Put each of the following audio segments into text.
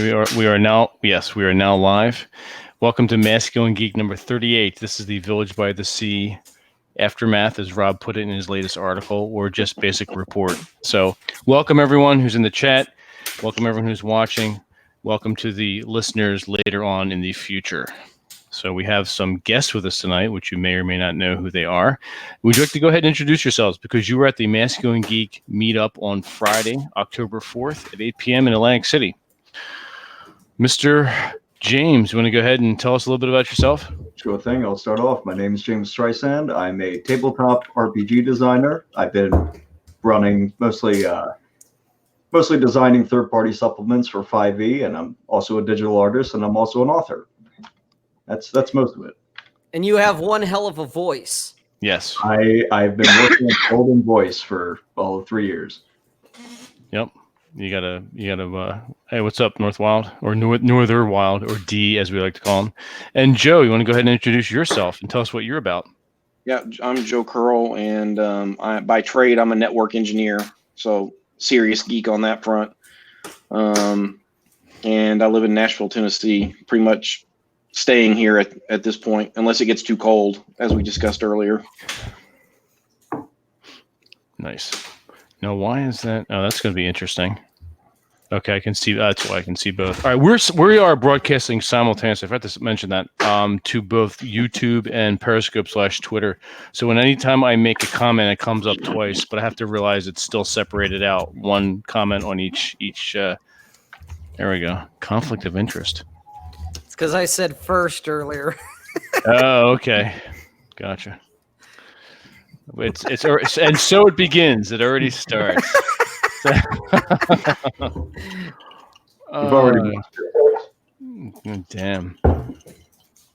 We are now, yes, we are now live. Welcome to Masculine Geek number 38. This is the Village by the Sea aftermath, as Rob put it in his latest article, or just basic report. So welcome everyone who's in the chat. Welcome everyone who's watching. Welcome to the listeners later on in the future. So we have some guests with us tonight, which you may or may not know who they are. Would you like to go ahead and introduce yourselves? Because you were at the Masculine Geek meetup on Friday, October 4th at 8 p.m. in Atlantic City. Mr. James, you want to go ahead and tell us a little bit about yourself? Sure thing. I'll start off. My name is James Streisand. I'm a tabletop RPG designer. I've been running mostly designing third-party supplements for 5e, and I'm also a digital artist, and I'm also an author. That's most of it. And you have one hell of a voice. Yes. I've been working with Golden Voice for 3 years. Yep. You gotta. Hey, what's up, North Wild, or Norther Wild, or D as we like to call him? And Joe, you want to go ahead and introduce yourself and tell us what you're about? Yeah, I'm Joe Curl, and by trade, I'm a network engineer. So serious geek on that front. And I live in Nashville, Tennessee. Pretty much staying here at this point, unless it gets too cold, as we discussed earlier. Nice. Now, why is that? Oh, that's going to be interesting. Okay, I can see. That's why I can see both. All right, we are broadcasting simultaneously. I forgot to mention that to both YouTube and Periscope/Twitter. So when anytime I make a comment, it comes up twice, but I have to realize it's still separated out. One comment on each. There we go. Conflict of interest. It's because I said first earlier. Oh, okay. Gotcha. It's and so it begins. It already starts. Damn,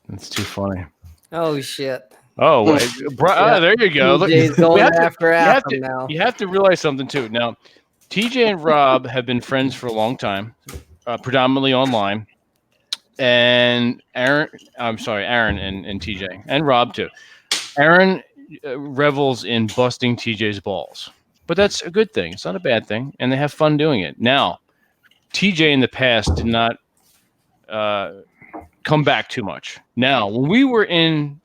that's too funny. Oh shit. Oh wait, there you go. Look, going after Atham now. You have to realize something too. Now, TJ and Rob have been friends for a long time, predominantly online, and Aaron and TJ and Rob too. Aaron revels in busting TJ's balls, but that's a good thing. It's not a bad thing, and they have fun doing it. Now, TJ in the past did not come back too much. Now, when we were in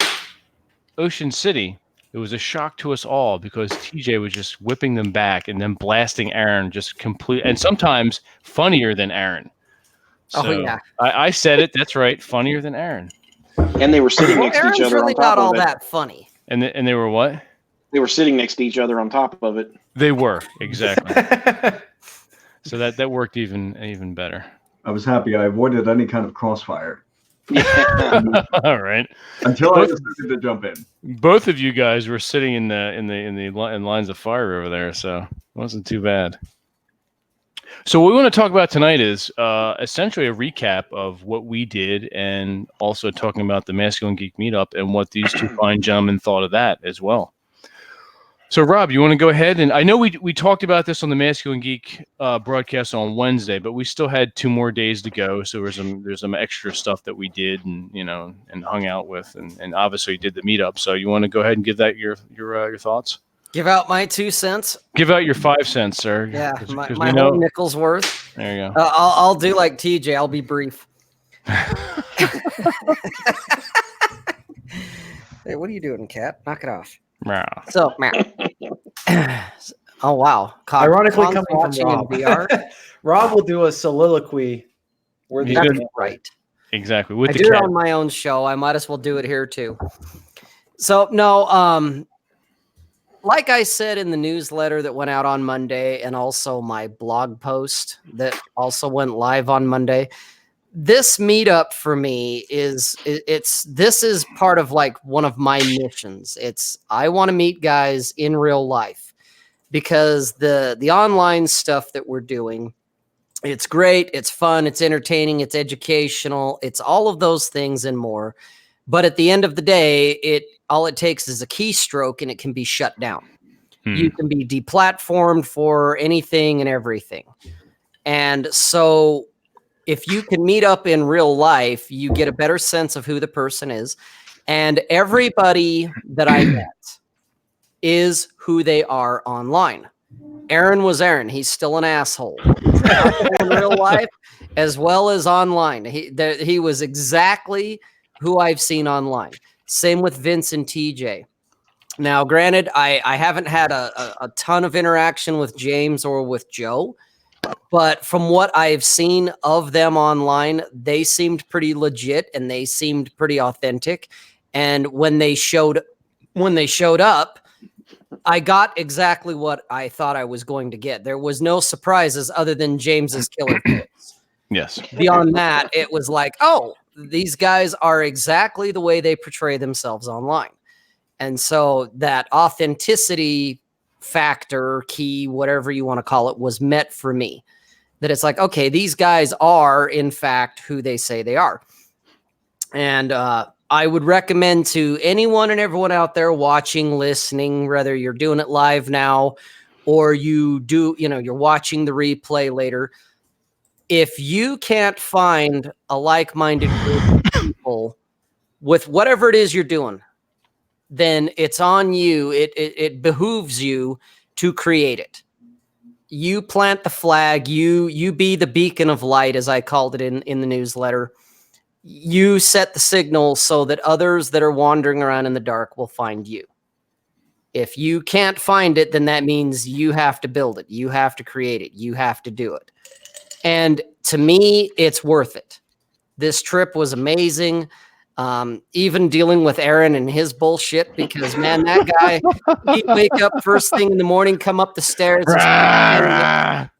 Ocean City, it was a shock to us all because TJ was just whipping them back and then blasting Aaron just complete, and sometimes funnier than Aaron. So oh yeah, I said it. That's right, funnier than Aaron. And they were sitting next to each other. Aaron's really not all that funny. And they were what? They were sitting next to each other on top of it. They were, exactly. So that worked even better. I was happy I avoided any kind of crossfire. All right. Until I decided to jump in. Both of you guys were sitting in lines of fire over there, so it wasn't too bad. So what we want to talk about tonight is essentially a recap of what we did, and also talking about the Masculine Geek meetup and what these two fine gentlemen thought of that as well. So Rob, you want to go ahead? And I know we talked about this on the Masculine Geek broadcast on Wednesday, but we still had 2 more days to go. So there's some extra stuff that we did and hung out with, and obviously did the meetup. So you want to go ahead and give that your thoughts? Give out my 2 cents. Give out your 5 cents, sir. Yeah, my whole nickel's worth. There you go. I'll do like TJ. I'll be brief. Hey, what are you doing, cat? Knock it off. So, oh wow! Ironically, coming from watching Rob. in VR. Rob will do a soliloquy. Where that's right. Exactly. I do it on my own show. I might as well do it here too. So no, like I said in the newsletter that went out on Monday, and also my blog post that also went live on Monday, this meetup for me is part of like one of my missions. I want to meet guys in real life, because the online stuff that we're doing, it's great, it's fun, it's entertaining, it's educational, it's all of those things and more. But at the end of the day, all it takes is a keystroke and it can be shut down. You can be deplatformed for anything and everything. And so if you can meet up in real life, you get a better sense of who the person is. And everybody that I met is who they are online. Aaron was Aaron. He's still an asshole. In real life as well as online. He was exactly who I've seen online. Same with Vince and TJ. Now, granted, I haven't had a ton of interaction with James or with Joe, but from what I've seen of them online, they seemed pretty legit and they seemed pretty authentic. And when they showed up, I got exactly what I thought I was going to get. There was no surprises other than James's killer voice. Yes. Beyond that, it was like, oh, these guys are exactly the way they portray themselves online. And so that authenticity factor, key, whatever you want to call it, was met for me. That it's like, okay, these guys are, in fact, who they say they are. And I would recommend to anyone and everyone out there watching, listening, whether you're doing it live now or you're watching the replay later. If you can't find a like-minded group of people with whatever it is you're doing, then it's on you. It behooves you to create it. You plant the flag. You be the beacon of light, as I called it in the newsletter. You set the signal so that others that are wandering around in the dark will find you. If you can't find it, then that means you have to build it. You have to create it. You have to do it. And to me, it's worth it. This trip was amazing. Even dealing with Aaron and his bullshit, because man, that guy, he'd wake up first thing in the morning, come up the stairs.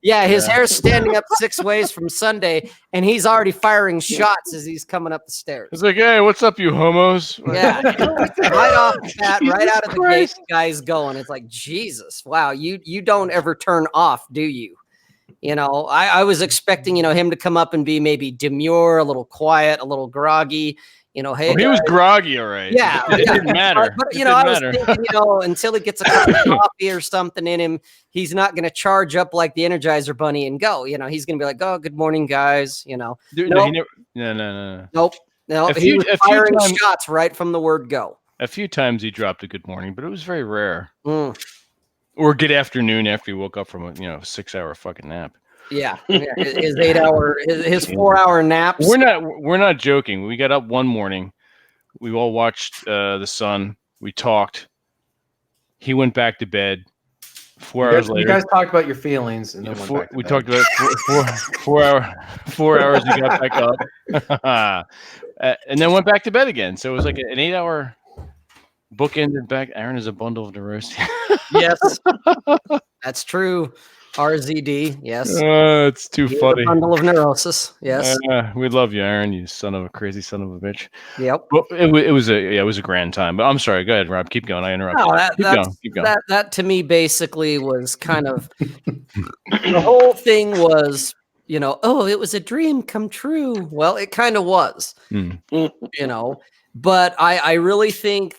His hair's standing up 6 ways from Sunday, and he's already firing shots as he's coming up the stairs. It's like, hey, what's up, you homos? Yeah, right off the bat, right out of the gate, the guy's going. It's like, Jesus, wow, you don't ever turn off, do you? You know, I was expecting, him to come up and be maybe demure, a little quiet, a little groggy. Hey, he was groggy, all right. Yeah, it didn't matter. But I was thinking, until he gets a cup of coffee or something in him, he's not going to charge up like the Energizer Bunny and go. He's going to be like, "Oh, good morning, guys." Dude, nope. No. Nope. No, he was firing shots right from the word go. A few times he dropped a good morning, but it was very rare. Mm. Or good afternoon after he woke up from a 6-hour fucking nap. Yeah, his 8-hour, his 4-hour naps. We're not joking. We got up one morning. We all watched the sun. We talked. He went back to bed. 4 hours later, you guys talked about your feelings, and then we talked about 4 hours. He got back up, and then went back to bed again. So it was like an 8-hour bookended back. Aaron is a bundle of neuroses. Yes, that's true. RZD, yes. It's too funny. A bundle of neurosis, yes. We love you, Aaron. You crazy son of a bitch. Yep. Well, it was a grand time. But I'm sorry. Go ahead, Rob. Keep going. I interrupted. No, Keep going. That to me basically was kind of the whole thing was, it was a dream come true. Well, it kind of was, But I really think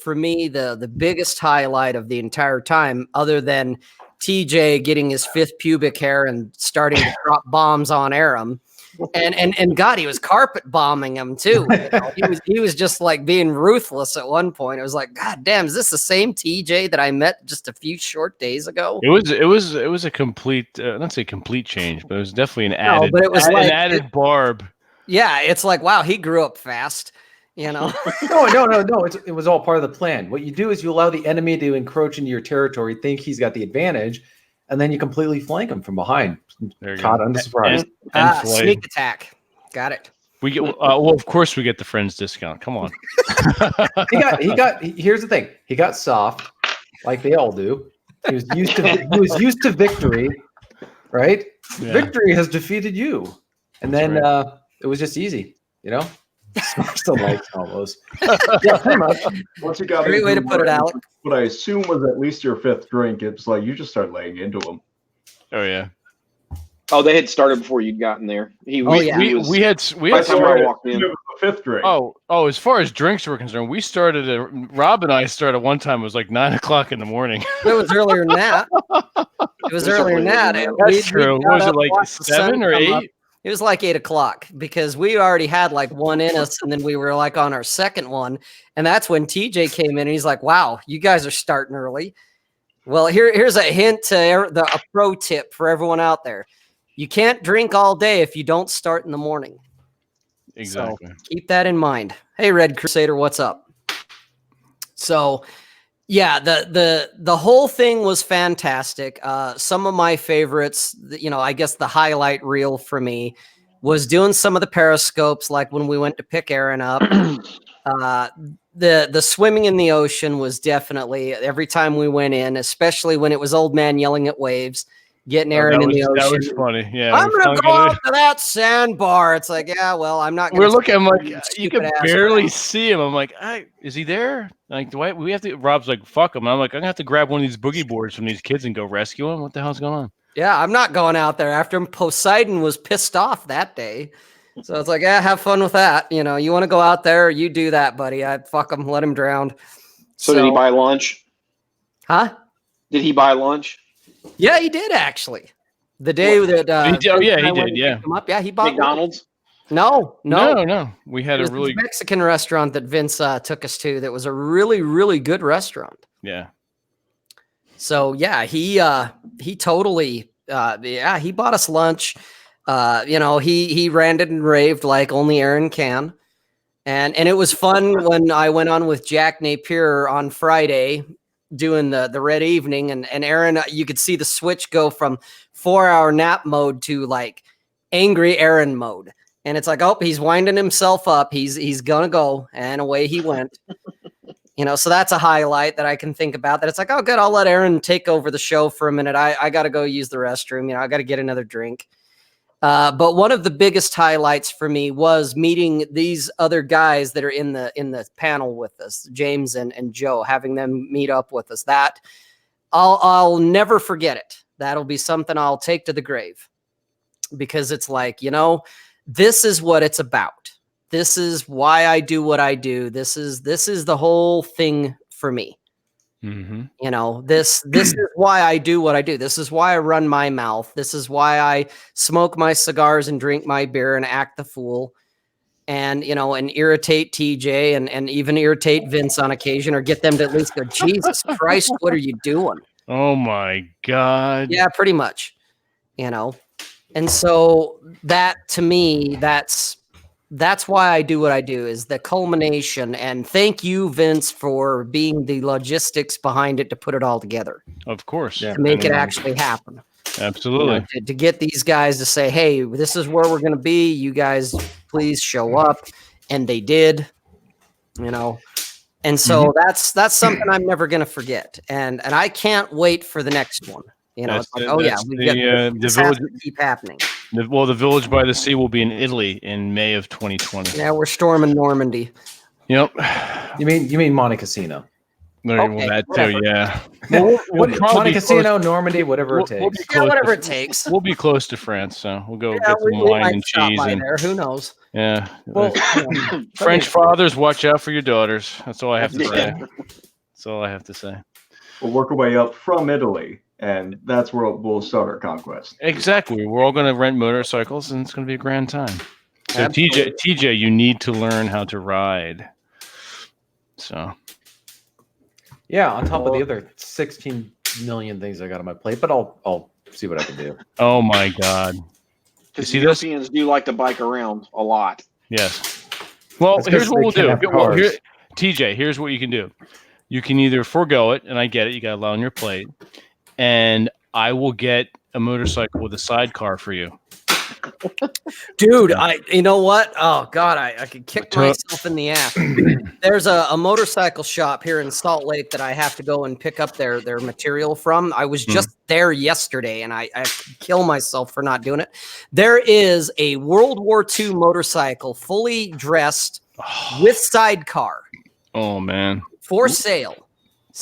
for me the biggest highlight of the entire time, other than TJ getting his 5th pubic hair and starting to drop bombs on Aram, and God, he was carpet bombing him too. He was just like being ruthless at one point. It was like, God damn, is this the same TJ that I met just a few short days ago? It was a complete, not say complete change, but it was definitely an added, but it was an added barb. Yeah, it's like, wow, he grew up fast. No. It was all part of the plan. What you do is you allow the enemy to encroach into your territory, think he's got the advantage, and then you completely flank him from behind. Caught unsurprised. Sneak attack. Got it. We get of course we get the friends discount. Come on. Here's the thing. He got soft, like they all do. He was used to victory, right? Yeah. Victory has defeated you, and then it was just easy, Smash the lights almost. Yeah, pretty much. Once you got great way to put it, Alec. What I assume was at least your 5th drink. It's like you just start laying into him. Oh yeah. Oh, they had started before you'd gotten there. We had started. I walked in. It was the 5th drink. Oh! As far as drinks were concerned, we started. Rob and I started one time. It was like 9 o'clock in the morning. It was earlier than that. That's true. What was it, like 7 or 8? It was like 8 o'clock because we already had like one in us, and then we were like on our second one, and that's when TJ came in. And he's like, "Wow, you guys are starting early." Well, here's a hint to a pro tip for everyone out there: you can't drink all day if you don't start in the morning. Exactly. So keep that in mind. Hey, Red Crusader, what's up? So yeah, the whole thing was fantastic. Some of my favorites, I guess the highlight reel for me was doing some of the periscopes, like when we went to pick Aaron up. The swimming in the ocean was definitely every time we went in, especially when it was old man yelling at waves, getting Aaron in the ocean. That was funny. Yeah, I'm gonna go out to that sandbar. It's like, yeah, well, I'm not gonna. We're looking. I'm like, you stupid can ass barely around. see him. I'm like, is he there? Like, we have to? Rob's like, fuck him. I'm like, I'm gonna have to grab one of these boogie boards from these kids and go rescue him. What the hell's going on? Yeah, I'm not going out there after him. Poseidon was pissed off that day. So it's like, yeah, have fun with that. You want to go out there, you do that, buddy. I'd fuck him, let him drown. So did he buy lunch? Huh? Did he buy lunch? Yeah, he did actually. The day that he did. Yeah, he did. Yeah. him up. Yeah, he bought McDonald's. No. We had It a was really this Mexican restaurant that Vince took us to. That was a really, really good restaurant. yeah. So yeah, he totally he bought us lunch. He ranted and raved like only Aaron can. And it was fun when I went on with Jack Napier on Friday doing the red evening, and Aaron, you could see the switch go from 4-hour nap mode to like angry Aaron mode. And it's like, oh, he's winding himself up. He's gonna go, and away he went. So that's a highlight that I can think about. That it's like, oh, good, I'll let Aaron take over the show for a minute. I got to go use the restroom. I got to get another drink. But one of the biggest highlights for me was meeting these other guys that are in the panel with us, James and Joe, having them meet up with us. That I'll never forget it. That'll be something I'll take to the grave, because it's like, this is what it's about. This is why I do what I do. This is the whole thing for me. Mm-hmm. This is why I do what I do. This is why I run my mouth. This is why I smoke my cigars and drink my beer and act the fool, and and irritate TJ and even irritate Vince on occasion, or get them to at least go, Jesus Christ, what are you doing? Oh my God. Yeah, pretty much. And so that, to me, that's why I do what I do, is the culmination. And thank you, Vince, for being the logistics behind it to put it all together. Of course. To make it actually happen. Absolutely. To get these guys to say, hey, this is where we're going to be. You guys, please show up. And they did, And so that's something I'm never going to forget. And I can't wait for the next one. It's like, this has to keep happening. The Village by the Sea will be in Italy in May of 2020. Yeah, we're storming Normandy. Yep. You mean Monte Casino? Okay, that too, yeah. Monte Casino, Normandy, whatever it takes. Whatever it takes. We'll be close to France, so we'll go get some wine and cheese. There. Who knows? Yeah. Well, French fathers, watch out for your daughters. That's all I have to say. That's all I have to say. We'll work our way up from Italy, and that's where we'll start our conquest. Exactly. We're all going to rent motorcycles, and it's going to be a grand time. So TJ, you need to learn how to ride. So. Yeah, on top of the other 16 million things I got on my plate, but I'll see what I can do. Oh my God! Because Europeans do like to bike around a lot. Yes. Well, here's what we'll do. TJ, here's what you can do. You can either forego it, and I get it. You got a lot on your plate, and I will get a motorcycle with a sidecar for you. Dude, you know what? Oh God, I could kick myself in the ass. There's a motorcycle shop here in Salt Lake that I have to go and pick up their material from. I was just there yesterday, and I kill myself for not doing it. There is a World War II motorcycle, fully dressed with sidecar. Oh man, for sale.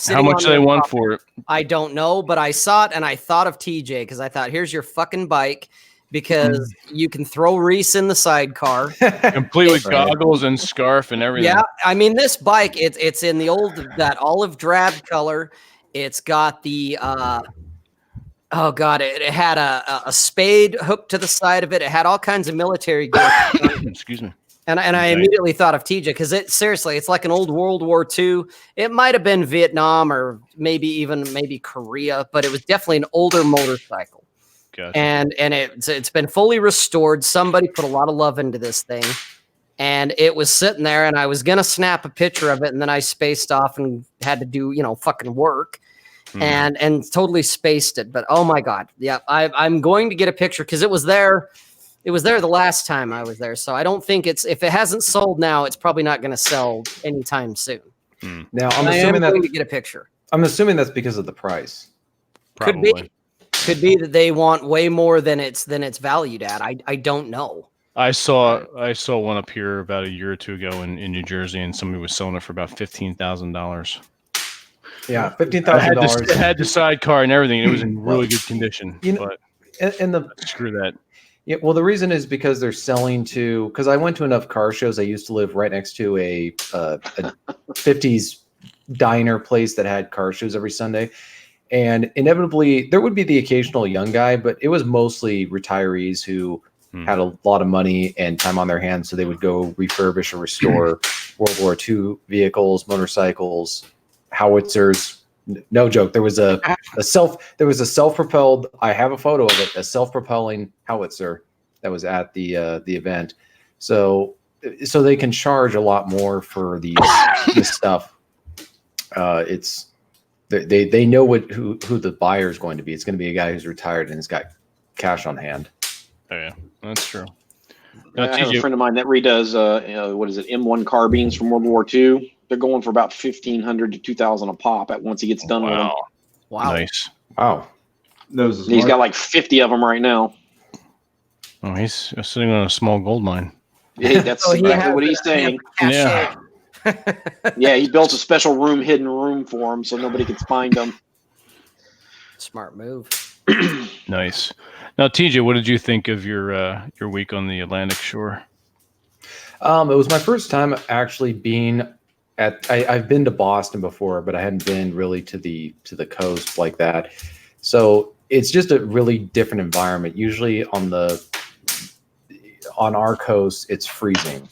How much do they want for it? I don't know, but I saw it and I thought of TJ, because I thought, here's your fucking bike. Because you can throw Reese in the sidecar, complete with goggles and scarf and everything. Yeah, I mean, this bike, it's in that olive drab color. It's got the oh God, it had a spade hooked to the side of it. It had all kinds of military gear. Excuse me. And I immediately thought of TJ, because it's like an old World War II. It might have been Vietnam or maybe Korea, but it was definitely an older motorcycle. Gotcha. and it's been fully restored. Somebody put a lot of love into this thing, and it was sitting there, and I was gonna snap a picture of it, and then I spaced off and had to do fucking work, and totally spaced it. But oh my god, yeah, I'm going to get a picture because it was there. It was there the last time I was there, so I don't think if it hasn't sold now, it's probably not going to sell anytime soon. Now I am going to get a picture. I'm assuming that's because of the price. Probably. Could be that they want way more than it's valued at. I don't know. I saw one up here about a year or two ago in New Jersey, and somebody was selling it for about $15,000. Yeah, $15,000. It had the sidecar and everything. It was in really good condition. But screw that. Yeah, well, the reason is because they're selling to. Because I went to enough car shows. I used to live right next to a 50s diner place that had car shows every Sunday, and inevitably there would be the occasional young guy, but it was mostly retirees who had a lot of money and time on their hands, so they would go refurbish or restore World War II vehicles, motorcycles, howitzers. No joke. There was a self-propelled. I have a photo of it. A self-propelling howitzer that was at the event. So they can charge a lot more for this stuff. It's they know who the buyer is going to be. It's going to be a guy who's retired and has got cash on hand. Oh yeah, that's true. I have a friend of mine that redoes what is it, M1 carbines from World War II. They're going for about $1,500 to $2,000 a pop once he gets done with them. Wow. Nice. Wow. He's got like 50 of them right now. Oh, he's sitting on a small gold mine. Yeah, that's exactly what he's saying. Yeah. Yeah, he built a special hidden room for him so nobody could find him. Smart move. Nice. Now, TJ, what did you think of your week on the Atlantic shore? It was my first time actually being I've been to Boston before, but I hadn't been really to the coast like that. So it's just a really different environment. Usually on our coast, it's freezing.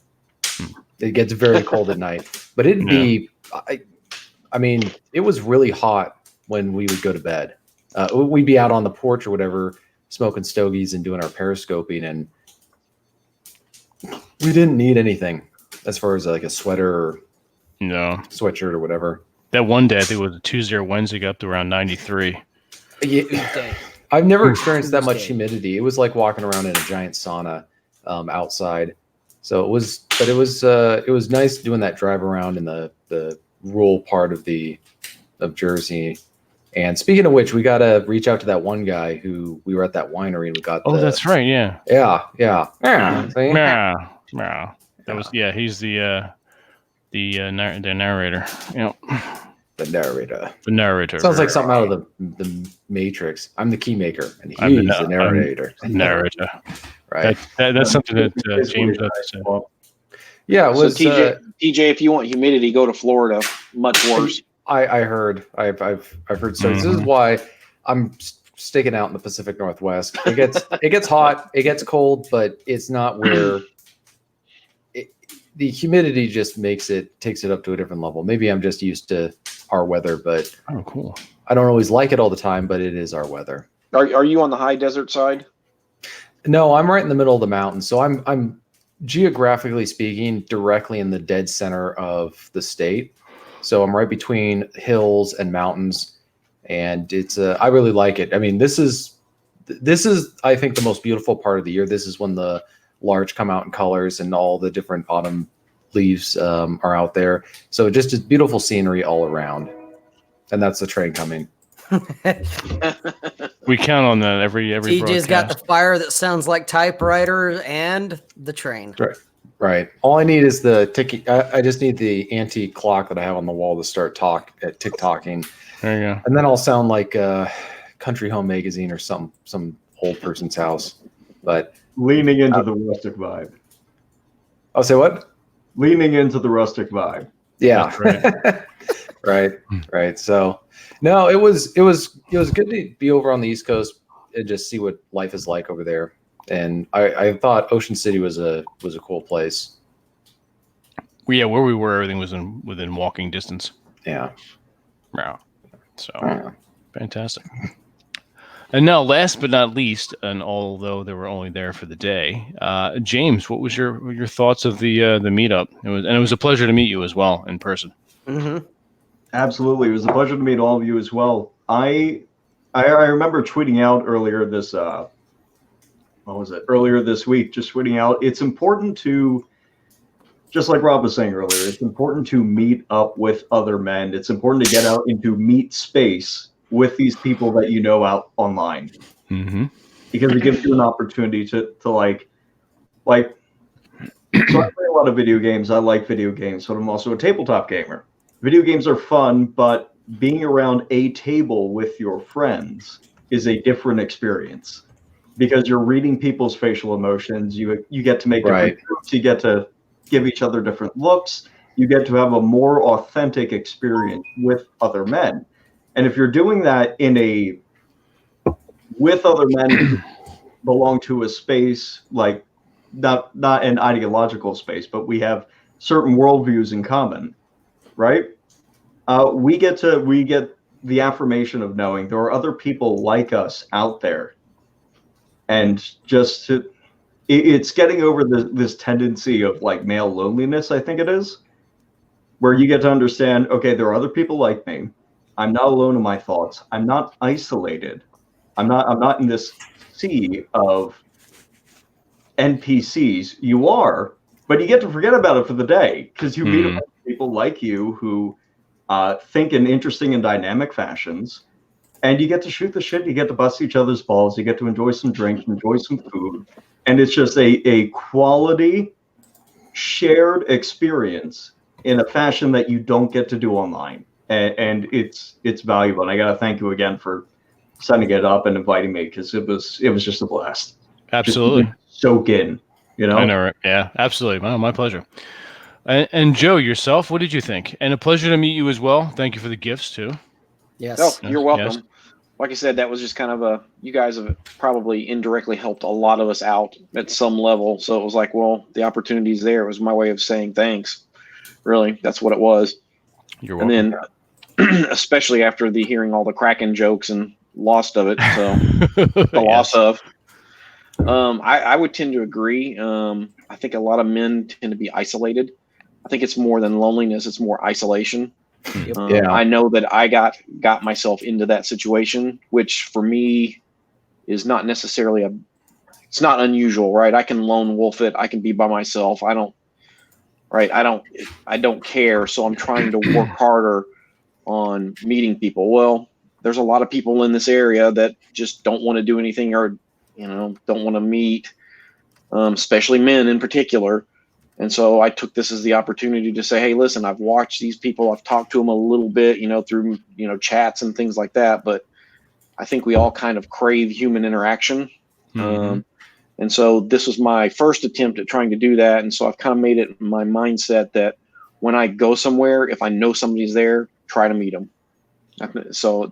It gets very cold at night, but it'd be, I mean, it was really hot when we would go to bed. We'd be out on the porch or whatever, smoking stogies and doing our periscoping, and we didn't need anything as far as like a sweater or sweatshirt or whatever. That one day, I think it was a Tuesday or Wednesday, got up to around 93. Yeah, I've never experienced that much humidity. It was like walking around in a giant sauna outside. So it was nice doing that drive around in the rural part of Jersey. And speaking of which, we got to reach out to that one guy who we were at that winery and we got. That's right. Yeah. Yeah. See? Yeah. That was he's the narrator. Yep. The narrator. Sounds like something out of the Matrix. I'm the key maker, and he's the narrator. Narrator. Right. That's something that James has to say. Yeah. It was, so TJ, if you want humidity, go to Florida. Much worse. I heard. I've heard stories. This is why I'm sticking out in the Pacific Northwest. It gets hot. It gets cold, but it's not where. The humidity just takes it up to a different level. Maybe I'm just used to our weather, but cool. I don't always like it all the time, but it is our weather. Are you on the high desert side? No, I'm right in the middle of the mountains. So I'm geographically speaking directly in the dead center of the state. So I'm right between hills and mountains, and it's I really like it. I mean, this is I think the most beautiful part of the year. This is when the larch come out in colors and all the different autumn leaves are out there. So just a beautiful scenery all around. And that's the train coming. We count on that every TJ's broadcast. got the fire that sounds like typewriter and the train. Right. All I need is the ticking. I just need the antique clock that I have on the wall to start tick-tocking. There you go. And then I'll sound like Country Home Magazine or some old person's house. But leaning into the rustic vibe. I'll say what? Leaning into the rustic vibe. Yeah. Right. So no, it was good to be over on the East Coast and just see what life is like over there. And I thought Ocean City was a cool place. Yeah, where we were, everything was within walking distance. Yeah. So fantastic. And now, last but not least, and although they were only there for the day, James, what was your thoughts of the meetup? It was a pleasure to meet you as well in person. Mm-hmm. Absolutely, it was a pleasure to meet all of you as well. I remember tweeting out earlier this what was it? Earlier this week, just tweeting out, it's important to, just like Rob was saying earlier, it's important to meet up with other men. It's important to get out into meet space with these people that you know out online, Mm-hmm. because it gives you an opportunity to like. So I play a lot of video games. I like video games, but I'm also a tabletop gamer. Video games are fun, but being around a table with your friends is a different experience, because you're reading people's facial emotions. You get to make different jokes. You get to give each other different looks. You get to have a more authentic experience with other men. And if you're doing that with other men who belong to a space, like not an ideological space, but we have certain worldviews in common, right? We get the affirmation of knowing there are other people like us out there, and it's getting over this tendency of like male loneliness. I think it is, where you get to understand, okay, there are other people like me. I'm not alone in my thoughts. I'm not isolated. I'm not in this sea of NPCs. You are, but you get to forget about it for the day, because you meet a bunch of people like you who think in interesting and dynamic fashions, and you get to shoot the shit. You get to bust each other's balls. You get to enjoy some drinks, enjoy some food, and it's just a quality shared experience in a fashion that you don't get to do online, and it's valuable. And I got to thank you again for setting it up and inviting me, because it was just a blast. Absolutely. Just soak in, I know, right? Yeah, absolutely. My pleasure. And Joe, yourself, what did you think? And a pleasure to meet you as well. Thank you for the gifts too. Yes. Oh, you're welcome. Yes. Like I said, that was just kind of you guys have probably indirectly helped a lot of us out at some level. So it was like, well, the opportunity's there. It was my way of saying thanks. Really, that's what it was. You're welcome. And then, especially after hearing all the Kraken jokes and lost of it, so the loss of. I would tend to agree. I think a lot of men tend to be isolated. I think it's more than loneliness; it's more isolation. I know that I got myself into that situation, which for me is not necessarily it's not unusual, right? I can lone wolf it. I can be by myself. I don't care. So I'm trying to work harder on meeting people. Well, there's a lot of people in this area that just don't want to do anything, or, don't want to meet, especially men in particular. And so I took this as the opportunity to say, hey, listen, I've watched these people. I've talked to them a little bit, through, chats and things like that. But I think we all kind of crave human interaction. Mm-hmm. And so this was my first attempt at trying to do that. And so I've kind of made it my mindset that when I go somewhere, if I know somebody's there, try to meet them. So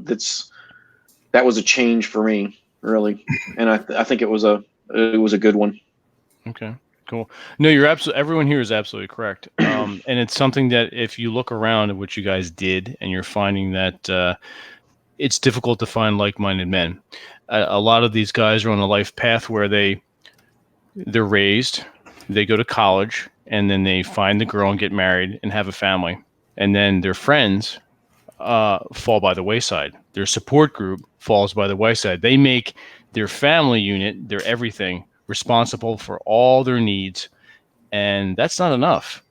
that was a change for me, really. And I think it was a good one. Okay, cool. No, you're absolutely. Everyone here is absolutely correct. And it's something that if you look around at what you guys did, and you're finding that it's difficult to find like-minded men. A lot of these guys are on a life path where they're raised, they go to college, and then they find the girl and get married and have a family, and then their friends fall by the wayside. Their support group falls by the wayside. They make their family unit, their everything, responsible for all their needs, and that's not enough.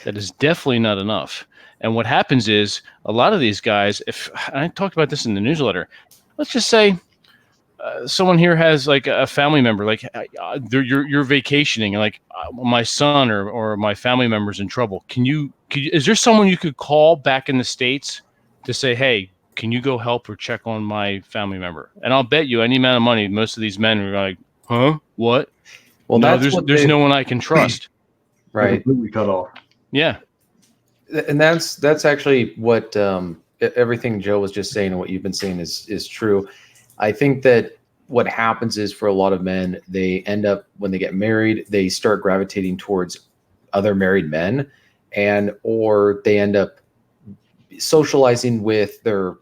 That is definitely not enough. And what happens is a lot of these guys, if I talked about this in the newsletter, let's just say someone here has like a family member, like you're vacationing, and like my son or my family member's in trouble. Is there someone you could call back in the States to say, hey, can you go help or check on my family member? And I'll bet you any amount of money, most of these men are like, huh? What? Well, no, there's no one I can trust. Right. Completely cut off. Yeah. And that's actually what everything Joe was just saying and what you've been saying is true. I think that what happens is for a lot of men, they end up, when they get married, they start gravitating towards other married men, or they end up socializing with their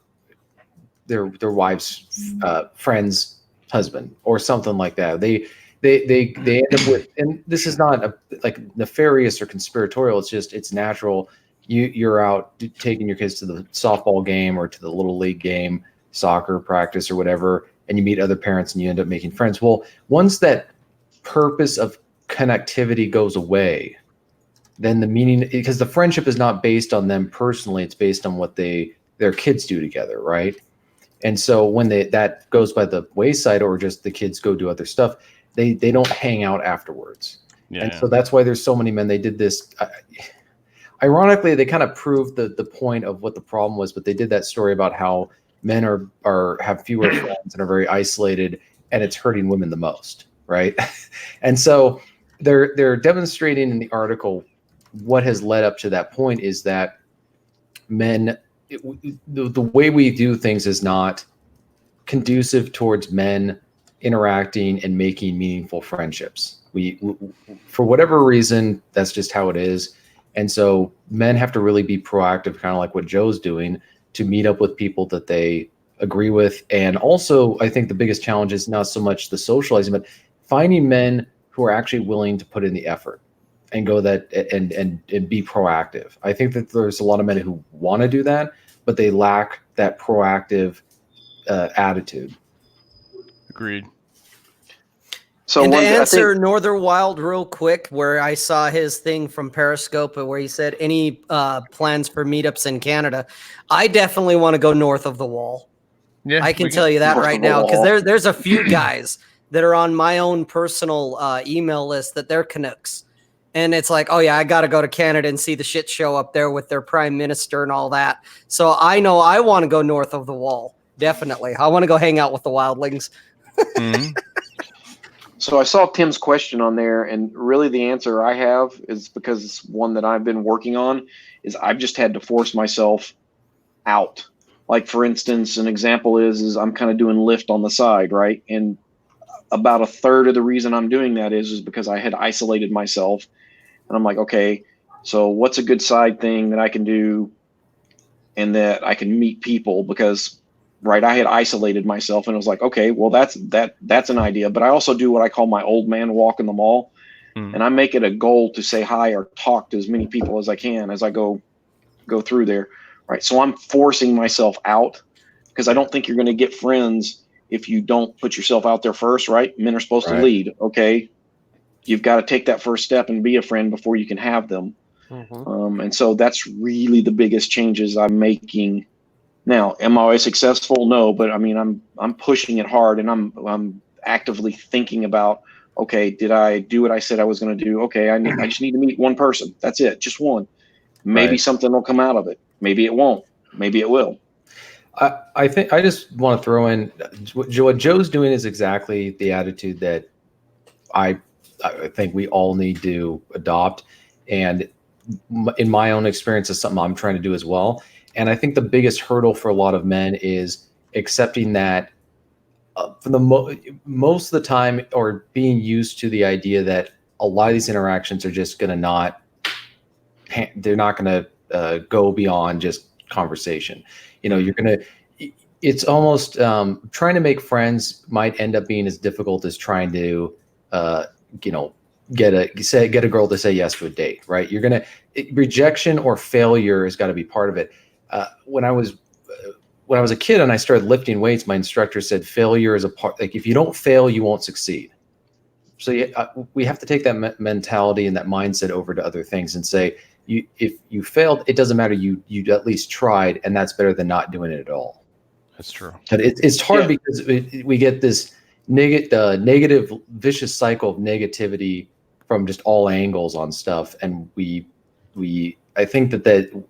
their wife's friend's husband or something like that. They end up with, and this is not like nefarious or conspiratorial. It's just it's natural. You're out taking your kids to the softball game or to the little league game, soccer practice or whatever, and you meet other parents and you end up making friends. Well, once that purpose of connectivity goes away, then the meaning, because the friendship is not based on them personally, it's based on what their kids do together, right? And so when that goes by the wayside, or just the kids go do other stuff, they don't hang out afterwards. So that's why there's so many men. They did this. Ironically, they kind of proved the point of what the problem was, but they did that story about how men have fewer friends and are very isolated, and it's hurting women the most, right? And so they're demonstrating in the article what has led up to that point is that men, the way we do things is not conducive towards men interacting and making meaningful friendships. We for whatever reason, that's just how it is. And so men have to really be proactive, kind of like what Joe's doing, to meet up with people that they agree with. And also, I think the biggest challenge is not so much the socializing, but finding men who are actually willing to put in the effort and go that and be proactive. I think that there's a lot of men who want to do that, but they lack that proactive attitude. Agreed. So and to I answer think, Northern Wild real quick, where I saw his thing from Periscope where he said any plans for meetups in Canada, I definitely want to go north of the wall. Yeah, I can tell you that North right of the now, because wall. there's a few guys that are on my own personal email list that they're Canucks. And it's like, oh, yeah, I got to go to Canada and see the shit show up there with their prime minister and all that. So I know I want to go north of the wall. Definitely. I want to go hang out with the wildlings. Mhm. So I saw Tim's question on there, and really the answer I have is because it's one that I've been working on, is I've just had to force myself out. Like, for instance, an example is I'm kind of doing Lyft on the side, right? And about a third of the reason I'm doing that is because I had isolated myself. And I'm like, okay, so what's a good side thing that I can do and that I can meet people? Because, right, I had isolated myself, and it was like, okay, well, that's an idea. But I also do what I call my old man walk in the mall. And I make it a goal to say hi or talk to as many people as I can as I go through there. Right. So I'm forcing myself out, because I don't think you're going to get friends if you don't put yourself out there first. Right. Men are supposed to lead. Okay. You've got to take that first step and be a friend before you can have them. Mm-hmm. And so that's really the biggest changes I'm making now. Am I always successful? No, but I mean, I'm pushing it hard, and I'm actively thinking about, okay, did I do what I said I was going to do? Okay. I just need to meet one person. That's it. Just one. Maybe something will come out of it. Maybe it won't. Maybe it will. I think I just want to throw in what Joe's doing is exactly the attitude that I think we all need to adopt. And in my own experience, is something I'm trying to do as well. And I think the biggest hurdle for a lot of men is accepting that for the most of the time, or being used to the idea that a lot of these interactions are just going to they're not going to go beyond just conversation. You know, you're going to, it's almost trying to make friends might end up being as difficult as trying to, get a girl to say yes to a date, right? You're going to, rejection or failure has got to be part of it. When I was a kid and I started lifting weights, my instructor said failure is a part, like if you don't fail, you won't succeed. So we have to take that mentality and that mindset over to other things and say, if you failed, it doesn't matter. You at least tried, and that's better than not doing it at all. That's true. But it's hard because we get this negative, vicious cycle of negativity from just all angles on stuff, and I think that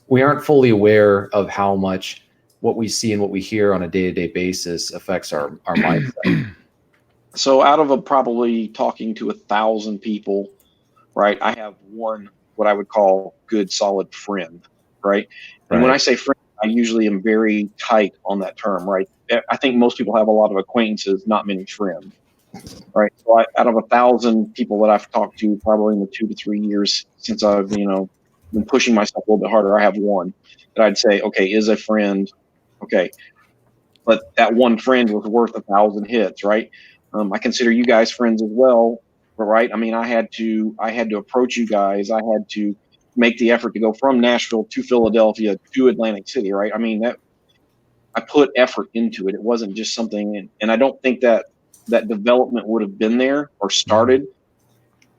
we aren't fully aware of how much what we see and what we hear on a day-to-day basis affects our mindset. So out of probably talking to 1,000 people, right, I have one, what I would call good, solid friend, right? And when I say friend, I usually am very tight on that term, right? I think most people have a lot of acquaintances, not many friends, right? So out of 1,000 people that I've talked to, probably in the 2 to 3 years since I've, been pushing myself a little bit harder, I have one that I'd say, okay, is a friend. Okay. but that one friend was worth 1,000 hits, right? I consider you guys friends as well, right? I mean, I had to approach you guys. I had to make the effort to go from Nashville to Philadelphia to Atlantic City, right? I mean, that I put effort into it. It wasn't just something, and I don't think that development would have been there or started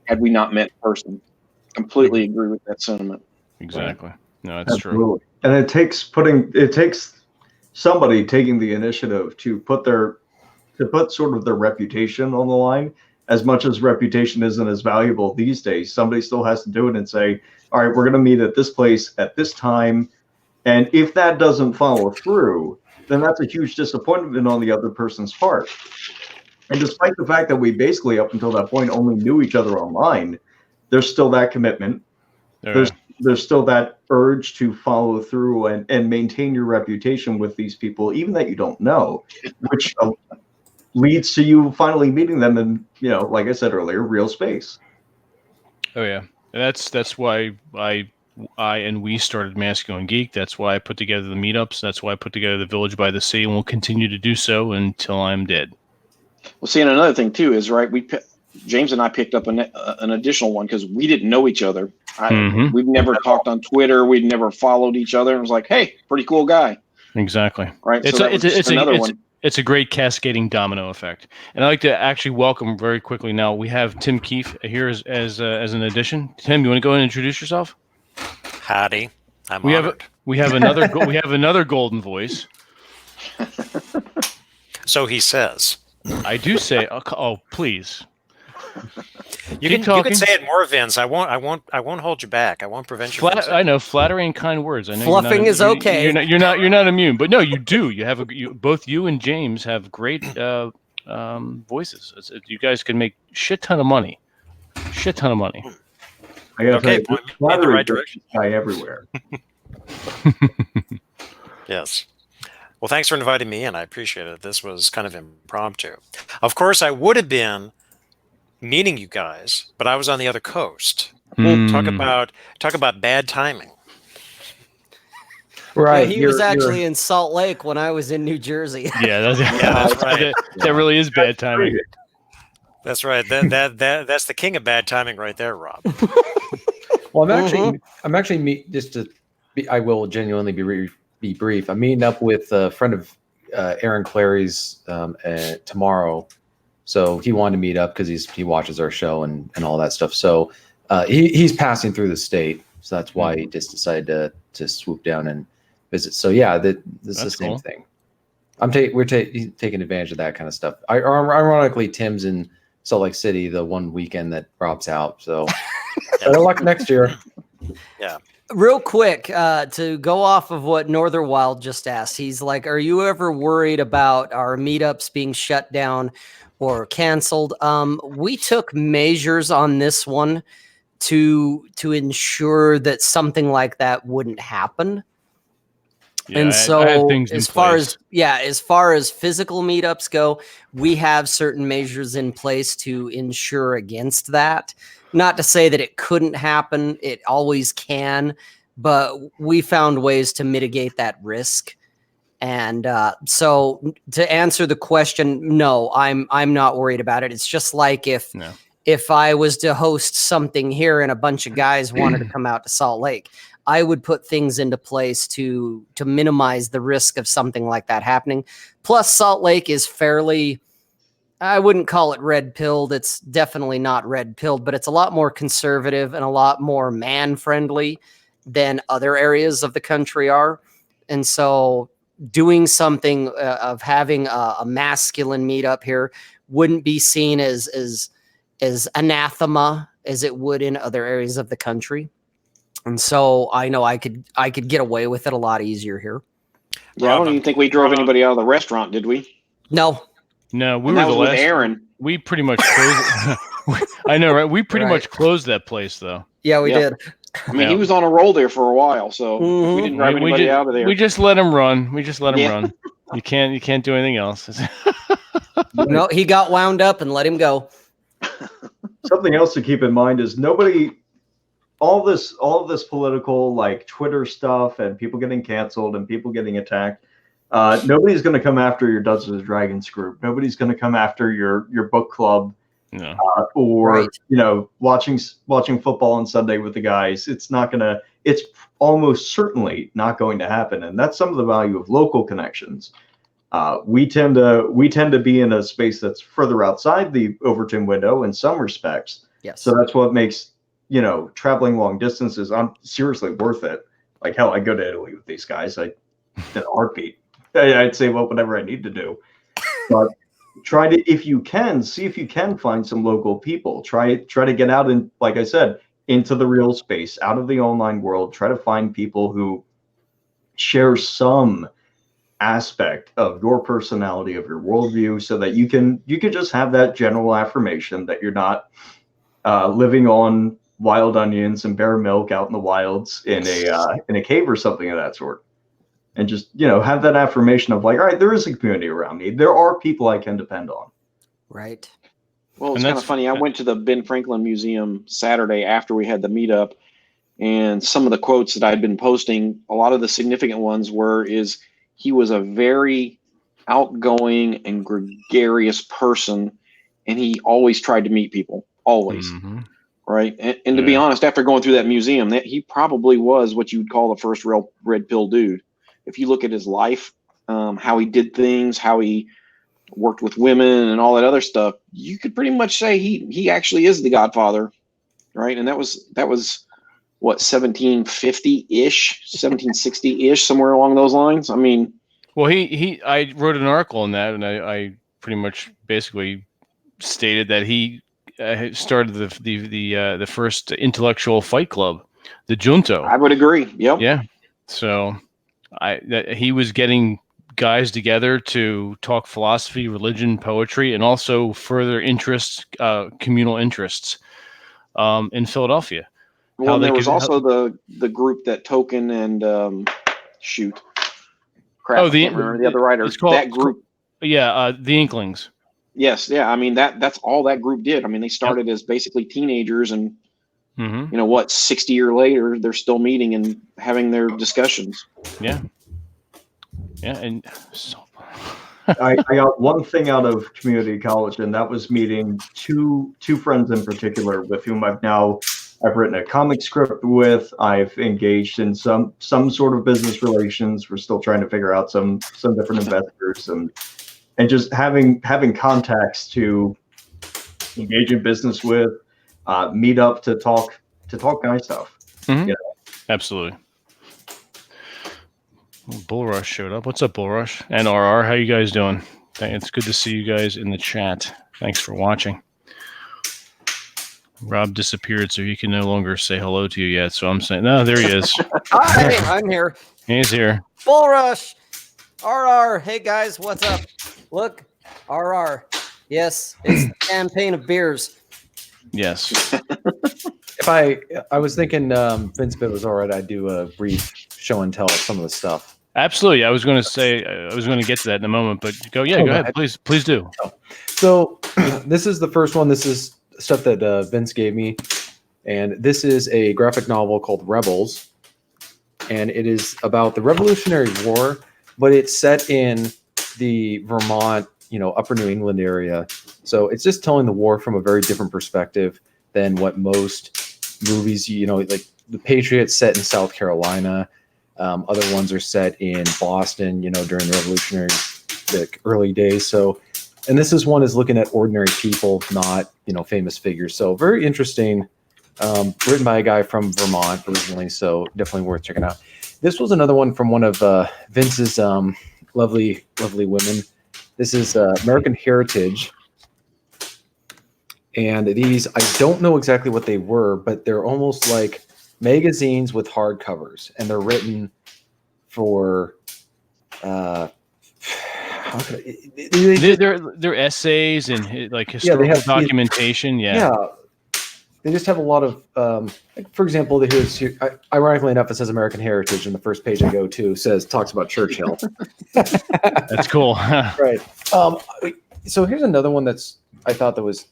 had we not met in person. Completely agree with that sentiment. Exactly. No, that's true. Absolutely. And it takes somebody taking the initiative to put sort of their reputation on the line. As much as reputation isn't as valuable these days, somebody still has to do it and say, all right, we're going to meet at this place at this time. And if that doesn't follow through, then that's a huge disappointment on the other person's part. And despite the fact that we basically, up until that point, only knew each other online, there's still that commitment. There's still that urge to follow through and maintain your reputation with these people, even that you don't know, which leads to you finally meeting them in, like I said earlier, real space. Oh yeah, and that's why I and we started Masculine Geek. That's why I put together the meetups. That's why I put together the Village by the Sea, and will continue to do so until I'm dead. Well, see, and another thing too is, right, James and I picked up an additional one because we didn't know each other. We've never talked on Twitter. We'd never followed each other. It was like, hey, pretty cool guy. Exactly. Right. It's another one. It's a great cascading domino effect. And I'd like to actually welcome very quickly now. We have Tim Keefe here as an addition. Tim, you want to go and introduce yourself? Howdy. I'm honored. We have another golden voice. So he says. I do say. Oh, please. You can say it more, Vince. I won't hold you back. I won't prevent you. I know, flattering and kind words. I know fluffing is okay. You're not immune, but no, you do. You have both you and James have great voices. You guys can make shit ton of money. I gotta okay, tell you, point in the right direction. Guy everywhere. Yes. Well, thanks for inviting me in. I appreciate it. This was kind of impromptu. Of course, I would have been meeting you guys, but I was on the other coast. Talk about bad timing. Right. Yeah, he was actually in Salt Lake when I was in New Jersey. Yeah, that's right. That really is bad timing. That's right. That's the king of bad timing right there, Rob. Well, I'm actually I will genuinely be brief. I'm meeting up with a friend of Aaron Clary's tomorrow. So he wanted to meet up because he watches our show and all that stuff. So he's passing through the state. So that's why he just decided to swoop down and visit. So yeah, this is the same thing. We're taking advantage of that kind of stuff. Ironically, Tim's in Salt Lake City the one weekend that Rob's out. So better luck next year. Yeah. Real quick, to go off of what Northern Wild just asked, he's like, are you ever worried about our meetups being shut down or canceled? We took measures on this one to ensure that something like that wouldn't happen. Yeah, and so as far as physical meetups go, we have certain measures in place to ensure against that. Not to say that it couldn't happen. It always can, but we found ways to mitigate that risk. And so to answer the question, no, I'm not worried about it. It's just like if I was to host something here and a bunch of guys wanted to come out to Salt Lake, I would put things into place to minimize the risk of something like that happening. Plus, Salt Lake is fairly, I wouldn't call it red-pilled. It's definitely not red-pilled, but it's a lot more conservative and a lot more man-friendly than other areas of the country are. And so doing something of having a masculine meetup here wouldn't be seen as anathema as it would in other areas of the country. And so I know I could get away with it a lot easier here. Yeah, I don't even think we drove anybody out of the restaurant, did we? No, we were the last. With Aaron. We pretty much closed. I know, right? We pretty much closed that place, though. Yeah, we did. I mean, he was on a roll there for a while, so we didn't drive anybody out of there. We just let him run. Run. You can't do anything else. No, he got wound up and let him go. Something else to keep in mind is all of this political like Twitter stuff and people getting canceled and people getting attacked. Nobody's going to come after your Dungeons and Dragons group. Nobody's going to come after your book club, or Right. watching football on Sunday with the guys. It's not going to. It's almost certainly not going to happen, and that's some of the value of local connections. We tend to be in a space that's further outside the Overton window in some respects. Yes. So that's what makes traveling long distances seriously worth it. Like hell, I go to Italy with these guys. In a heartbeat. I'd save up whatever I need to do. But try to, if you can, see if you can find some local people. Try to get out and, like I said, into the real space, out of the online world. Try to find people who share some aspect of your personality, of your worldview, so that you can just have that general affirmation that you're not living on wild onions and bare milk out in the wilds in a cave or something of that sort. And just have that affirmation of like, all right, there is a community around me. There are people I can depend on. Right. Well, it's kind of funny. I went to the Ben Franklin Museum Saturday after we had the meetup, and some of the quotes that I'd been posting, a lot of the significant ones is he was a very outgoing and gregarious person, and he always tried to meet people, always. Mm-hmm. Right. And to be honest, after going through that museum, that he probably was what you'd call the first real red pill dude. If you look at his life, how he did things, how he worked with women and all that other stuff, you could pretty much say he actually is the Godfather, right? And that was what, 1750-ish, 1760-ish, somewhere along those lines. I mean, well, I wrote an article on that, and I pretty much basically stated that he started the first intellectual fight club, the Junto. I would agree. Yep. Yeah. So that he was getting guys together to talk philosophy, religion, poetry, and also further interests, communal interests, in Philadelphia. Well, there was also the group that Token and shoot. Crap, I can't remember the other writer. It's called, that group. Yeah, the Inklings. Yes, yeah. I mean that's all that group did. I mean, they started as basically teenagers, and 60 years later, they're still meeting and having their discussions. Yeah. Yeah, and so I got one thing out of community college, and that was meeting two friends in particular with whom I've written a comic script with. I've engaged in some sort of business relations. We're still trying to figure out some different investors, and just having contacts to engage in business with, meet up to talk guy stuff. Mm-hmm. Absolutely. Bull Rush showed up. What's up, Bull Rush? And RR, how you guys doing? It's good to see you guys in the chat. Thanks for watching. Rob disappeared, so he can no longer say hello to you yet. So I'm saying, no, there he is. Hi, I'm here. He's here. Bull Rush. RR. Hey, guys, what's up? Look, RR. Yes, it's the campaign of beers. Yes. If I was thinking Vince, if it was all right, I'd do a brief show and tell of some of the stuff. Absolutely. I was going to get to that in a moment, but go ahead. Please do. So this is the first one. This is stuff that Vince gave me. And this is a graphic novel called Rebels. And it is about the Revolutionary War, but it's set in the Vermont, upper New England area. So it's just telling the war from a very different perspective than what most movies, like The Patriots set in South Carolina. Other ones are set in Boston, during the early days. So, and this is looking at ordinary people, not, famous figures. So very interesting, written by a guy from Vermont originally. So definitely worth checking out. This was another one from one of Vince's lovely women. This is American Heritage. And these, I don't know exactly what they were, but they're almost like magazines with hardcovers, and they're written for they're essays and like historical documentation. Yeah, they just have a lot of like, for example, ironically enough, it says American Heritage, and the first page I go to talks about Churchill. That's cool. Right. So here's another one I thought that was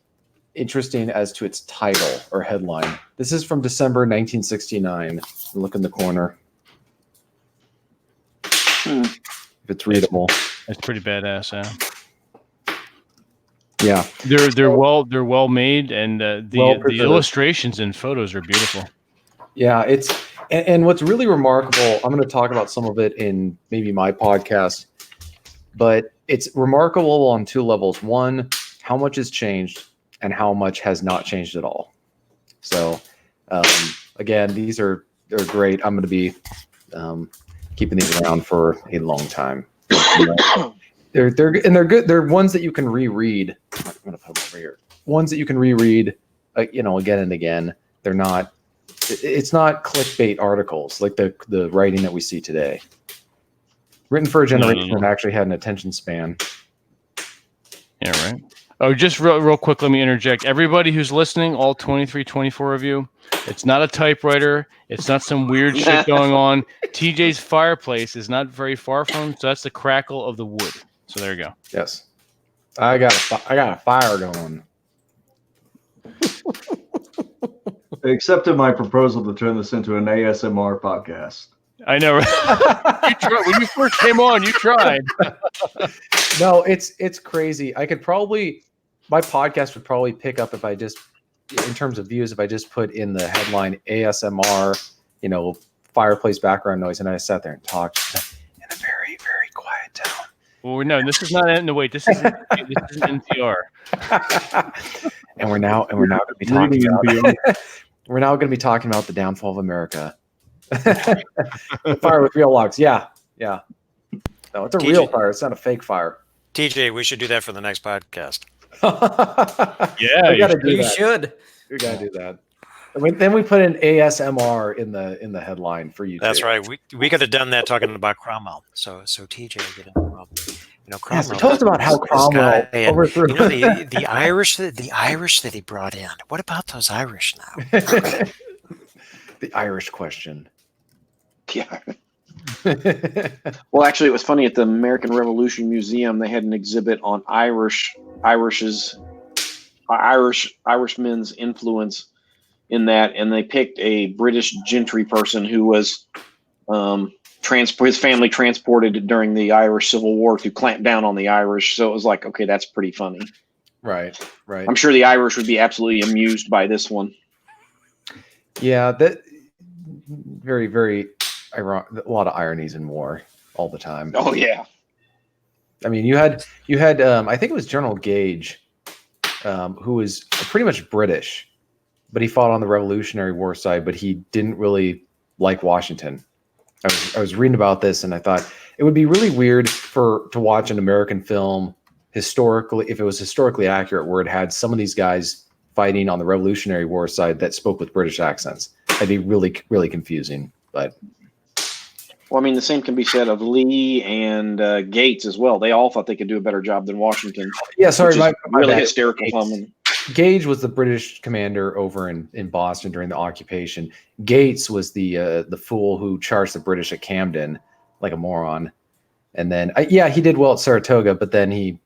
interesting as to its title or headline. This is from December 1969. Look in the corner. if it's readable. It's pretty badass. Yeah, They're well made, and the Well-preserved. illustrations and photos are beautiful. yeah. It's and what's really remarkable. I'm going to talk about some of it in maybe my podcast, but it's remarkable on two levels. One, how much has changed, and how much has not changed at all. So, again, they're great. I'm going to be keeping these around for a long time. They're good. They're ones that you can reread. I'm going to put them over here. Ones that you can reread, again and again. They're not. It's not clickbait articles like the writing that we see today. Written for a generation that actually had an attention span. Yeah, right. Oh, just real quick, let me interject. Everybody who's listening, all 23, 24 of you, it's not a typewriter. It's not some weird shit going on. TJ's fireplace is not very far from him, so that's the crackle of the wood. So there you go. Yes. I got a fire going. They accepted my proposal to turn this into an ASMR podcast. I know. Right? You tried. When you first came on, you tried. No, it's crazy. My podcast would probably pick up if I just, in terms of views, if I just put in the headline ASMR, fireplace background noise, and I sat there and talked in a very, very quiet tone. Well, no, this is not. No, wait, this is NPR. And we're now going to be talking about. We're now going to be talking about the downfall of America. Fire with real logs. Yeah. No, it's a real fire. It's not a fake fire. TJ, we should do that for the next podcast. Yeah, we gotta do You that. should. We gotta do that. Then we put in ASMR in the headline for you. That's right. We could have done that talking about Cromwell. So TJ get involved. Cromwell. Yes, tell us about how Cromwell overthrew. The Irish that he brought in. What about those Irish now? The Irish question. Yeah. Well, actually, it was funny at the American Revolution Museum. They had an exhibit on Irishmen's influence in that, and they picked a British gentry person who was his family transported during the Irish Civil War to clamp down on the Irish. So it was like, okay, that's pretty funny. Right. I'm sure the Irish would be absolutely amused by this one. Yeah, that very, very ironic. A lot of ironies in war all the time. Oh yeah. I mean, you had I think it was General Gage, who was pretty much British, but he fought on the Revolutionary War side, but he didn't really like Washington. I was reading about this, and I thought it would be really weird to watch an American film historically, if it was historically accurate, where it had some of these guys fighting on the Revolutionary War side that spoke with British accents. That'd be really, really confusing. But well, I mean, the same can be said of Lee and Gates as well. They all thought they could do a better job than Washington. Yeah, sorry, my really bad. hysterical comment. Gage was the British commander over in Boston during the occupation. Gates was the fool who charged the British at Camden like a moron. And then, he did well at Saratoga, but then he,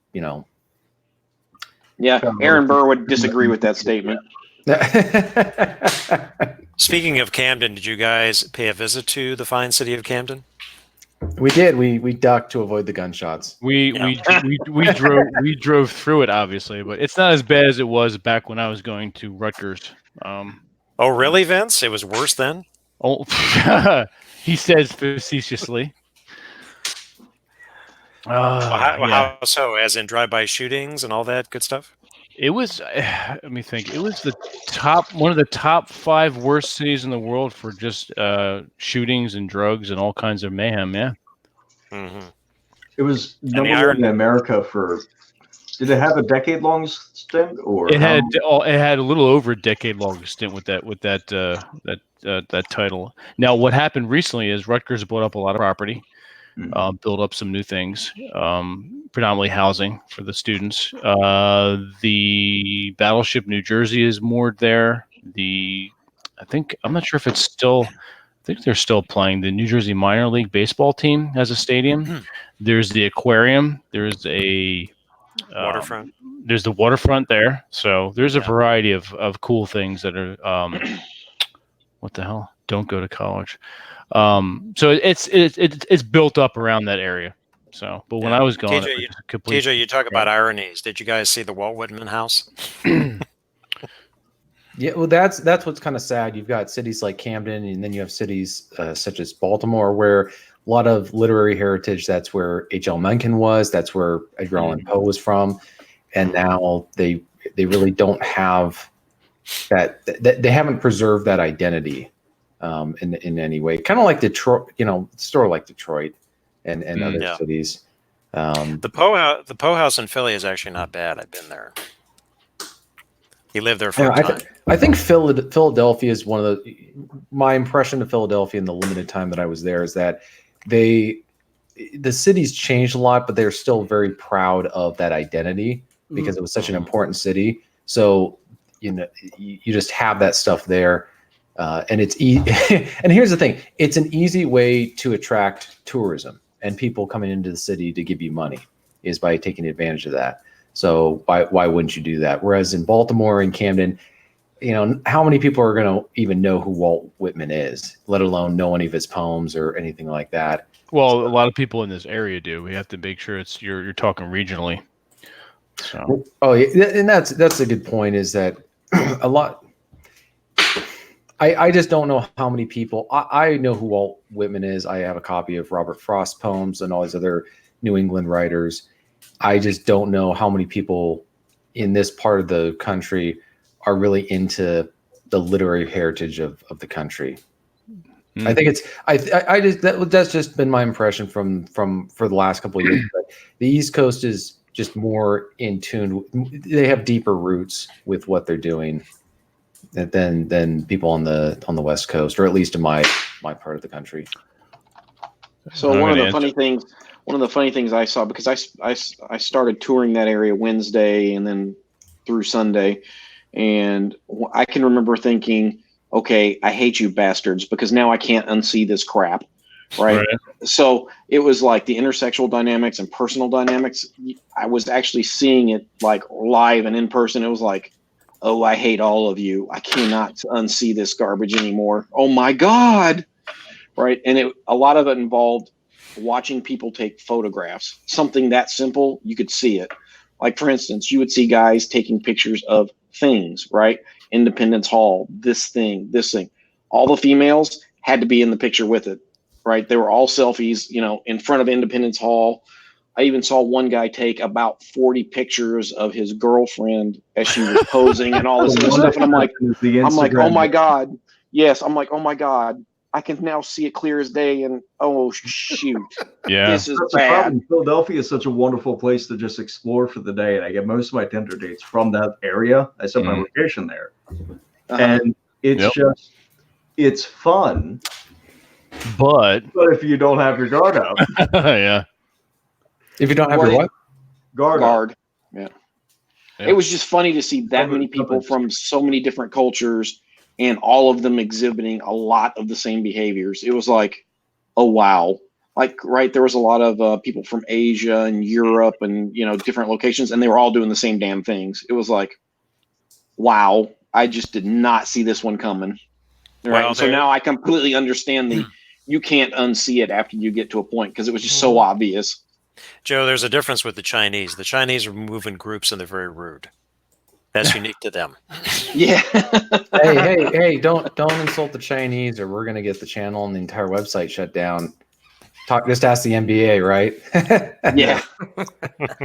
Yeah, Aaron Burr would disagree with that statement. Speaking of Camden, did you guys pay a visit to the fine city of Camden? We did. We ducked to avoid the gunshots. We drove through it, obviously, but it's not as bad as it was back when I was going to Rutgers. Oh, really, Vince? It was worse then? Oh, he says facetiously. How so? As in drive-by shootings and all that good stuff? It was. Let me think. It was one of the top 5 worst cities in the world for just shootings and drugs and all kinds of mayhem. Yeah. Mm-hmm. It was number one in America for. Did it have a decade-long stint, or it had a little over a decade-long stint with that title. Now, what happened recently is Rutgers bought up a lot of property. Build up some new things, predominantly housing for the students. The Battleship New Jersey is moored there. I'm not sure if it's still. I think they're still playing. The New Jersey minor league baseball team has a stadium. There's the aquarium. There's a waterfront. There's the waterfront there. So there's a variety of cool things that are. What the hell? Don't go to college. So it's built up around that area. So, but when I was gone, it TJ, was just a complete. TJ, you talk about ironies. Did you guys see the Walt Whitman house? Yeah, well, that's what's kind of sad. You've got cities like Camden, and then you have cities such as Baltimore, where a lot of literary heritage. That's where H.L. Mencken was. That's where Edgar Allan Poe was from, and now they really don't have that. They haven't preserved that identity in any way. Kind of like Detroit, store like Detroit and other cities. The Poe House in Philly is actually not bad. I've been there. He lived there for a time. I think Philadelphia is one of my impression of Philadelphia in the limited time that I was there is that the city's changed a lot, but they're still very proud of that identity because it was such an important city. So, you just have that stuff there. And it's and here's the thing. It's an easy way to attract tourism and people coming into the city to give you money is by taking advantage of that. So why wouldn't you do that? Whereas in Baltimore and Camden, how many people are going to even know who Walt Whitman is, let alone know any of his poems or anything like that? Well, a lot of people in this area do. We have to make sure you're talking regionally. So. Oh, yeah, and that's a good point. Is that a lot? I just don't know how many people. I know who Walt Whitman is. I have a copy of Robert Frost's poems and all these other New England writers. I just don't know how many people in this part of the country are really into the literary heritage of the country. I think that's just been my impression for the last couple of years. But the East Coast is just more in tune. They have deeper roots with what they're doing than people on the West Coast, or at least in my part of the country. So one of the funny things I saw, because I started touring that area Wednesday and then through Sunday, and I can remember thinking, okay, I hate you bastards, because now I can't unsee this crap, right? So it was like the intersexual dynamics and personal dynamics. I was actually seeing it like live and in person. It was like, oh, I hate all of you. I cannot unsee this garbage anymore. Oh my God. Right. And a lot of it involved watching people take photographs, something that simple, you could see it. Like, for instance, you would see guys taking pictures of things, right? Independence Hall, this thing. All the females had to be in the picture with it, right? They were all selfies, in front of Independence Hall. I even saw one guy take about 40 pictures of his girlfriend as she was posing and all this other stuff. And I'm like, oh my God. Yes. I'm like, oh my God. I can now see it clear as day, and oh shoot, this is bad. Philadelphia is such a wonderful place to just explore for the day, and I get most of my Tinder dates from that area. I set my location there, and it's it's fun, but if you don't have your guard up, if you don't have your what? Guard. Yeah. It was just funny to see that many people from so many different cultures, and all of them exhibiting a lot of the same behaviors. It was like, oh, wow. Like, right, there was a lot of people from Asia and Europe and, different locations, and they were all doing the same damn things. It was like, wow, I just did not see this one coming. Right. Well, so now I completely understand you can't unsee it after you get to a point, because it was just so obvious. Joe, there's a difference with the Chinese. The Chinese are moving groups and they're very rude. That's unique to them. Yeah. hey! Don't insult the Chinese, or we're gonna get the channel and the entire website shut down. Just ask the NBA, right? Yeah.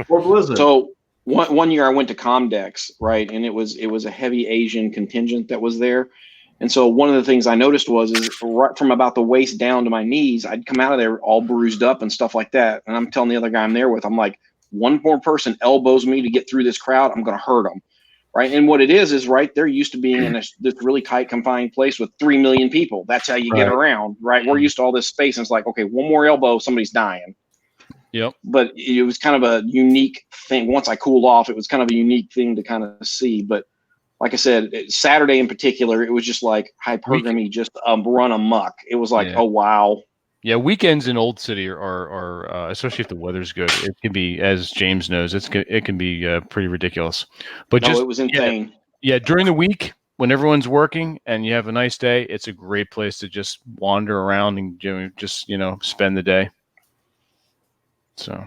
Or Blizzard. So one year I went to Comdex, right, and it was a heavy Asian contingent that was there, and so one of the things I noticed was right from about the waist down to my knees, I'd come out of there all bruised up and stuff like that, and I'm telling the other guy I'm there with, I'm like, one more person elbows me to get through this crowd, I'm gonna hurt them. Right. And what it is right, they're used to being in this really tight, confined place with 3 million people. That's how you get around. Right. We're used to all this space. And it's like, OK, one more elbow, somebody's dying. Yep. But it was kind of a unique thing. Once I cooled off, it was kind of a unique thing to kind of see. But like I said, Saturday in particular, it was just like hypergamy, just run amok. It was like, oh, wow. Yeah, weekends in Old City are especially if the weather's good. It can be, as James knows, it can be pretty ridiculous. But it was insane. Yeah, during the week when everyone's working and you have a nice day, it's a great place to just wander around and just spend the day. So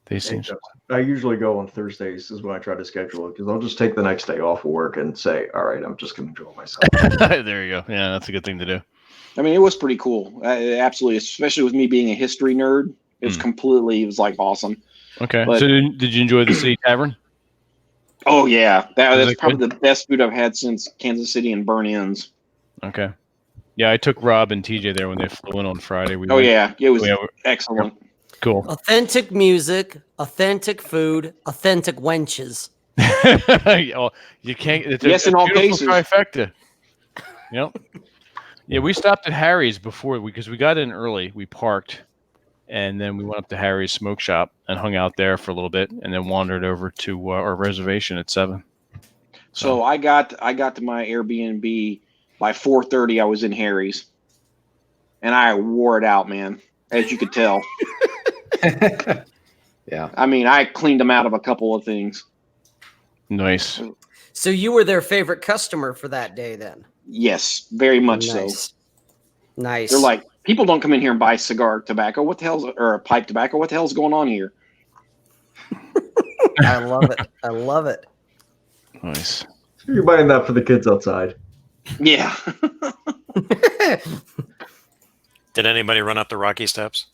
they seem. I usually go on Thursdays is when I try to schedule it because I'll just take the next day off of work and say, all right, I'm just going to enjoy myself. There you go. Yeah, that's a good thing to do. I mean, it was pretty cool. Absolutely, especially with me being a history nerd. It was like awesome. Okay. But- So did you enjoy the City Tavern? Oh yeah, that's that probably the best food I've had since Kansas City and Burn-Ins. Okay. Yeah, I took Rob and TJ there when they flew in on Friday. It was Yeah, excellent. cool. Authentic music, authentic food, authentic wenches. Oh, you can't. It's Yes, in all cases. Trifecta. Yep. Yeah, we stopped at Harry's before because we got in early. We parked, and then we went up to Harry's Smoke Shop and hung out there for a little bit, and then wandered over to our reservation at 7. So I got to my Airbnb by 4:30. I was in Harry's, and I wore it out, man. As you could tell. Yeah. I mean, I cleaned them out of a couple of things. Nice. So you were their favorite customer for that day, then? Yes, very much so. Nice. They're like, people don't come in here and buy cigar tobacco. What the hell's or pipe tobacco? What the hell's going on here? I love it. I love it. Nice. You're buying that for the kids outside. Yeah. Did anybody run up the Rocky Steps?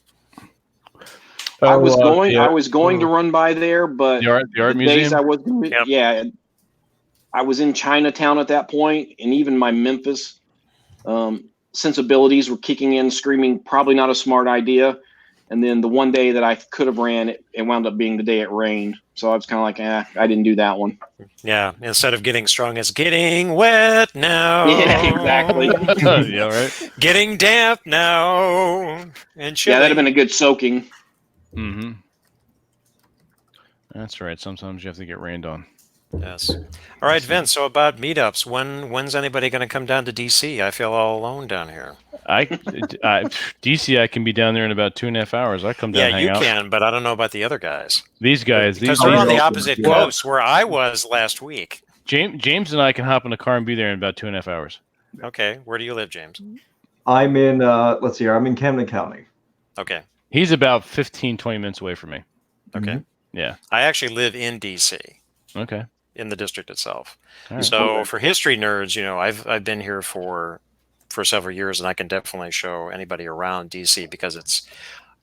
I was going. Yeah. I was going to run by there, but The art the museum. days I was, Yep. yeah, I was in Chinatown at that point, and even my Memphis sensibilities were kicking in, screaming, "Probably not a smart idea." And then the one day that I could have ran, it wound up being the day it rained. So I was kind of like, I didn't do that one. Yeah, instead of getting strong, it's getting wet now. Yeah, exactly. Yeah, right. Getting damp now. And Yeah, that'd have been a good soaking. Mm-hmm. That's right. Sometimes you have to get rained on. Yes. All right, Vince. So about meetups, when's anybody going to come down to DC? I feel all alone down here. DC, I can be down there in about 2.5 hours. I come down. Yeah, and hang you out. can, but I don't know about the other guys. These guys, Because these they're on the guys- opposite Yeah. coast where I was last week. James and I can hop in a car and be there in about 2.5 hours. Okay, where do you live, James? I'm in, let's see, I'm in Camden County. Okay, He's about 15, 20 minutes away from me. okay. Yeah. I actually live in DC, Okay. in the district itself. All right. So for history nerds, I've been here for several years, and I can definitely show anybody around DC because it's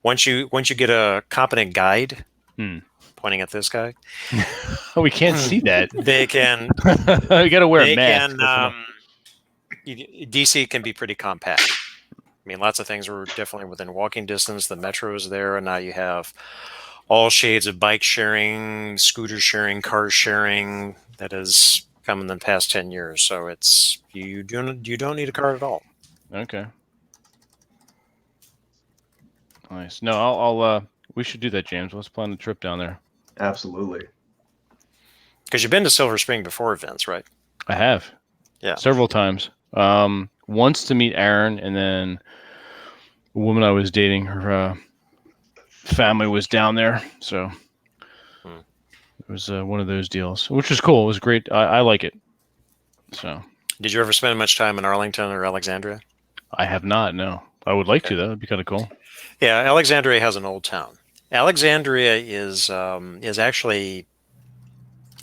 once you get a competent guide, pointing at this guy, Oh, we can't see that. they can We got to wear they a mask. can DC can be pretty compact. I mean, lots of things were definitely within walking distance. The metro is there, and now you have all shades of bike sharing, scooter sharing, car sharing that has come in the past 10 years. So it's you don't need a car at all. Okay. Nice. No, I'll we should do that, James. Let's plan a trip down there. Absolutely. Because you've been to Silver Spring before, Vince, right? I have. Yeah. Several times. Once to meet Aaron, and then a woman I was dating, her family was down there, so it was one of those deals, which was cool. It was great. I like it. So. Did you ever spend much time in Arlington or Alexandria? I have not. No, I would like to though. It'd be kind of cool. Yeah, Alexandria has an old town. Alexandria is actually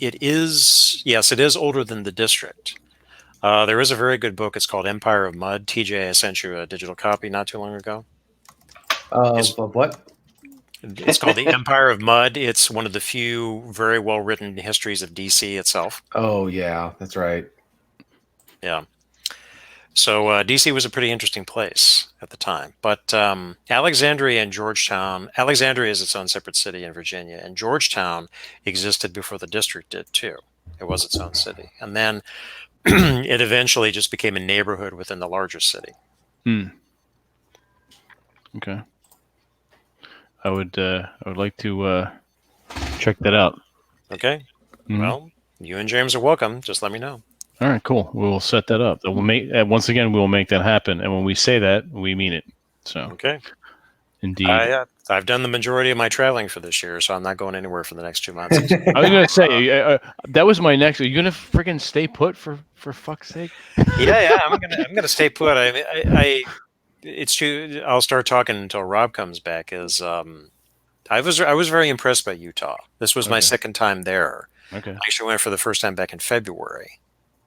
it is older than the district. There is a very good book. It's called Empire of Mud. TJ, I sent you a digital copy not too long ago. Of what? It's called The Empire of Mud. It's one of the few very well written histories of DC itself. Oh yeah, that's right. Yeah. So DC was a pretty interesting place at the time. But Alexandria and Georgetown, Alexandria is its own separate city in Virginia, and Georgetown existed before the district did too. It was its own city. And then it eventually just became a neighborhood within the larger city. Okay. I would like to check that out. Okay. Mhm. Well, you and James are welcome. Just let me know. All right, cool. We will set that up. We'll make once again. We will make that happen, and when we say that, we mean it. So, Okay. indeed. I've done the majority of my traveling for this year, so I'm not going anywhere for the next 2 months. I was gonna say that was my next. Are you gonna freaking stay put for fuck's sake? Yeah, I'm gonna stay put. It's true. I'll start talking until Rob comes back. I was very impressed by Utah. This was my Okay. second time there. Okay. I actually went for the first time back in February,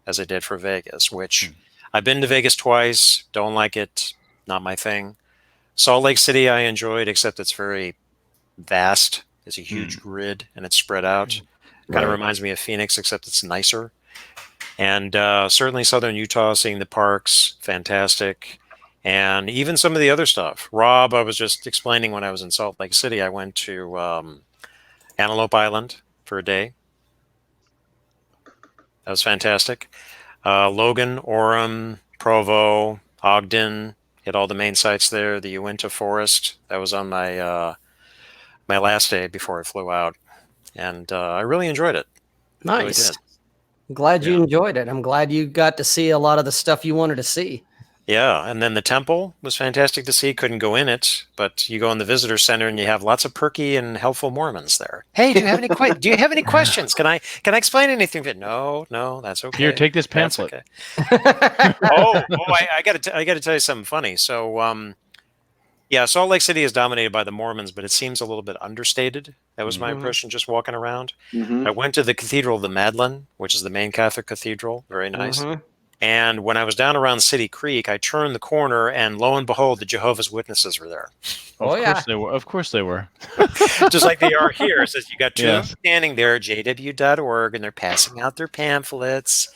as I did for Vegas, which Hmm. I've been to Vegas twice. Don't like it. Not my thing. Salt Lake City I enjoyed, except it's very vast. It's a huge grid and it's spread out. Kind of Right. reminds me of Phoenix, except it's nicer. And certainly Southern Utah, seeing the parks, fantastic. And even some of the other stuff. Rob, I was just explaining when I was in Salt Lake City, I went to Antelope Island for a day. That was fantastic. Logan, Orem, Provo, Ogden, hit all the main sites there. The Uinta Forest, that was on my my last day before I flew out, and I really enjoyed it. Really Nice. did. Glad you Yeah. enjoyed it. I'm glad you got to see a lot of the stuff you wanted to see. Yeah, and then the temple was fantastic to see. Couldn't go in it, but you go in the visitor center and you have lots of perky and helpful Mormons there. Hey, do you have any do you have any questions? Can I explain anything? No, that's okay. Here, take this That's pamphlet. okay. I got to tell you something funny. So, yeah, Salt Lake City is dominated by the Mormons, but it seems a little bit understated. That was my Mhm. impression just walking around. Mhm. I went to the Cathedral of the Madeleine, which is the main Catholic cathedral. Very nice. Mhm. And when I was down around City Creek, I turned the corner, and lo and behold, the Jehovah's Witnesses were there, Oh, Of yeah. course they were. Of course they were. just like they are here. It says you got two Yes. standing there, jw.org, and they're passing out their pamphlets.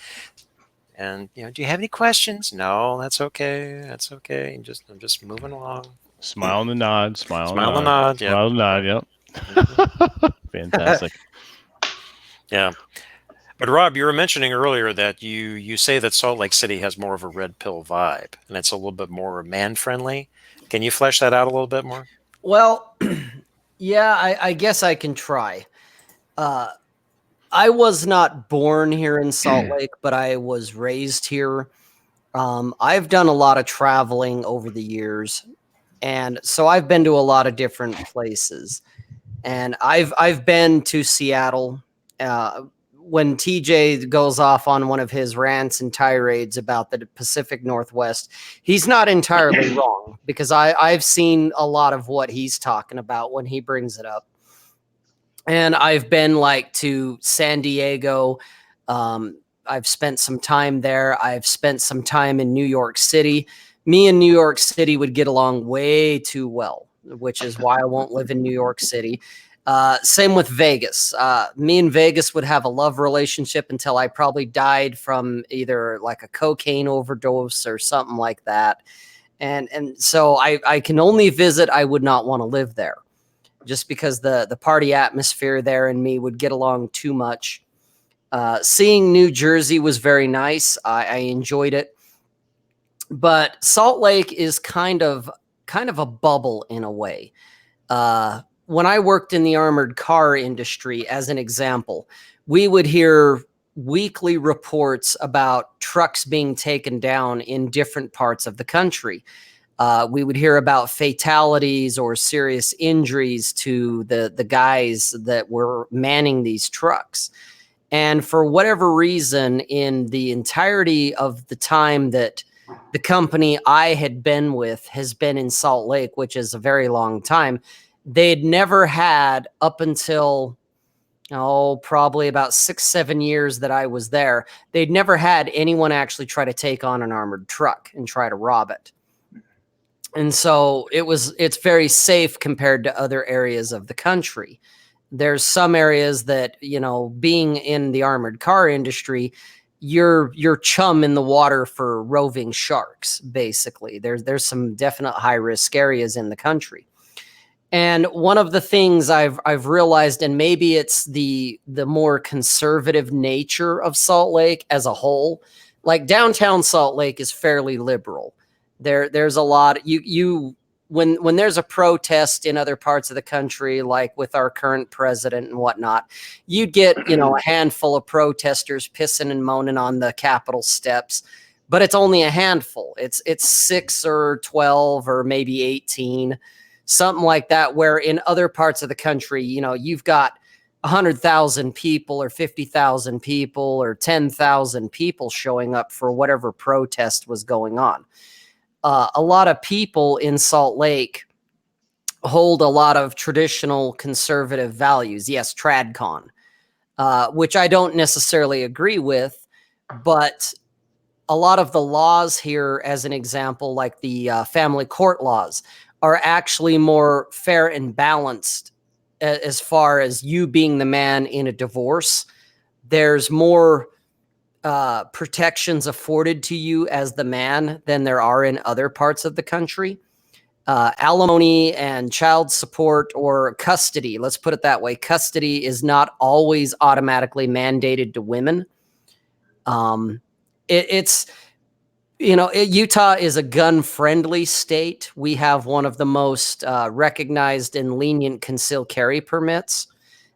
And do you have any questions? No, that's okay. That's okay. I'm just moving along. Smile and a nod. Smile, Smile and and nod. nod. Yep. Smile and nod. Yep. Fantastic. Yeah. But Rob, you were mentioning earlier that you say that Salt Lake City has more of a red pill vibe, and it's a little bit more man friendly. Can you flesh that out a little bit more? Well, yeah, I guess I can try. I was not born here in Salt Lake, but I was raised here. I've done a lot of traveling over the years, and so I've been to a lot of different places. And I've been to Seattle. When TJ goes off on one of his rants and tirades about the Pacific Northwest, he's not entirely wrong, because I've seen a lot of what he's talking about when he brings it up. And I've been like to San Diego. I've spent some time there. I've spent some time in New York City. Me and New York City would get along way too well, which is why I won't live in New York City. Same with Vegas. Me and Vegas would have a love relationship until I probably died from either like a cocaine overdose or something like that. And so I can only visit. I would not want to live there, just because the party atmosphere there and me would get along too much. Seeing New Jersey was very nice. I enjoyed it. But Salt Lake is kind of a bubble in a way. When I worked in the armored car industry, as an example, we would hear weekly reports about trucks being taken down in different parts of the country. We would hear about fatalities or serious injuries to the guys that were manning these trucks. And for whatever reason, in the entirety of the time that the company I had been with has been in Salt Lake, which is a very long time, they'd never had, up until probably about 6-7 years that I was there, they'd never had anyone actually try to take on an armored truck and try to rob it. And so it's very safe compared to other areas of the country. There's some areas that, being in the armored car industry, you're chum in the water for roving sharks, basically. There's some definite high risk areas in the country. And one of the things I've realized, and maybe it's the more conservative nature of Salt Lake as a whole, like downtown Salt Lake is fairly liberal. There's a lot when there's a protest in other parts of the country, like with our current president and whatnot, you'd get, a handful of protesters pissing and moaning on the Capitol steps, but it's only a handful. It's 6 or 12 or maybe 18, something like that, where in other parts of the country, you've got 100,000 people or 50,000 people or 10,000 people showing up for whatever protest was going on. A lot of people in Salt Lake hold a lot of traditional conservative values. Yes, TradCon, which I don't necessarily agree with, but a lot of the laws here, as an example, like the family court laws, are actually more fair and balanced as far as you being the man in a divorce. There's more protections afforded to you as the man than there are in other parts of the country. Alimony and child support or custody, let's put it that way, custody is not always automatically mandated to women. It's Utah is a gun-friendly state. We have one of the most recognized and lenient concealed carry permits.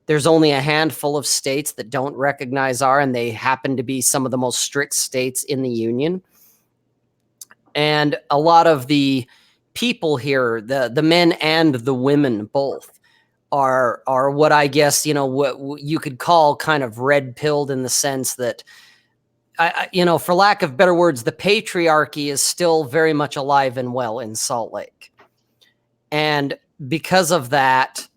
There's only a handful of states that don't recognize and they happen to be some of the most strict states in the union. And a lot of the people here, the men and the women both, are what I guess, what you could call kind of red-pilled, in the sense that, for lack of better words, the patriarchy is still very much alive and well in Salt Lake. And because of that,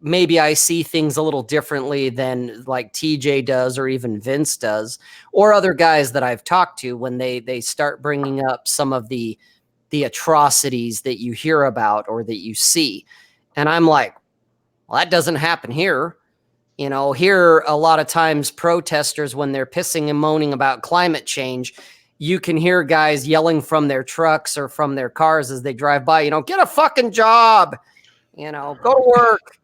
maybe I see things a little differently than like TJ does, or even Vince does, or other guys that I've talked to when they start bringing up some of the atrocities that you hear about or that you see. And I'm like, well, that doesn't happen here. Here, a lot of times protesters, when they're pissing and moaning about climate change, you can hear guys yelling from their trucks or from their cars as they drive by, get a fucking job, go to work.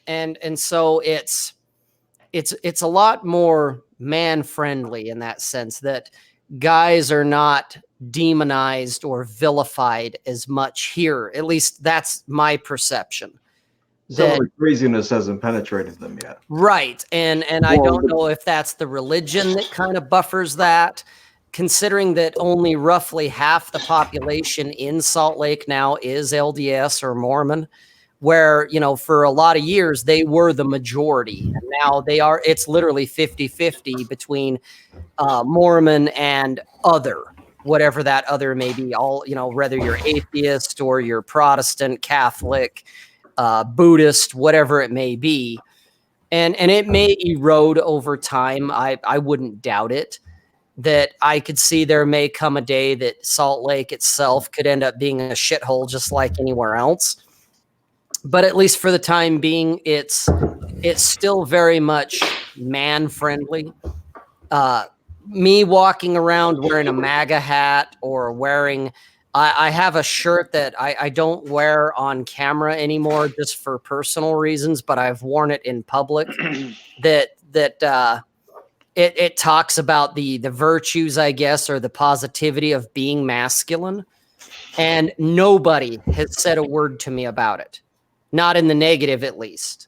And so it's a lot more man friendly in that sense, that guys are not demonized or vilified as much here. At least that's my perception. Some of the craziness hasn't penetrated them yet. Right. And I don't know if that's the religion that kind of buffers that, considering that only roughly half the population in Salt Lake now is LDS or Mormon, where, for a lot of years they were the majority. And now it's literally 50-50 between Mormon and other, whatever that other may be, all, whether you're atheist or you're Protestant, Catholic, Buddhist, whatever it may be. And it may erode over time. I wouldn't doubt it, that I could see there may come a day that Salt Lake itself could end up being a shithole just like anywhere else. But at least for the time being, it's still very much man friendly. Me walking around wearing a MAGA hat or wearing, I have a shirt that I don't wear on camera anymore just for personal reasons, but I've worn it in public. It talks about the virtues, I guess, or the positivity of being masculine. And nobody has said a word to me about it. Not in the negative, at least.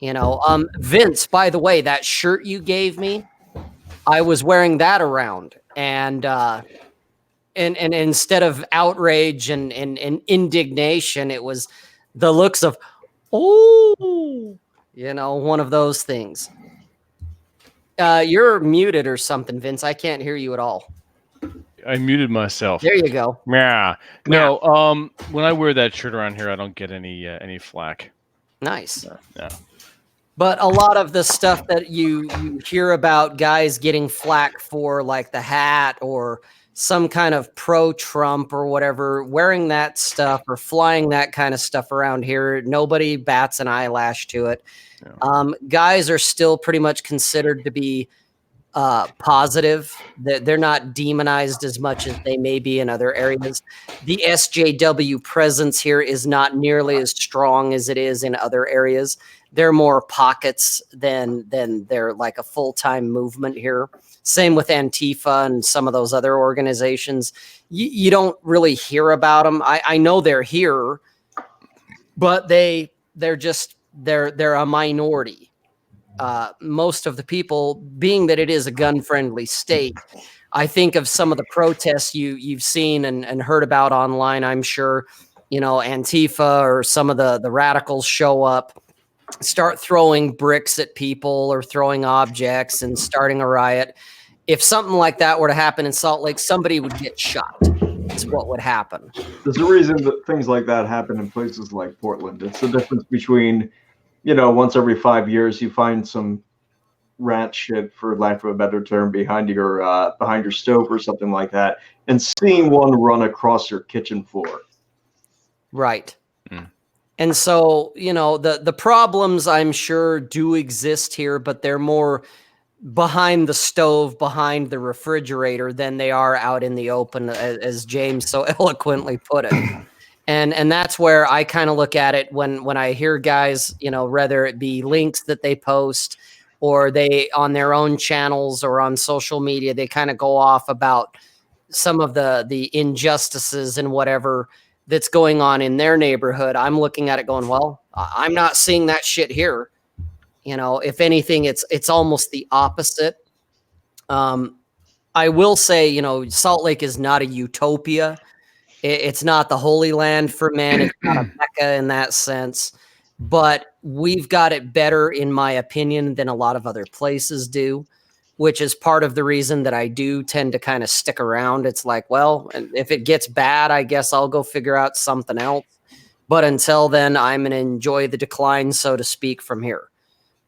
Vince, by the way, that shirt you gave me, I was wearing that around. And instead of outrage and indignation, it was the looks of, one of those things. You're muted or something, Vince. I can't hear you at all. I muted myself. There you go. Yeah. No. When I wear that shirt around here, I don't get any flack. Nice. No. But a lot of the stuff that you hear about guys getting flack for, like the hat or some kind of pro-Trump or whatever, wearing that stuff or flying that kind of stuff around here, nobody bats an eyelash to it. Yeah. Guys are still pretty much considered to be positive. They're not demonized as much as they may be in other areas. The SJW presence here is not nearly as strong as it is in other areas. They're more pockets than they're like a full-time movement here. Same with Antifa and some of those other organizations. You don't really hear about them. I know they're here, but they're a minority. Most of the people, being that it is a gun-friendly state, I think of some of the protests you've seen and heard about online. I'm sure, Antifa or some of the radicals show up, start throwing bricks at people or throwing objects and starting a riot. If something like that were to happen in Salt Lake, somebody would get shot. is what would happen. There's a reason that things like that happen in places like Portland. It's the difference between, once every 5 years you find some rat shit, for lack of a better term, behind your stove or something like that, and seeing one run across your kitchen floor. Right. And so, the problems I'm sure do exist here, but they're more behind the stove, behind the refrigerator than they are out in the open, as James so eloquently put it. And that's where I kind of look at it when I hear guys, whether it be links that they post or they on their own channels or on social media, they kind of go off about some of the injustices and whatever that's going on in their neighborhood. I'm looking at it going, well, I'm not seeing that shit here. If anything, it's almost the opposite. I will say, Salt Lake is not a utopia. It's not the Holy Land for men. It's not a Mecca in that sense. But we've got it better, in my opinion, than a lot of other places do, which is part of the reason that I do tend to kind of stick around. It's like, well, if it gets bad, I guess I'll go figure out something else. But until then, I'm going to enjoy the decline, so to speak, from here.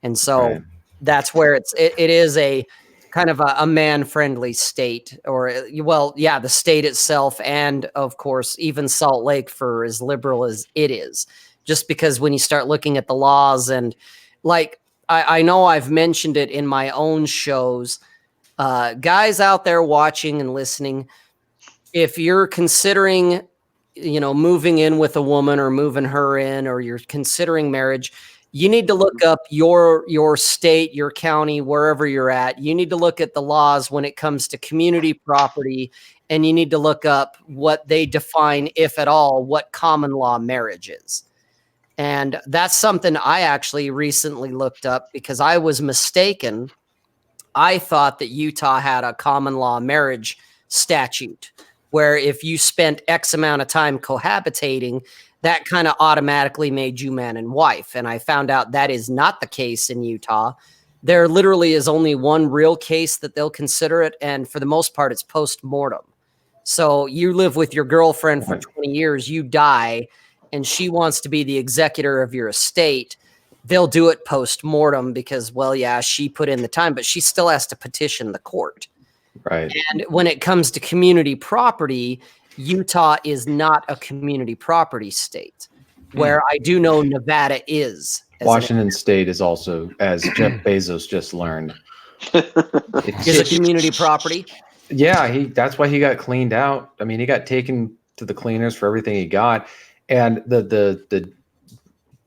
And so that's where it is a kind of a man-friendly state, or, well, yeah, the state itself, and of course, even Salt Lake, for as liberal as it is. Just because when you start looking at the laws, and like, I know I've mentioned it in my own shows, guys out there watching and listening, if you're considering, moving in with a woman or moving her in, or you're considering marriage, you need to look up your state, your county, wherever you're at. You need to look at the laws when it comes to community property, and you need to look up what they define, if at all, what common law marriage is. And that's something I actually recently looked up because I was mistaken. I thought that Utah had a common law marriage statute where if you spent X amount of time cohabitating, that kind of automatically made you man and wife. And I found out that is not the case in Utah. There literally is only one real case that they'll consider it. And for the most part, it's post-mortem. So you live with your girlfriend for 20 years, you die, and she wants to be the executor of your estate. They'll do it post-mortem because, well, yeah, she put in the time, but she still has to petition the court. Right. And when it comes to community property, Utah is not a community property state, where I do know Nevada is. Washington State is also, as Jeff Bezos just learned, is a community property. Yeah, that's why he got cleaned out. I mean, he got taken to the cleaners for everything he got. And the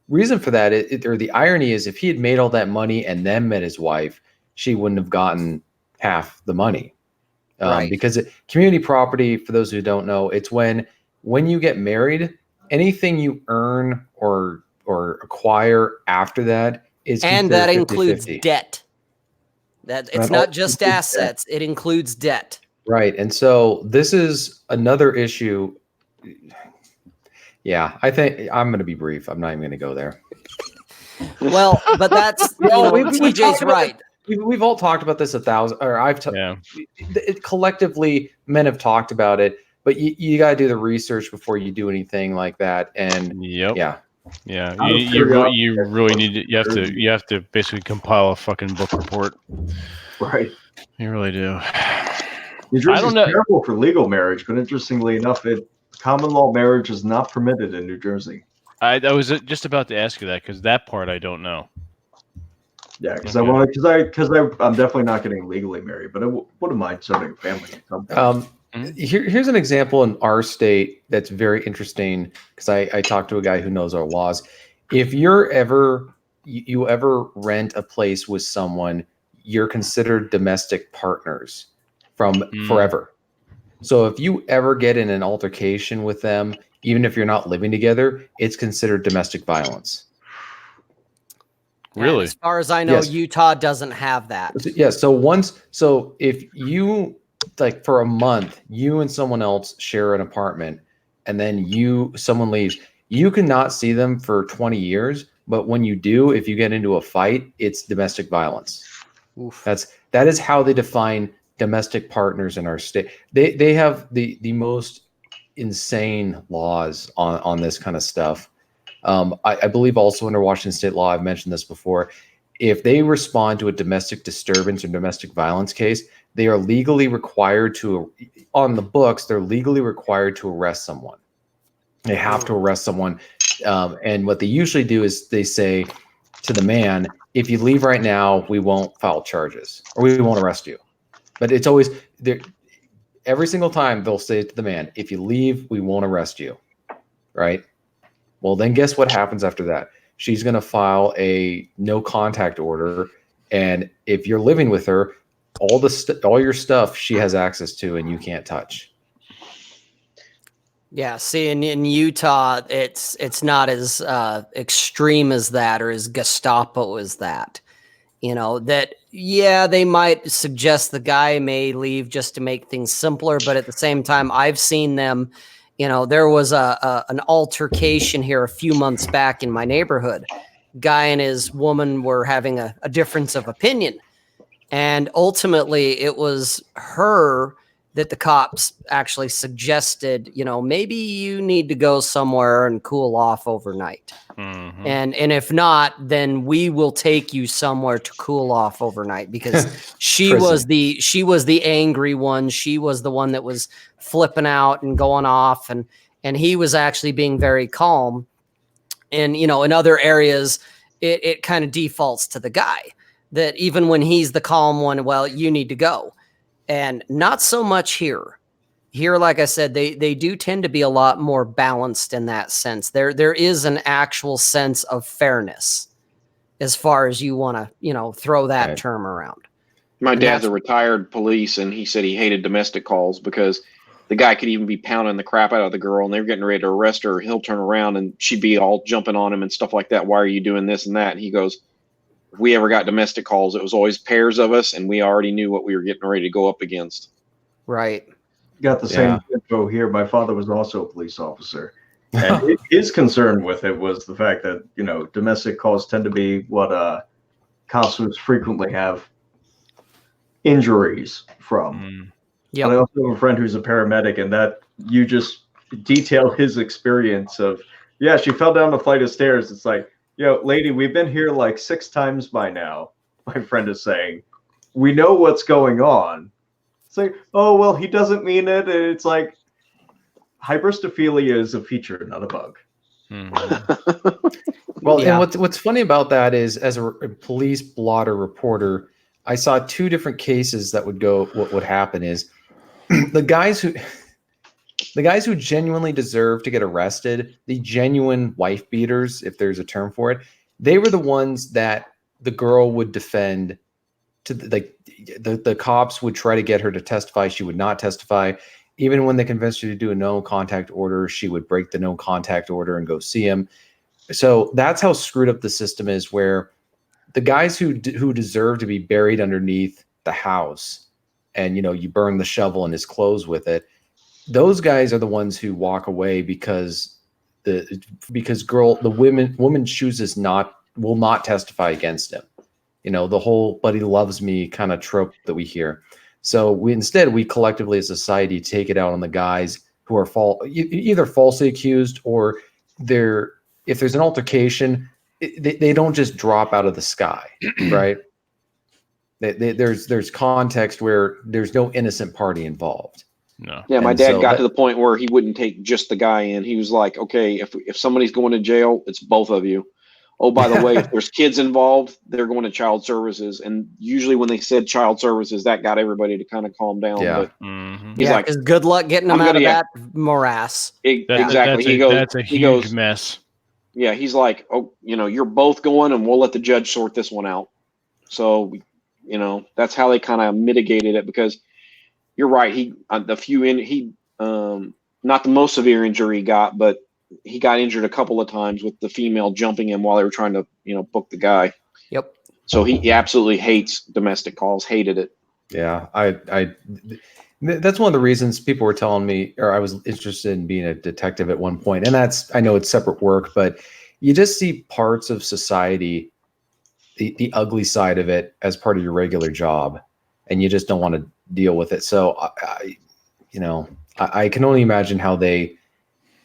reason for that, or the irony is, if he had made all that money and then met his wife, she wouldn't have gotten half the money. Right. Because community property, for those who don't know, it's when you get married, anything you earn or acquire after that is, and that 50/50. includes debt. That it's not just assets; it includes debt. Right. And so this is another issue. Yeah, I think I'm going to be brief. I'm not even going to go there. Well, but that's TJ's right. We've all talked about this 1,000, or collectively, men have talked about it, but you got to do the research before you do anything like that. And you really need to, you have to basically compile a fucking book report. Right. You really do. New Jersey's terrible for legal marriage, but interestingly enough, common law marriage is not permitted in New Jersey. I was just about to ask you that, because that part I don't know. Yeah, because I'm definitely not getting legally married, but I wouldn't mind starting a family. Here's an example in our state that's very interesting, because I talked to a guy who knows our laws. If you ever rent a place with someone, you're considered domestic partners from forever. So if you ever get in an altercation with them, even if you're not living together, it's considered domestic violence. Really? And as far as I know, yes. Utah doesn't have that. Yeah. So if you, like, for a month, you and someone else share an apartment, and then someone leaves, you cannot see them for 20 years. But when you do, if you get into a fight, it's domestic violence. Oof. That is how they define domestic partners in our state. They have the most insane laws on this kind of stuff. I believe also under Washington state law, I've mentioned this before, if they respond to a domestic disturbance or domestic violence case, they are legally required to, on the books, they're legally required to arrest someone. They have to arrest someone. And what they usually do is they say to the man, if you leave right now, we won't file charges or we won't arrest you. But it's always there. Every single time they'll say to the man, if you leave, we won't arrest you. Right? Well, then guess what happens after that? She's going to file a no contact order. And if you're living with her, all your stuff she has access to and you can't touch. Yeah, see, in Utah, it's not as extreme as that or as Gestapo as that. You know, that, yeah, they might suggest the guy may leave just to make things simpler, but at the same time, I've seen them, you know, there was an altercation here a few months back in my neighborhood. Guy and his woman were having a difference of opinion. And ultimately, it was her that the cops actually suggested, you know, maybe you need to go somewhere and cool off overnight. Mm-hmm. And if not, then we will take you somewhere to cool off overnight, because she was the angry one. She was the one that was flipping out and going off, and he was actually being very calm. And, you know, in other areas, it kind of defaults to the guy, that even when he's the calm one, well, you need to go. And not so much here. Here, like I said, they do tend to be a lot more balanced in that sense. There is an actual sense of fairness, as far as you want to, you know, throw that term around. My dad's a retired police, and he said he hated domestic calls because the guy could even be pounding the crap out of the girl, and they were getting ready to arrest her. He'll turn around and she'd be all jumping on him and stuff like that. Why are you doing this and that? And he goes, if we ever got domestic calls, it was always pairs of us, and we already knew what we were getting ready to go up against. Right. Got the same info here. My father was also a police officer, and his concern with it was the fact that, you know, domestic calls tend to be what cops would frequently have injuries from. Yeah. I also have a friend who's a paramedic, and that you just detail his experience of, yeah, she fell down a flight of stairs. It's like, yo, lady, we've been here like 6 times by now. My friend is saying, we know what's going on. It's like, oh, well, he doesn't mean it. And it's like, hybristophilia is a feature, not a bug. Well, and what's funny about that is, as a police blotter reporter, I saw 2 different cases that would go. What would happen is the guys who genuinely deserve to get arrested, the genuine wife beaters, if there's a term for it, they were the ones that the girl would defend. To the cops would try to get her to testify. She would not testify. Even when they convinced her to do a no contact order, she would break the no contact order and go see him. So that's how screwed up the system is, where the guys who deserve to be buried underneath the house, and, you know, you burn the shovel and his clothes with it, those guys are the ones who walk away because the woman chooses will not testify against him. You know, the whole "buddy loves me" kind of trope that we hear. So we collectively as a society take it out on the guys who are either falsely accused, or if there's an altercation, they don't just drop out of the sky, right? There's context where there's no innocent party involved. No. Yeah, my dad got to the point where he wouldn't take just the guy in. He was like, okay, if somebody's going to jail, it's both of you. Oh, by the way, if there's kids involved, they're going to child services. And usually when they said child services, that got everybody to kind of calm down. Yeah. But he's like, because good luck getting them out of that morass. Exactly. That's a huge mess. Yeah, he's like, oh, you know, you're both going, and we'll let the judge sort this one out. So, you know, that's how they kind of mitigated it, because you're right. Not the most severe injury he got, but he got injured a couple of times with the female jumping him while they were trying to, you know, book the guy. Yep. So he absolutely hates domestic calls, hated it. Yeah. That's one of the reasons people were telling me, or I was interested in being a detective at one point. And I know it's separate work, but you just see parts of society, the ugly side of it, as part of your regular job, and you just don't want to deal with it. So you know, I can only imagine how they,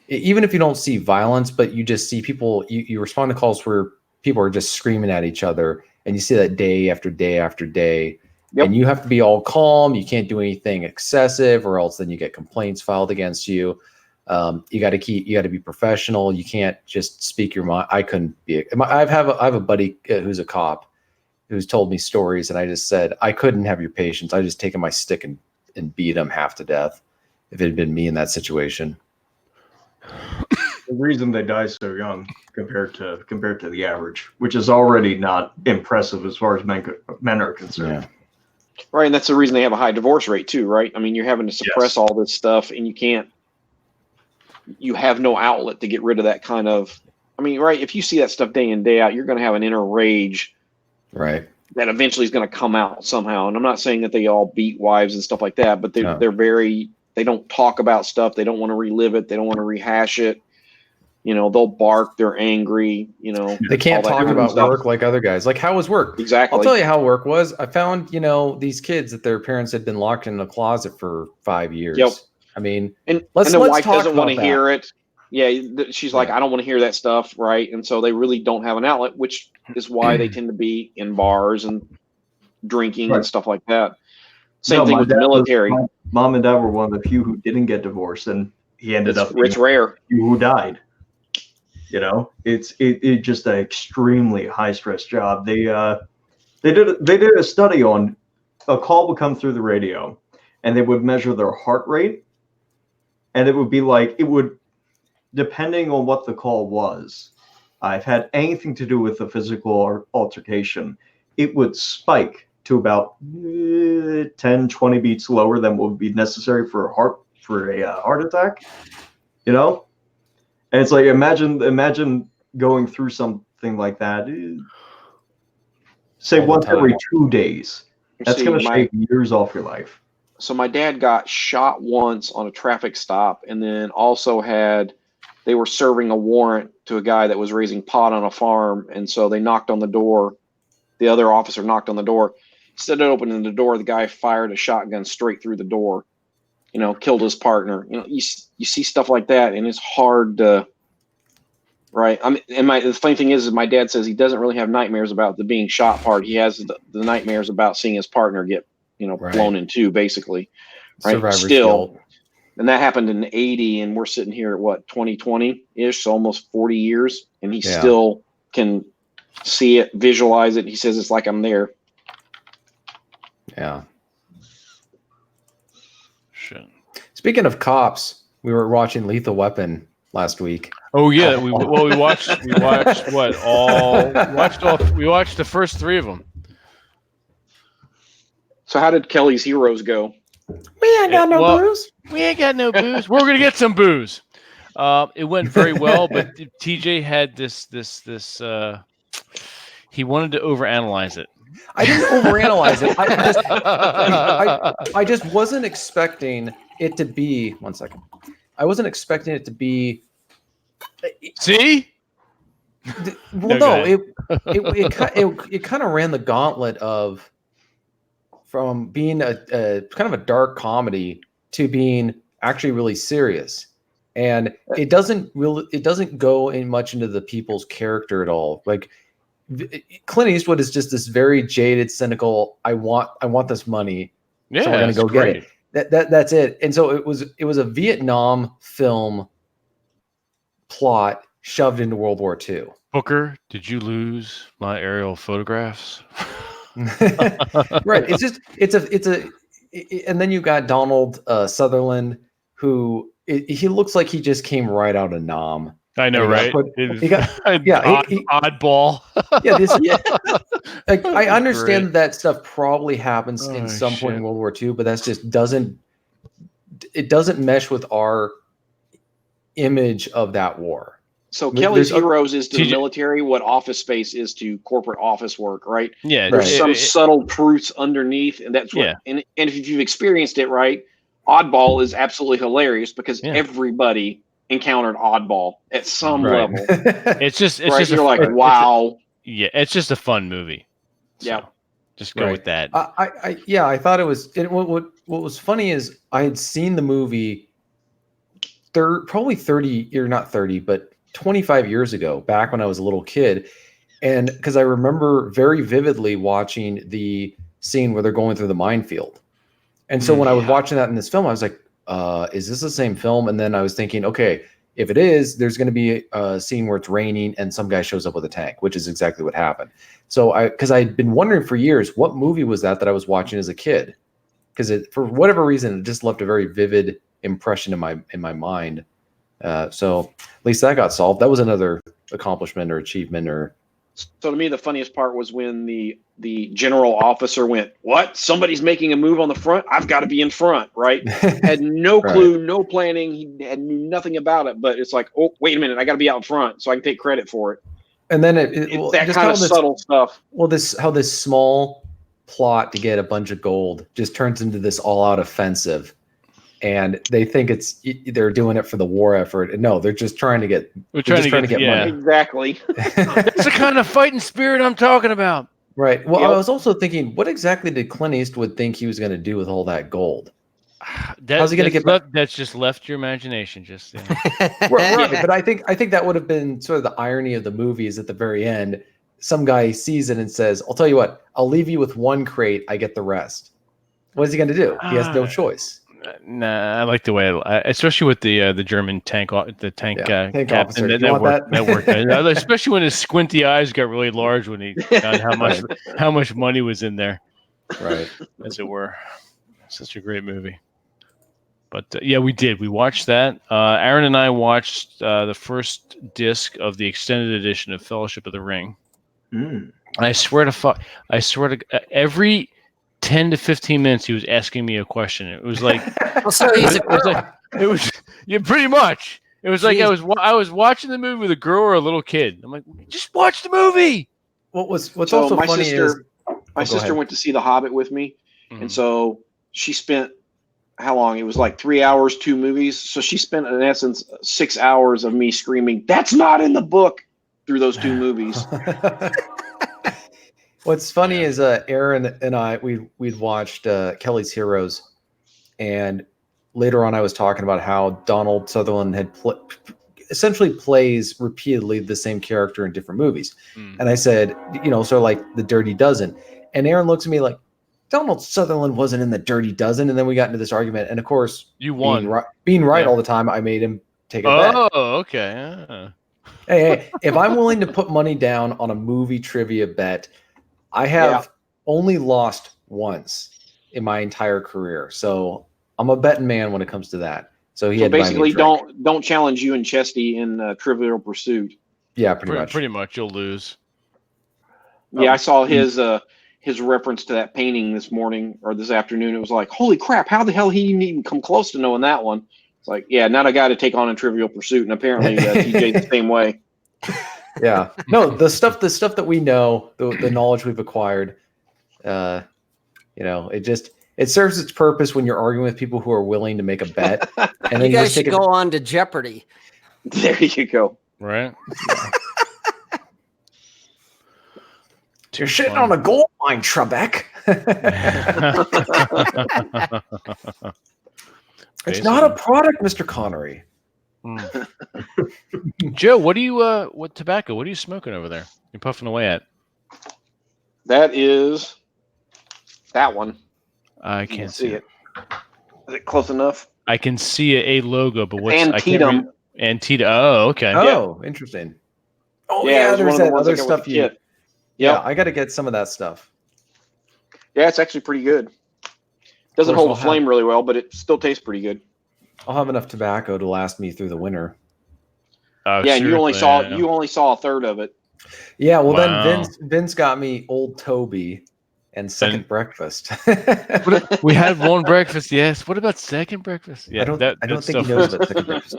even if you don't see violence, but you just see people, you respond to calls where people are just screaming at each other, and you see that day after day after day. Yep. And you have to be all calm. You can't do anything excessive, or else then you get complaints filed against you. You got to be professional. You can't just speak your mind. I couldn't be. I have a buddy who's a cop who's told me stories, and I just said I couldn't have your patience. I just taken my stick and beat him half to death if it had been me in that situation. The reason they die so young compared to the average, which is already not impressive as far as men are concerned. Yeah. Right, and that's the reason they have a high divorce rate too, right? I mean, you're having to suppress all this stuff, and you have no outlet to get rid of that kind of. I mean, right? If you see that stuff day in day out, you're going to have an inner rage, right? That eventually is going to come out somehow. And I'm not saying that they all beat wives and stuff like that, but they don't talk about stuff. They don't want to relive it. They don't want to rehash it. You know, they'll bark. They're angry. You know, they can't talk about work like other guys. Like, how was work? Exactly. I'll tell you how work was. I found, these kids that their parents had been locked in a closet for 5 years. Yep. I mean, and the wife doesn't want to hear it. Yeah, she's like, I don't want to hear that stuff, right? And so they really don't have an outlet, which is why they tend to be in bars and drinking and stuff like that. Same thing with the military. Mom and dad were one of the few who didn't get divorced, and he ended up it's rare. Who died. You know, it's just an extremely high stress job. They did a study on a call would come through the radio, and they would measure their heart rate, and it would be like depending on what the call was. I've had anything to do with a physical altercation, it would spike to about 10, 20 beats lower than what would be necessary for a heart attack. You know. And it's like, imagine going through something like that, say once every 2 days. That's going to shave years off your life. So my dad got shot once on a traffic stop, and then also they were serving a warrant to a guy that was raising pot on a farm. And so they knocked on the door. The other officer knocked on the door. Instead of opening the door, the guy fired a shotgun straight through the door. Killed his partner. You see stuff like that, and it's hard to, right? I mean, and the funny thing is my dad says he doesn't really have nightmares about the being shot part. He has the nightmares about seeing his partner get, blown in two, basically. Right? Survivor's Still, guilt. And that happened in 80, and we're sitting here at what, 2020-ish, so almost 40 years, and he still can see it, visualize it. He says it's like I'm there. Yeah. Shit. Speaking of cops, we were watching Lethal Weapon last week. Oh yeah, we watched what we watched the first 3 of them. So how did Kelly's Heroes go? We ain't got no booze. We ain't got no booze. We're gonna get some booze. It went very well, but TJ had this. He wanted to overanalyze it. I didn't overanalyze it. I just wasn't expecting it to be. 1 second. I wasn't expecting it to be. See? Well, it kind of ran the gauntlet from being a kind of a dark comedy to being actually really serious, and it doesn't go in much into the people's character at all. Like Clint Eastwood is just this very jaded, cynical. I want this money, so we're gonna go get it. That's it. And so it was a Vietnam film plot shoved into World War II. Booker, did you lose my aerial photographs? Right. And then you got Donald Sutherland, who he looks like he just came right out of Nam. I know, right? Oddball. Like, I understand that stuff probably happens in some point in World War II, but that's just doesn't mesh with our image of that war. So Kelly's Heroes is to the military what Office Space is to corporate office work, right? Yeah. There's some subtle truths underneath, and that's what. And if you've experienced it, right, Oddball is absolutely hilarious because everybody encountered Oddball at some level. It's just you're like, wow. It's just a fun movie. So just go with that. I thought it was. What was funny is I had seen the movie probably 30, or not 30, but 25 years ago, back when I was a little kid. And because I remember very vividly watching the scene where they're going through the minefield. And so when I was watching that in this film, I was like, is this the same film? And then I was thinking, okay, if it is, there's going to be a scene where it's raining and some guy shows up with a tank, which is exactly what happened. So because I'd been wondering for years, what movie was that I was watching as a kid? Because for whatever reason, it just left a very vivid impression in my mind. So at least that got solved. That was another accomplishment or achievement. Or so to me, the funniest part was when the general officer went, "What? Somebody's making a move on the front? I've got to be in front!" Right? Had no clue, no planning. He knew nothing about it. But it's like, oh, wait a minute, I got to be out in front so I can take credit for it. And then it's that kind of subtle stuff. Well, how this small plot to get a bunch of gold just turns into this all-out offensive. And they think they're doing it for the war effort. No, they're just trying to get. We're trying to get money. Exactly. That's the kind of fighting spirit I'm talking about. Right. Well, I was also thinking, what exactly did Clint Eastwood think he was going to do with all that gold? How's he going to get? That's just left your imagination. Just right. But I think that would have been sort of the irony of the movie is at the very end, some guy sees it and says, "I'll tell you what, I'll leave you with one crate. I get the rest." What is he going to do? He has no choice. Nah, I like the way, especially with the German tank, tank officer. That worked. Especially when his squinty eyes got really large when he found how much money was in there, right? As it were. Such a great movie. But yeah, we did. We watched that. Aaron and I watched the first disc of the extended edition of Fellowship of the Ring. And I swear to every 10 to 15 minutes he was asking me a question. It was like yeah, pretty much. It was like I was watching the movie with a girl or a little kid. I'm like, just watch the movie. What's also funny is my sister went to see The Hobbit with me, and so she spent how long? It was like 3 hours, 2 movies. So she spent in essence 6 hours of me screaming, "That's not in the book!" through those 2 movies. What's funny is Aaron and I we'd watched Kelly's Heroes, and later on I was talking about how Donald Sutherland had essentially plays repeatedly the same character in different movies, and I said, sort of like the Dirty Dozen, and Aaron looks at me like, Donald Sutherland wasn't in the Dirty Dozen, and then we got into this argument, and of course, you won. Being right all the time, I made him take a bet. Oh, okay. Yeah. Hey, if I'm willing to put money down on a movie trivia bet, I have only lost once in my entire career, so I'm a betting man when it comes to that. So he had basically don't challenge you and Chesty in Trivial Pursuit. Yeah, pretty much you'll lose. Yeah, I saw his reference to that painting this morning or this afternoon. It was like, holy crap! How the hell he didn't even come close to knowing that one? It's like, yeah, not a guy to take on in Trivial Pursuit, and apparently TJ's the same way. Yeah, no, the stuff that we know, the knowledge we've acquired, it serves its purpose when you're arguing with people who are willing to make a bet. And then you guys should go on to Jeopardy. There you go. Right. You're shitting on a gold mine, Trebek. It's not a product, Mr. Connery. Joe, what tobacco? What are you smoking over there? You're puffing away at? That is that one. I can't see it. Is it close enough? I can see a logo, but what's Antietam? Antietam. Oh, okay. Oh, interesting. Oh yeah, there's that other stuff you. Yeah, I got to get some of that stuff. Yeah, it's actually pretty good. Doesn't hold the flame really well, but it still tastes pretty good. I'll have enough tobacco to last me through the winter. And you only saw a third of it. Yeah, well then Vince got me Old Toby and Second Breakfast. We had one breakfast, yes. What about second breakfast? Yeah, I don't think he knows about second breakfast.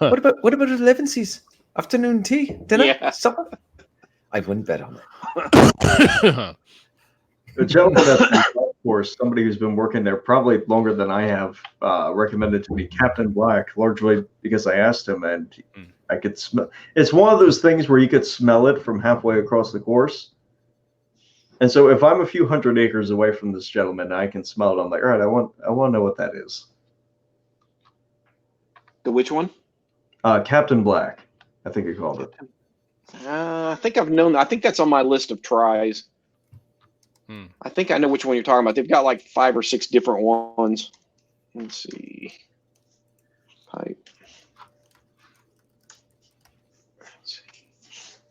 What about 11C's? Afternoon tea? Dinner? Supper? I wouldn't bet on it. The gentleman at the golf course, somebody who's been working there probably longer than I have, recommended to me Captain Black, largely because I asked him, and I could smell. It's one of those things where you could smell it from halfway across the course. And so if I'm a few hundred acres away from this gentleman, I can smell it. I'm like, all right, I want to know what that is. The which one? Captain Black, I think he called it. I think I've known. I think that's on my list of tries. I think I know which one you're talking about. They've got like 5 or 6 different ones. Let's see. Pipe.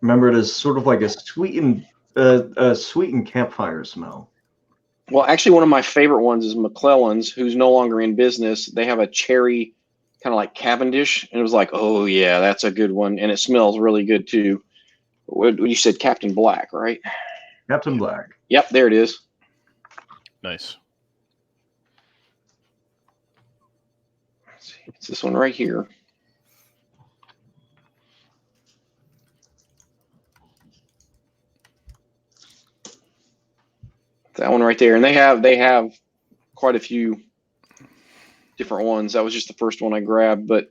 Remember, it is sort of like a sweetened campfire smell. Well, actually, one of my favorite ones is McClellan's, who's no longer in business. They have a cherry, kind of like Cavendish, and it was like, oh yeah, that's a good one, and it smells really good too. What you said, Captain Black, right? Captain Black. Yep, there it is. Nice. Let's see. It's this one right here. That one right there, and they have quite a few different ones. That was just the first one I grabbed, but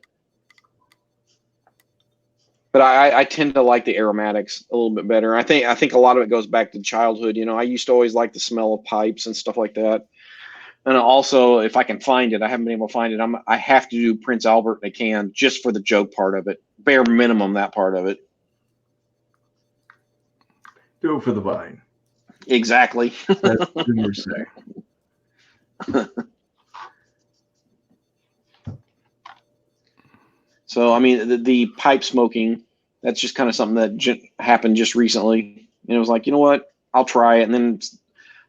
I tend to like the aromatics a little bit better. I think a lot of it goes back to childhood. You know, I used to always like the smell of pipes and stuff like that. And also, if I can find it, I haven't been able to find it. I have to do Prince Albert if I can, just for the joke part of it, bare minimum that part of it. Go for the vine. Exactly. That's what you say. So, I mean, the pipe smoking, that's just kind of something that happened just recently. And it was like, you know what? I'll try it. And then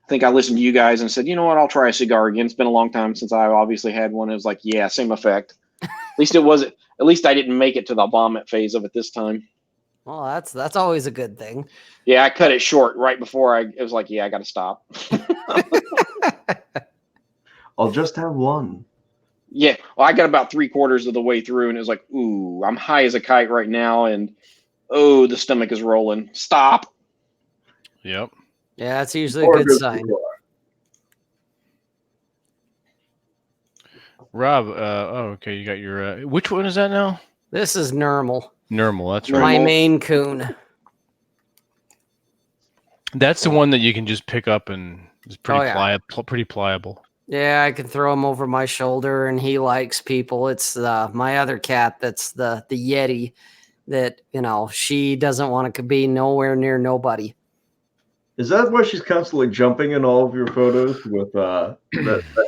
I think I listened to you guys and said, you know what? I'll try a cigar again. It's been a long time since I obviously had one. It was like, yeah, same effect. At least I didn't make it to the vomit phase of it this time. Well, that's always a good thing. Yeah, I cut it short right before it was like, yeah, I got to stop. I'll just have one. Yeah, well, I got about 3/4 of the way through, and it was like, ooh, I'm high as a kite right now, and oh, the stomach is rolling. Stop. Yep. Yeah, that's usually a good sign. Rob, okay, you got your, which one is that now? This is normal. Normal, that's right. My Maine Coon. That's the one that you can just pick up and it's pretty Oh, yeah. pretty pliable. Yeah, I can throw him over my shoulder, and he likes people. It's my other cat that's the Yeti that, you know, she doesn't want to be nowhere near nobody. Is that why she's constantly jumping in all of your photos with the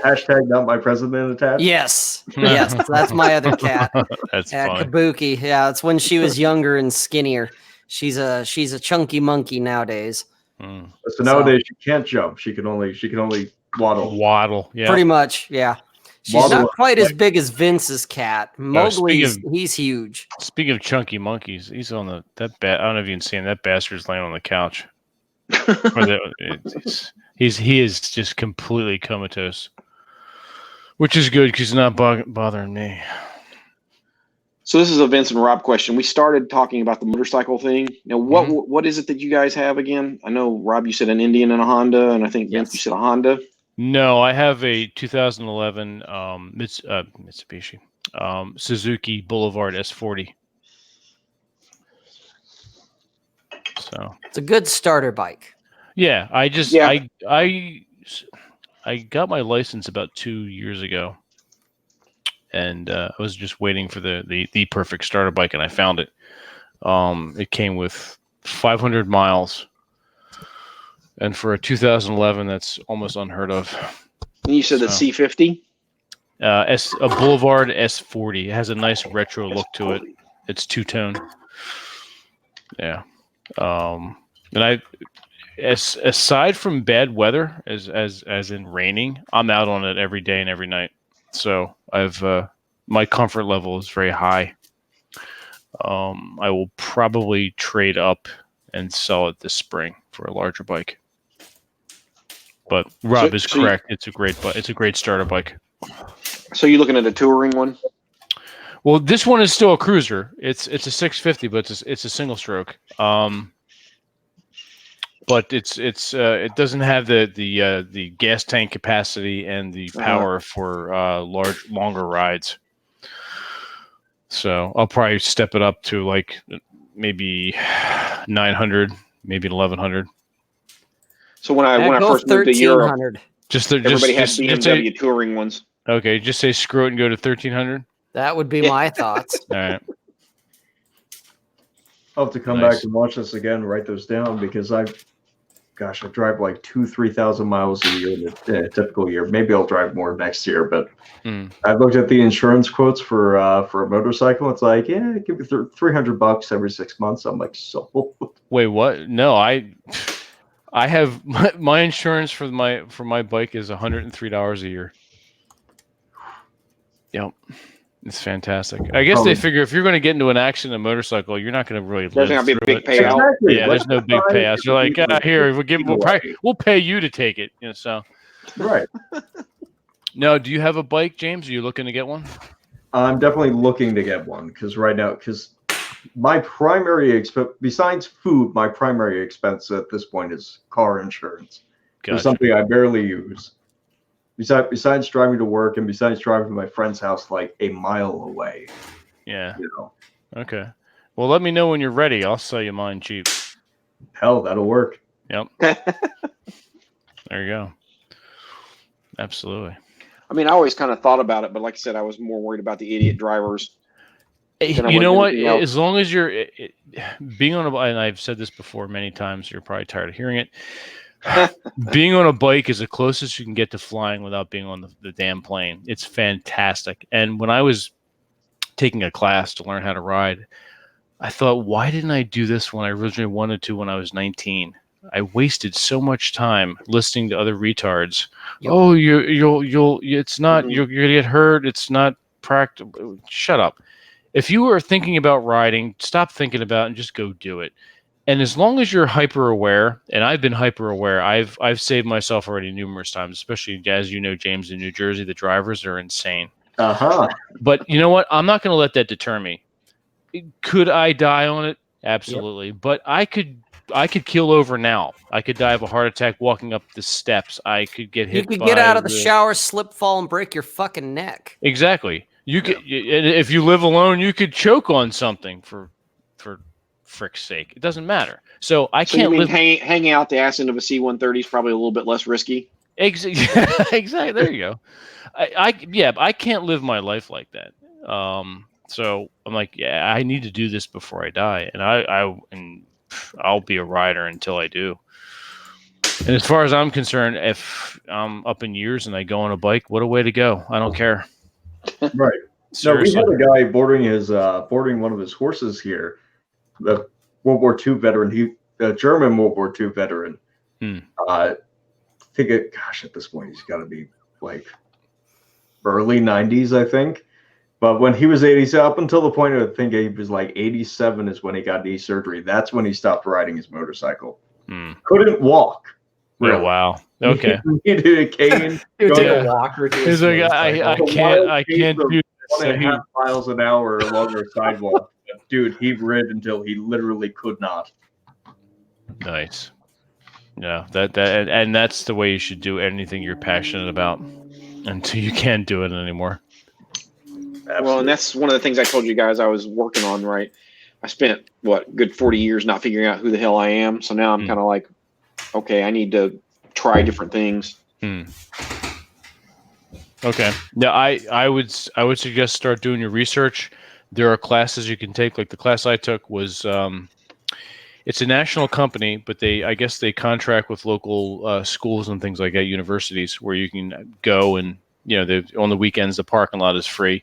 hashtag not my president attached? Yes. Yes, that's my other cat. That's funny. Kabuki. Yeah, it's when she was younger and skinnier. She's a chunky monkey nowadays. So nowadays she can't jump. She can only waddle. Waddle, yeah. Pretty much, yeah. She's Waddle not quite as big as Vince's cat. Mowgli's, he's huge. Speaking of chunky monkeys, he's on I don't know if you can see him. That bastard's laying on the couch. He is just completely comatose, which is good because he's not bothering me. So this is a Vince and Rob question. We started talking about the motorcycle thing. Now, what is it that you guys have again? I know, Rob, you said an Indian and a Honda, and I think Vince, you said a Honda. No, I have a 2011 Mitsubishi Suzuki Boulevard S40. So it's a good starter bike. Yeah, I got my license about 2 years ago, and I was just waiting for the perfect starter bike, and I found it. It came with 500 miles, and for a 2011, that's almost unheard of. And you said the C50? A Boulevard S40. It has a nice retro look to it. It's two-tone. Yeah. And aside from bad weather, as in raining, I'm out on it every day and every night. So my comfort level is very high. I will probably trade up and sell it this spring for a larger bike. But Rob is correct. It's a great starter bike. So you're looking at a touring one? Well, this one is still a cruiser. It's a 650, but it's a single stroke. But it doesn't have the gas tank capacity and the power for longer rides. So I'll probably step it up to like maybe 900, maybe 1100. So when I first moved to Europe, just everybody had BMW touring ones. Okay, just say screw it and go to 1300. That would be my thoughts. All right. I'll have to come Nice. back and watch this again, write those down, because I drive like 2,000-3,000 miles a year in a typical year. Maybe I'll drive more next year, but I looked at the insurance quotes for a motorcycle. It's like, yeah, give me $300 every 6 months. I'm like, so. Wait, what? No, I have my insurance for my bike is $103 a year. Yep. It's fantastic. I guess they figure if you're going to get into an accident, a motorcycle, you're not going to really There's live not gonna be a through big it. payout. Exactly. Yeah, there's no big payouts. You're like, here, we'll pay you to take it. You know, so Right. no, do you have a bike, James? Are you looking to get one? I'm definitely looking to get one because my primary expense, besides food, my primary expense at this point is car insurance. Gotcha. It's something I barely use. Besides driving to work and besides driving to my friend's house like a mile away. Yeah. You know, Okay. Well, let me know when you're ready. I'll sell you mine cheap. hell, that'll work. Yep. There you go. Absolutely. I mean, I always kind of thought about it, but like I said, I was more worried about the idiot drivers. You know what? anything else. As long as you're being on a bike, and I've said this before many times, you're probably tired of hearing it. Being on a bike is the closest you can get to flying without being on the damn plane. It's fantastic. And when I was taking a class to learn how to ride, I thought, why didn't I do this when I originally wanted to when I was 19? I wasted so much time listening to other retards. Yep. Oh, it's not, you're gonna get hurt. It's not practical. Shut up. If you are thinking about riding, stop thinking about it and just go do it. And as long as you're hyper aware, and I've been hyper aware, I've saved myself already numerous times, especially as you know, James, in New Jersey, the drivers are insane. But you know what? I'm not going to let that deter me. Could I die on it? Absolutely. Yep. But I could keel over now. I could die of a heart attack walking up the steps. I could get hit. You could get out of the shower, slip, fall, and break your fucking neck. Exactly. You could, if you live alone, you could choke on something for frick's sake. It doesn't matter. So I can't live. Hanging out the ass end of a C-130 is probably a little bit less risky. Exactly. There you go. I can't live my life like that. So I'm like, yeah, I need to do this before I die, and I'll be a rider until I do. And as far as I'm concerned, if I'm up in years and I go on a bike, what a way to go! I don't care. Right. Seriously. No, we had a guy boarding one of his horses here, the World War II veteran. A German World War II veteran. I think at this point he's got to be like early 90s, I think. But when he was 80, up until the point of I think he was like 87 is when he got knee surgery. That's when he stopped riding his motorcycle. Couldn't walk. Really. Oh, wow. Okay. He did a cane. He would take a walker to his He's like, I can't do 1.5 miles an hour along our sidewalk. Dude, he rid until he literally could not. Nice. Yeah, and that's the way you should do anything you're passionate about until you can't do it anymore. Absolutely. Well, and that's one of the things I told you guys I was working on, right? I spent, good 40 years not figuring out who the hell I am. So now I'm kind of like, okay, I need to try different things. Okay. Now, I would suggest start doing your research. There are classes you can take. Like the class I took was, it's a national company, but I guess they contract with local schools and things like that, universities, where you can go and, on the weekends, the parking lot is free.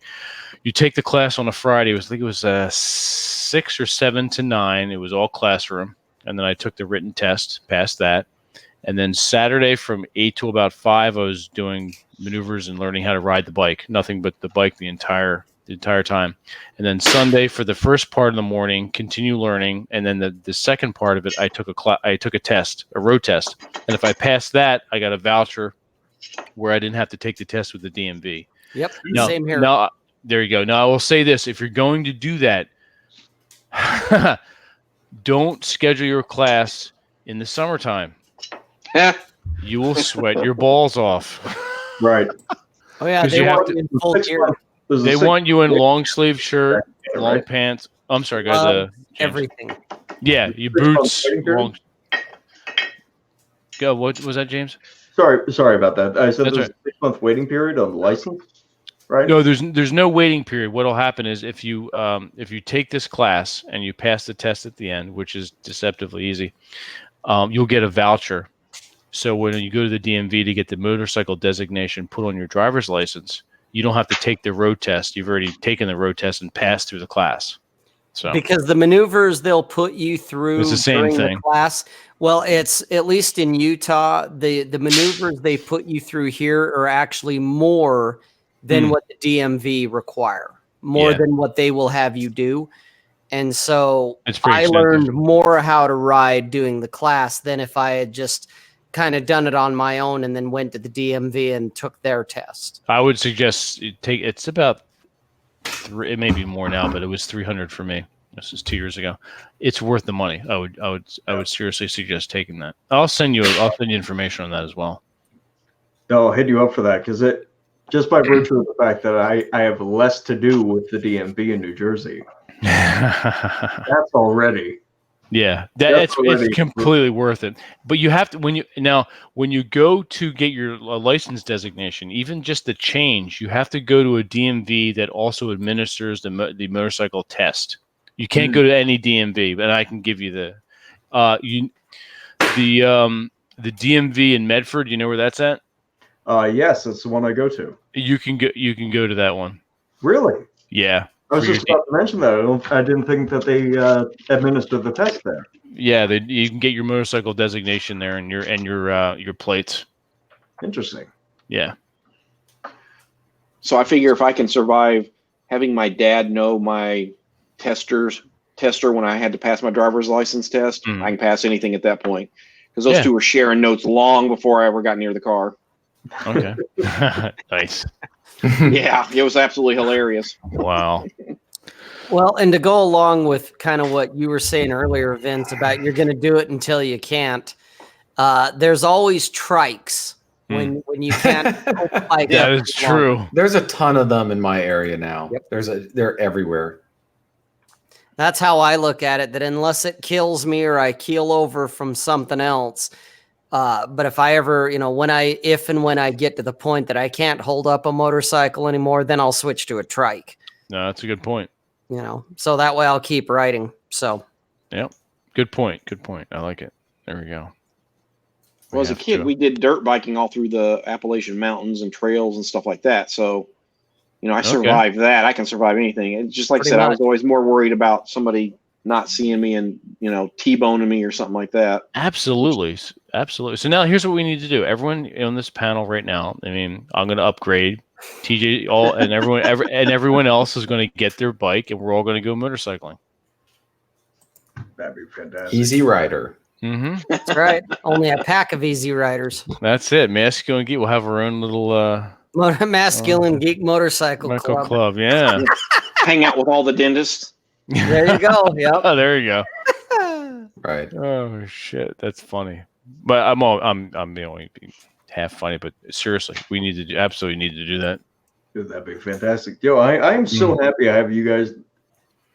You take the class on a Friday. I think it was 6 or 7 to 9. It was all classroom. And then I took the written test, passed that. And then Saturday from 8 to about 5, I was doing maneuvers and learning how to ride the bike. Nothing but the bike the entire time. And then Sunday for the first part of the morning, continue learning. And then the second part of it, I took a test, a road test. And if I passed that, I got a voucher where I didn't have to take the test with the DMV. Yep. Now, same here. Now, there you go. Now I will say this: if you're going to do that, don't schedule your class in the summertime. You will sweat your balls off. Right. Oh yeah, they want you in full gear. They want you in long sleeve shirt, long pants. I'm sorry, guys. Everything. Yeah, your boots. Long... Go. What was that, James? Sorry about that. I said That's there's a 6-month waiting period on the license. right? No, there's no waiting period. What'll happen is if you take this class and you pass the test at the end, which is deceptively easy, you'll get a voucher. So when you go to the DMV to get the motorcycle designation put on your driver's license, you don't have to take the road test. You've already taken the road test and passed through the class. So Because the maneuvers they'll put you through it's the same during thing. the class, well, it's at least in Utah, the maneuvers they put you through here are actually more than what the DMV require, more Yeah. than what they will have you do. And so It's pretty I expensive. learned more how to ride doing the class than if I had just kind of done it on my own and then went to the DMV and took their test. I would suggest it's about it may be more now, but it was 300 for me. This is 2 years ago. It's worth the money. I would seriously suggest taking that. I'll send you information on that as well. No, I'll hit you up for that because it just by virtue of the fact that I have less to do with the DMV in New Jersey. That's already. Yeah, That's it's completely worth it. But you have to when you go to get your license designation, even just the change, you have to go to a DMV that also administers the motorcycle test. You can't go to any DMV, but I can give you the the DMV in Medford. You know where that's at? Yes, that's the one I go to. You can go to that one. Really? Yeah. I was just about to mention that. I didn't think that they administered the test there. Yeah, you can get your motorcycle designation there and your plates. Interesting. Yeah. So I figure if I can survive having my dad know my tester when I had to pass my driver's license test, I can pass anything at that point. Because those two were sharing notes long before I ever got near the car. Okay. Nice. Yeah, it was absolutely hilarious. Wow. Well, and to go along with kind of what you were saying earlier, Vince, about you're going to do it until you can't. There's always trikes when you can't. Yeah, it's true. There's a ton of them in my area now. Yep. They're everywhere. That's how I look at it. That unless it kills me or I keel over from something else. But if I ever, when I get to the point that I can't hold up a motorcycle anymore, then I'll switch to a trike. No, that's a good point. So that way I'll keep riding. So, yep. Good point. Good point. I like it. There we go. Well, as a kid, we did dirt biking all through the Appalachian Mountains and trails and stuff like that. So, I survived that. I can survive anything. It's just like I said, I was always more worried about somebody not seeing me and, T-boning me or something like that. Absolutely. Absolutely. So now here's what we need to do. Everyone on this panel right now, I'm going to upgrade TJ and everyone else is going to get their bike and we're all going to go motorcycling. That'd be fantastic. Easy Rider. Mm-hmm. That's right. Only a pack of Easy Riders. That's it. Masculine Geek will have our own little Masculine Geek Motorcycle Club. Yeah. Hang out with all the dentists. There you go. Yep. Oh, there you go. Right. Oh shit, that's funny. But I'm only half funny. But seriously, we absolutely need to do that. Dude, that'd be fantastic. Yo, I am so happy I have you guys.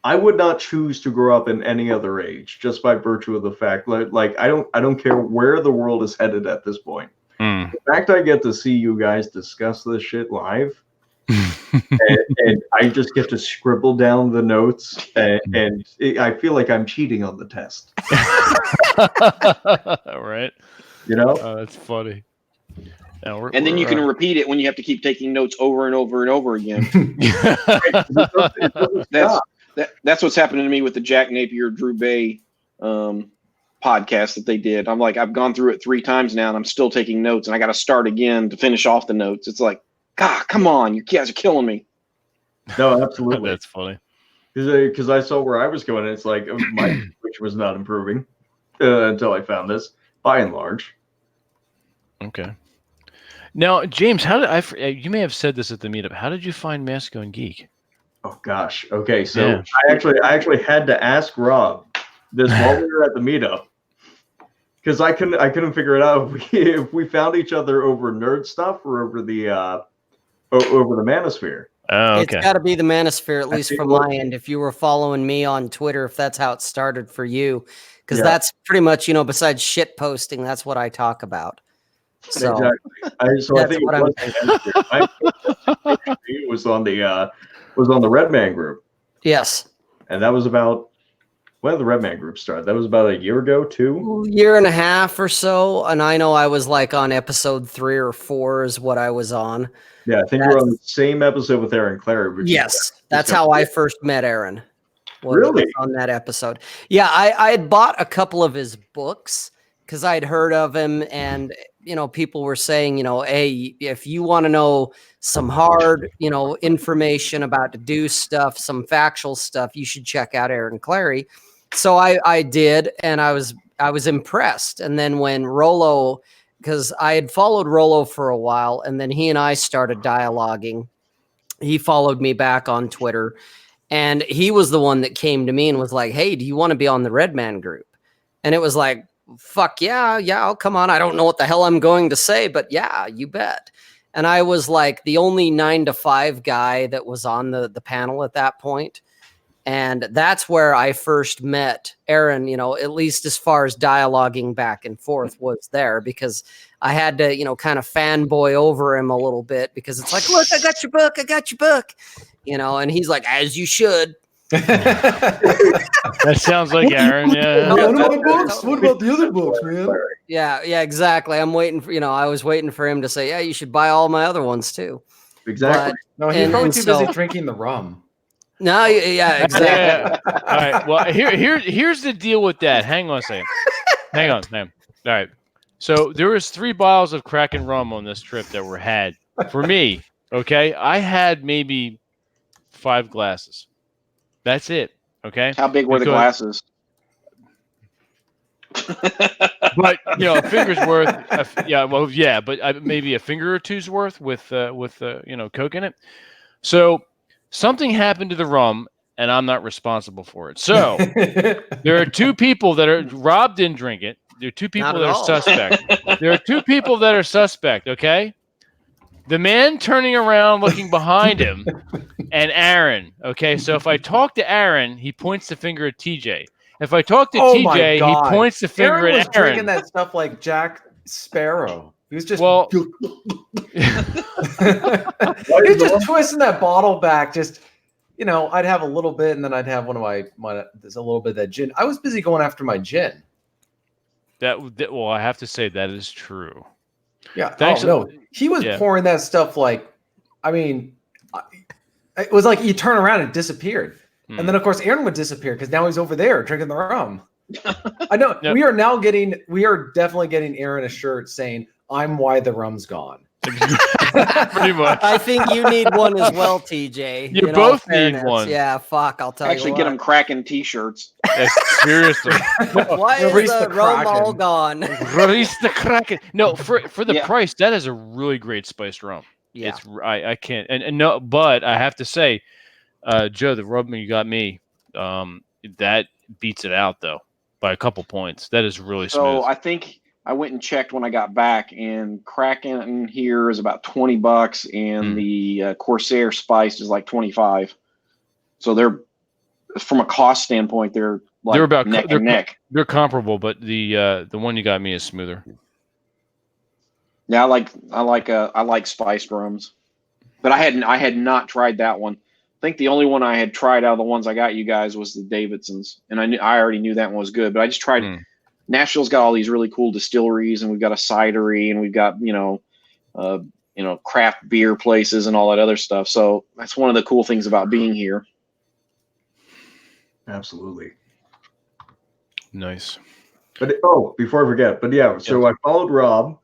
I would not choose to grow up in any other age, just by virtue of the fact like I don't care where the world is headed at this point. The fact I get to see you guys discuss this shit live. and I just get to scribble down the notes, and I feel like I'm cheating on the test. Right? Oh, that's funny. And then you can repeat it when you have to keep taking notes over and over and over again. That's what's happening to me with the Jack Napier Drew Bay podcast that they did. I'm like, I've gone through it 3 times now, and I'm still taking notes, and I got to start again to finish off the notes. It's like, God, come on, you guys are killing me. No, absolutely. That's funny. Because I saw where I was going, and it's like my Switch was not improving until I found this, by and large. Okay. Now, James, how did you may have said this at the meetup. How did you find Masco and Geek? Oh gosh. Okay, so I actually had to ask Rob this while we were at the meetup, because I couldn't figure it out if we found each other over nerd stuff or over the Manosphere. Oh, okay. It's got to be the Manosphere, at least from my end. If you were following me on Twitter, if that's how it started for you, because that's pretty much, besides shit posting, that's what I talk about. So Exactly. So I that's think what it I'm was on the Redman group, yes. and that was about when did the Redman group start? That was about a year ago, 2. Year and a half or so, and I know I was like on episode 3 or 4 is what I was on. Yeah, I think we're on the same episode with Aaron Clary. Which Yes, that's how I first met Aaron. Really? Was on that episode. Yeah, I had bought a couple of his books because I'd heard of him, and people were saying, hey, if you want to know some hard, information about to do stuff, some factual stuff, you should check out Aaron Clary. So I did, and I was impressed. And then when Rollo, because I had followed Rollo for a while, and then he and I started dialoguing. He followed me back on Twitter, and he was the one that came to me and was like, hey, do you want to be on the Redman group? And it was like, fuck yeah, I'll come on. I don't know what the hell I'm going to say, but yeah, you bet. And I was like the only 9 to 5 guy that was on the panel at that point. And that's where I first met Aaron, at least as far as dialoguing back and forth was there, because I had to, kind of fanboy over him a little bit, because it's like, look, I got your book, and he's like, as you should. That sounds like Aaron. Yeah. One of my books? What about the other books, man? Yeah, exactly. I'm waiting for, I was waiting for him to say, yeah, you should buy all my other ones too. Exactly. No, he's probably too busy drinking the rum. No, yeah, exactly. Yeah. All right. Well, here's the deal with that. Hang on a second. Hang on. All right. So there was 3 bottles of Kraken rum on this trip that were had for me. Okay, I had maybe 5 glasses. That's it. Okay. How big were the glasses? But a finger's worth. But maybe a finger or two's worth with Coke in it. So something happened to the rum, and I'm not responsible for it. So there are 2 people that are. Rob didn't drink it. There are 2 people that are suspect. There are 2 people that are suspect. Okay. The man turning around, looking behind him, and Aaron. Okay, so if I talk to Aaron, he points the finger at TJ. If I talk to TJ, he points the finger Aaron was at Aaron. Drinking that stuff like Jack Sparrow. He was just he's just twisting that bottle back. Just I'd have a little bit, and then I'd have one of my there's a little bit of that gin. I was busy going after my gin. Well, I have to say that is true. Yeah. Thanks. No, he was pouring that stuff like, it was like you turn around and it disappeared. And then of course Aaron would disappear because now he's over there drinking the rum. I know. Yep. We are definitely getting Aaron a shirt saying, "I'm why the rum's gone." Pretty much. I think you need one as well, TJ. You both need one. Yeah, fuck. I'll tell you. Get them Kraken T-shirts. Seriously. Why is the rum all gone? Release the Kraken. No, for the price, that is a really great spiced rum. Yeah. I can't and no, but I have to say, Joe, the rum you got me, that beats it out though by a couple points. That is really smooth. So I think I went and checked when I got back, and Kraken here is about $20, and the Corsair Spiced is like $25. So they're, from a cost standpoint, they're about neck and neck. They're comparable, but the one you got me is smoother. Yeah, I like spiced rums, but I had not tried that one. I think the only one I had tried out of the ones I got you guys was the Davidson's, and I already knew that one was good, but I just tried. Nashville's got all these really cool distilleries, and we've got a cidery, and we've got craft beer places and all that other stuff. So that's one of the cool things about being here. Absolutely. Nice. But before I forget, so I followed Rob.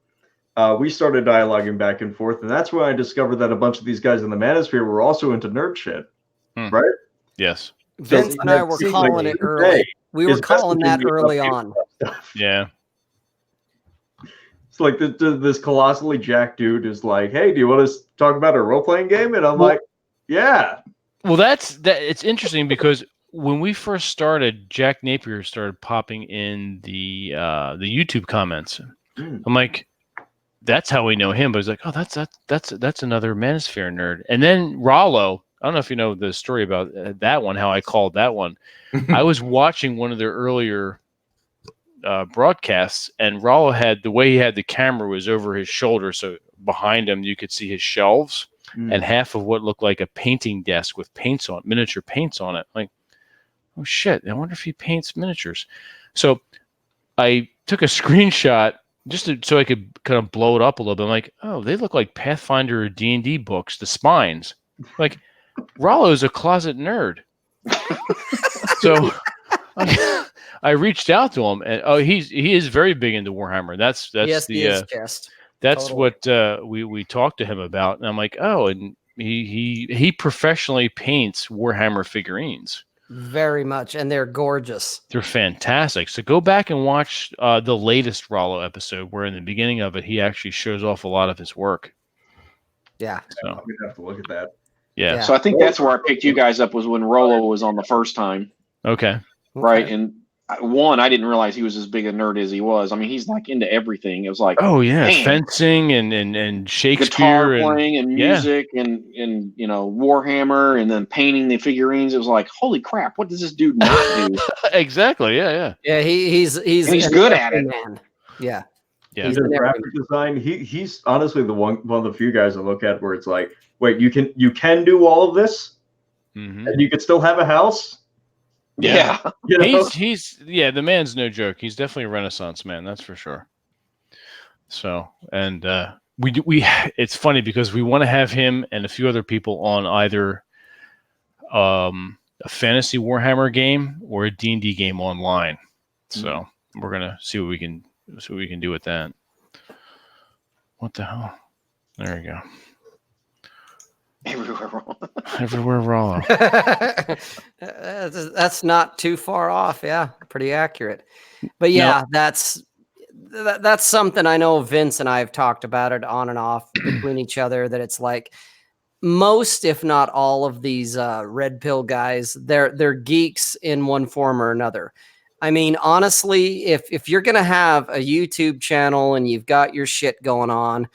We started dialoguing back and forth, and that's when I discovered that a bunch of these guys in the Manosphere were also into nerd shit, right? Yes. Vince and I were calling it early. We were calling that early on. Yeah. It's like this colossally jacked dude is like, "Hey, do you want to talk about a role-playing game?" And I'm like, "Yeah." Well, it's interesting because when we first started, Jack Napier started popping in the YouTube comments. I'm like, that's how we know him. But he's like, oh, that's another Manosphere nerd. And then Rollo, I don't know if you know the story about that one, how I called that one. I was watching one of their earlier broadcasts, and Rollo had the way he had the camera was over his shoulder, so behind him you could see his shelves and half of what looked like a painting desk with paints on miniature paints on it. Like, oh shit! I wonder if he paints miniatures. So I took a screenshot so I could kind of blow it up a little bit. I'm like, oh, they look like Pathfinder or D&D books. The spines, like Rollo's a closet nerd. So I reached out to him, and he is very big into Warhammer. That's yes, the he is just that's totally. what we talked to him about, and I'm like, oh, and he professionally paints Warhammer figurines. Very much, and they're gorgeous. They're fantastic. So go back and watch the latest Rollo episode, where in the beginning of it he actually shows off a lot of his work. Yeah, So I'm gonna have to look at that. yeah. So I think that's where I picked you guys up was when Rollo was on the first time, Okay. right? Okay. And I didn't realize he was as big a nerd as he was. I mean, he's like into everything. It was like, Oh yeah, man, fencing and Shakespeare guitar and playing and music and Warhammer, and then painting the figurines. It was like, holy crap, what does this dude not do? exactly. Yeah. Yeah, he's And he's an good at it. man. Yeah. Yeah. He's Either an graphic design. He's honestly one of the few guys I look at where it's like, wait, you can do all of this, Mm-hmm. and you can still have a house. Yeah. You know? He's the man's no joke. He's definitely a Renaissance man, that's for sure. So, and we it's funny because we want to have him and a few other people on either a fantasy Warhammer game or a D&D game online. So we're gonna see what we can do with that. What the hell? There you go. Everywhere Rollo. That's not too far off. Yeah, pretty accurate. But yeah, that's something I know Vince and I have talked about it on and off between each other, that it's like most, if not all of these red pill guys, they're geeks in one form or another. I mean, honestly, if you're going to have a YouTube channel and you've got your shit going on,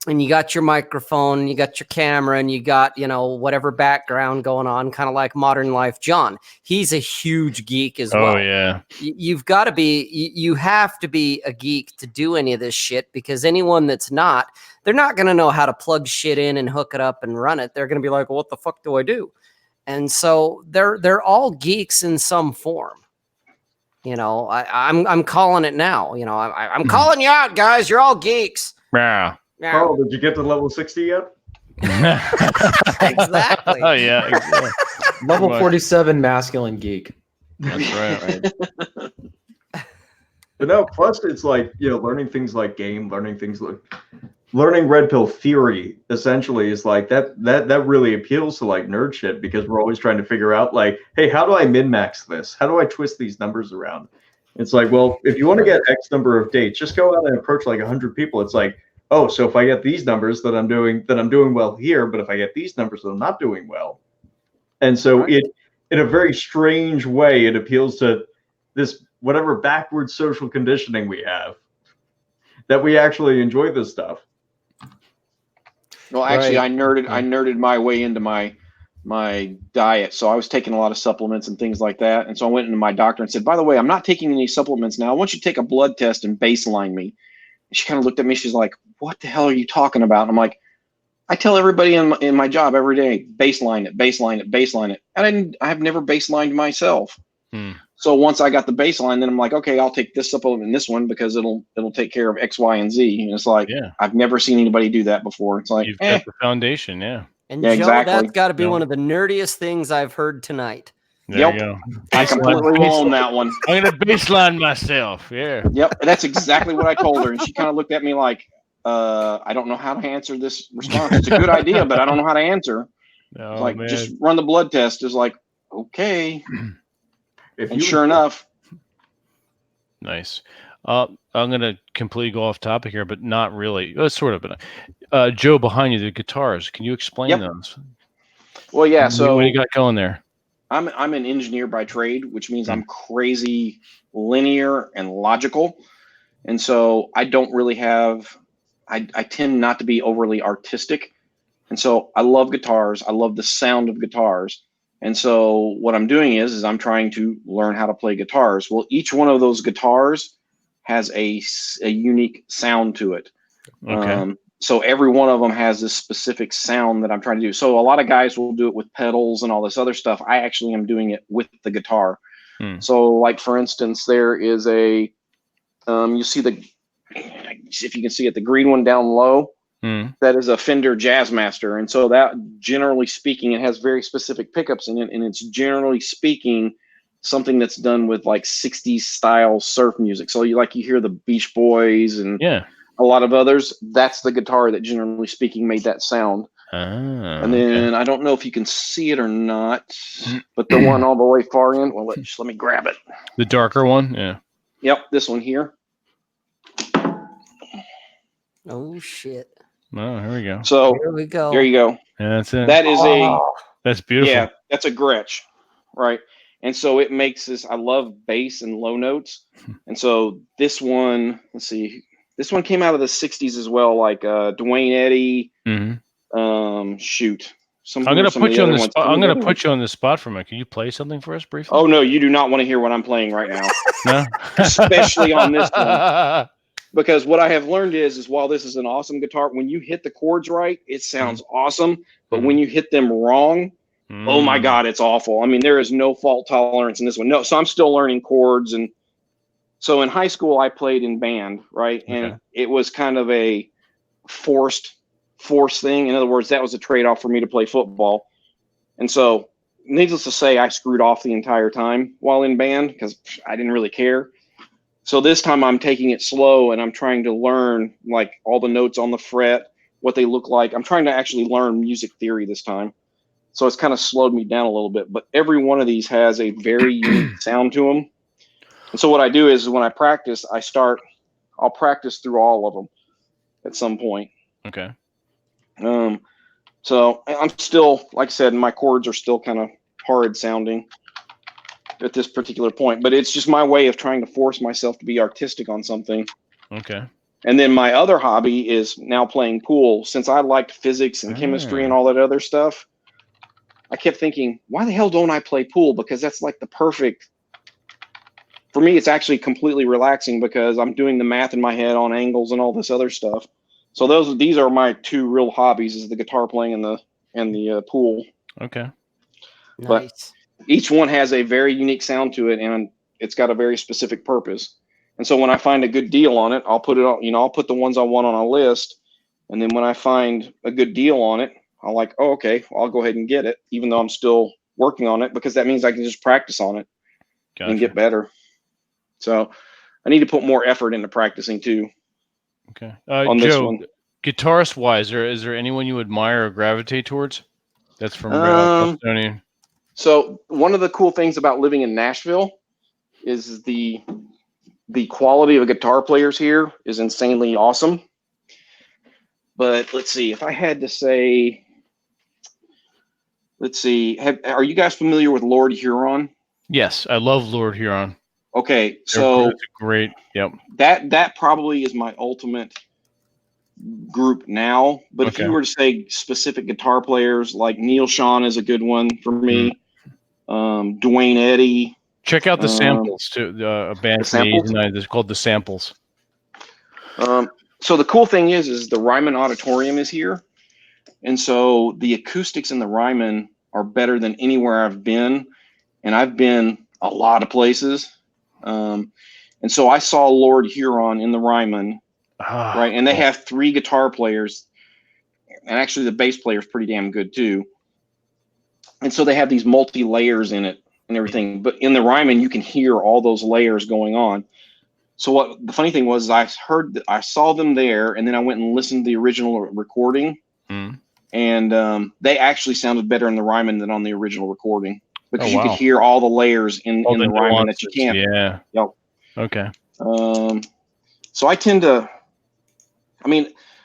and you got your microphone, you got your camera, and you got, whatever background going on, kind of like Modern Life John. He's a huge geek as well. Oh, yeah. You have to be a geek to do any of this shit, because anyone that's not, they're not going to know how to plug shit in and hook it up and run it. They're going to be like, well, what the fuck do I do? And so they're all geeks in some form. I'm calling it now. I'm calling you out, guys. You're all geeks. Yeah. Yeah. Oh, did you get to level 60 yet? Exactly. Oh yeah. Exactly. Level 47 masculine geek. That's right. But no, plus it's like, learning things like learning red pill theory essentially is like that really appeals to like nerd shit, because we're always trying to figure out like, hey, how do I min-max this? How do I twist these numbers around? It's like, well, if you want to get X number of dates, just go out and approach like 100 people. It's like, oh, so if I get these numbers, then I'm doing well here. But if I get these numbers, then I'm not doing well. And so it, in a very strange way, it appeals to this whatever backward social conditioning we have, that we actually enjoy this stuff. Well, actually, I nerded my way into my diet. So I was taking a lot of supplements and things like that. And so I went into my doctor and said, by the way, I'm not taking any supplements now. I want you to take a blood test and baseline me. And she kind of looked at me. She's like, what the hell are you talking about? And I'm like, I tell everybody in my job every day, baseline it. And I've never baselined myself. So once I got the baseline, then I'm like, okay, I'll take this supplement and this one because it'll take care of X, Y, and Z. And it's like, I've never seen anybody do that before. It's like, you've got the foundation, yeah. And Yeah, Joe, exactly. that's got to be one of the nerdiest things I've heard tonight. There you go. I completely own that one. I'm gonna baseline myself. Yeah. Yep, that's exactly what I told her, and she kind of looked at me like, I don't know how to answer this response. It's a good idea, but I don't know how to answer. Oh, like, man. just run the blood test. Is like, okay. And sure enough. Nice. I'm gonna completely go off topic here, but not really. Sort of. But Joe, behind you, the guitars. Can you explain those? Well, yeah. So what do you got going there? I'm an engineer by trade, which means I'm crazy linear and logical. And so I don't really have, I tend not to be overly artistic. And so I love guitars. I love the sound of guitars. And so what I'm doing is I'm trying to learn how to play guitars. Well, each one of those guitars has a unique sound to it. Okay. So every one of them has this specific sound that I'm trying to do. So a lot of guys will do it with pedals and all this other stuff. I actually am doing it with the guitar. So like, for instance, there is a, you see if you can see it, the green one down low, that is a Fender Jazzmaster. And so that, generally speaking, it has very specific pickups in it. And it's generally speaking something that's done with like 60s style surf music. So you hear the Beach Boys and a lot of others. That's the guitar that, generally speaking, made that sound. And then I don't know if you can see it or not, but the one all the way far in, well, let me grab it. The darker one? Yeah. Yep, this one here. Oh, shit. Oh, here we go. So Here we go. there you go. Yeah, that's it. That is That's beautiful. Yeah, that's a Gretsch, right? And so it makes this, I love bass and low notes. And so this one, let's see, this one came out of the 60s as well, like Dwayne Eddy. Shoot. I'm gonna put you on the spot. I'm gonna put you on the spot for a minute. Can you play something for us briefly? Oh no, you do not want to hear what I'm playing right now. No, especially on this one, because what I have learned is while this is an awesome guitar, when you hit the chords right, it sounds awesome. But when you hit them wrong, oh my God, it's awful. I mean, there is no fault tolerance in this one. No, so I'm still learning chords, and so in high school I played in band, right, and it was kind of a forced thing. In other words, that was a trade-off for me to play football. And so needless to say, I screwed off the entire time while in band because I didn't really care. So this time I'm taking it slow and I'm trying to learn like all the notes on the fret, what they look like. I'm trying to actually learn music theory this time. So it's kind of slowed me down a little bit, but every one of these has a very unique sound to them. And so what I do is when I practice, I'll practice through all of them at some point. Okay. So I'm still, like I said, my chords are still kind of horrid sounding at this particular point, but it's just my way of trying to force myself to be artistic on something. Okay. And then my other hobby is now playing pool. Since I liked physics and chemistry and all that other stuff, I kept thinking, why the hell don't I play pool? Because that's like the perfect, for me, it's actually completely relaxing because I'm doing the math in my head on angles and all this other stuff. So these are my two real hobbies: is the guitar playing and the pool. Okay. But Nice. each one has a very unique sound to it, and it's got a very specific purpose. And so when I find a good deal on it, I'll put it on. I'll put the ones I want on a list, and then when I find a good deal on it, I'll like, oh, okay, I'll go ahead and get it, even though I'm still working on it, because that means I can just practice on it and get better. So I need to put more effort into practicing too. Okay. On this Joe, one. guitarist wise, is there anyone you admire or gravitate towards? That's from Bostonian. So one of the cool things about living in Nashville is the quality of guitar players here is insanely awesome. But let's see, if I had to say, let's see, are you guys familiar with Lord Huron? Yes, I love Lord Huron. Okay, so it's great. Yep. That probably is my ultimate group now. But if you were to say specific guitar players, like Neil Sean is a good one for me. Dwayne Eddy. Check out the Samples too. A band from the 80s and 90s. It's called the Samples. So the cool thing is the Ryman Auditorium is here, and so the acoustics in the Ryman are better than anywhere I've been, and I've been a lot of places. And so I saw Lord Huron in the Ryman, right? And they have 3 guitar players, and actually the bass player is pretty damn good too. And so they have these multi layers in it and everything. But in the Ryman, you can hear all those layers going on. So what the funny thing was, I saw them there, and then I went and listened to the original recording, and they actually sounded better in the Ryman than on the original recording. Because you could hear all the layers in the Ryman that you can't. Yeah. Yep. Okay. So I tend to,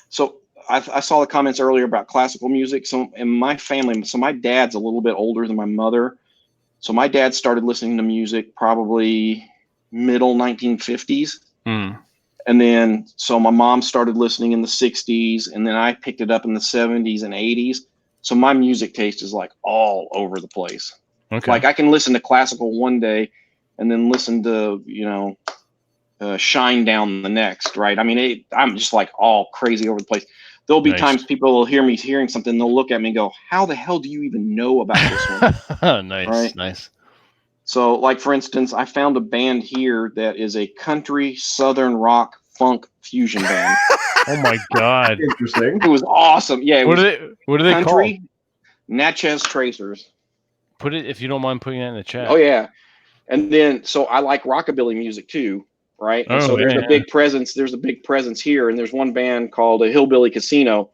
so I saw the comments earlier about classical music. So in my family, so my dad's a little bit older than my mother. So my dad started listening to music probably middle 1950s. And then, so my mom started listening in the 60s, and then I picked it up in the 70s and 80s. So my music taste is like all over the place. Okay. Like I can listen to classical one day and then listen to, Shine Down the next, right? I mean, I'm just like all crazy over the place. There'll be Nice. times people will hear me hearing something, they'll look at me and go, how the hell do you even know about this one? Nice, Right. nice. So, like, for instance, I found a band here that is a country, southern rock, funk fusion band. Oh my God. Interesting. It was awesome. Yeah, it What was are they called? country, Natchez Tracers. Put it, if you don't mind putting that in the chat. Oh, yeah. And then, so I like rockabilly music too, right? And Oh, so there's yeah, a big presence. There's a big presence here, and there's one band called a Hillbilly Casino,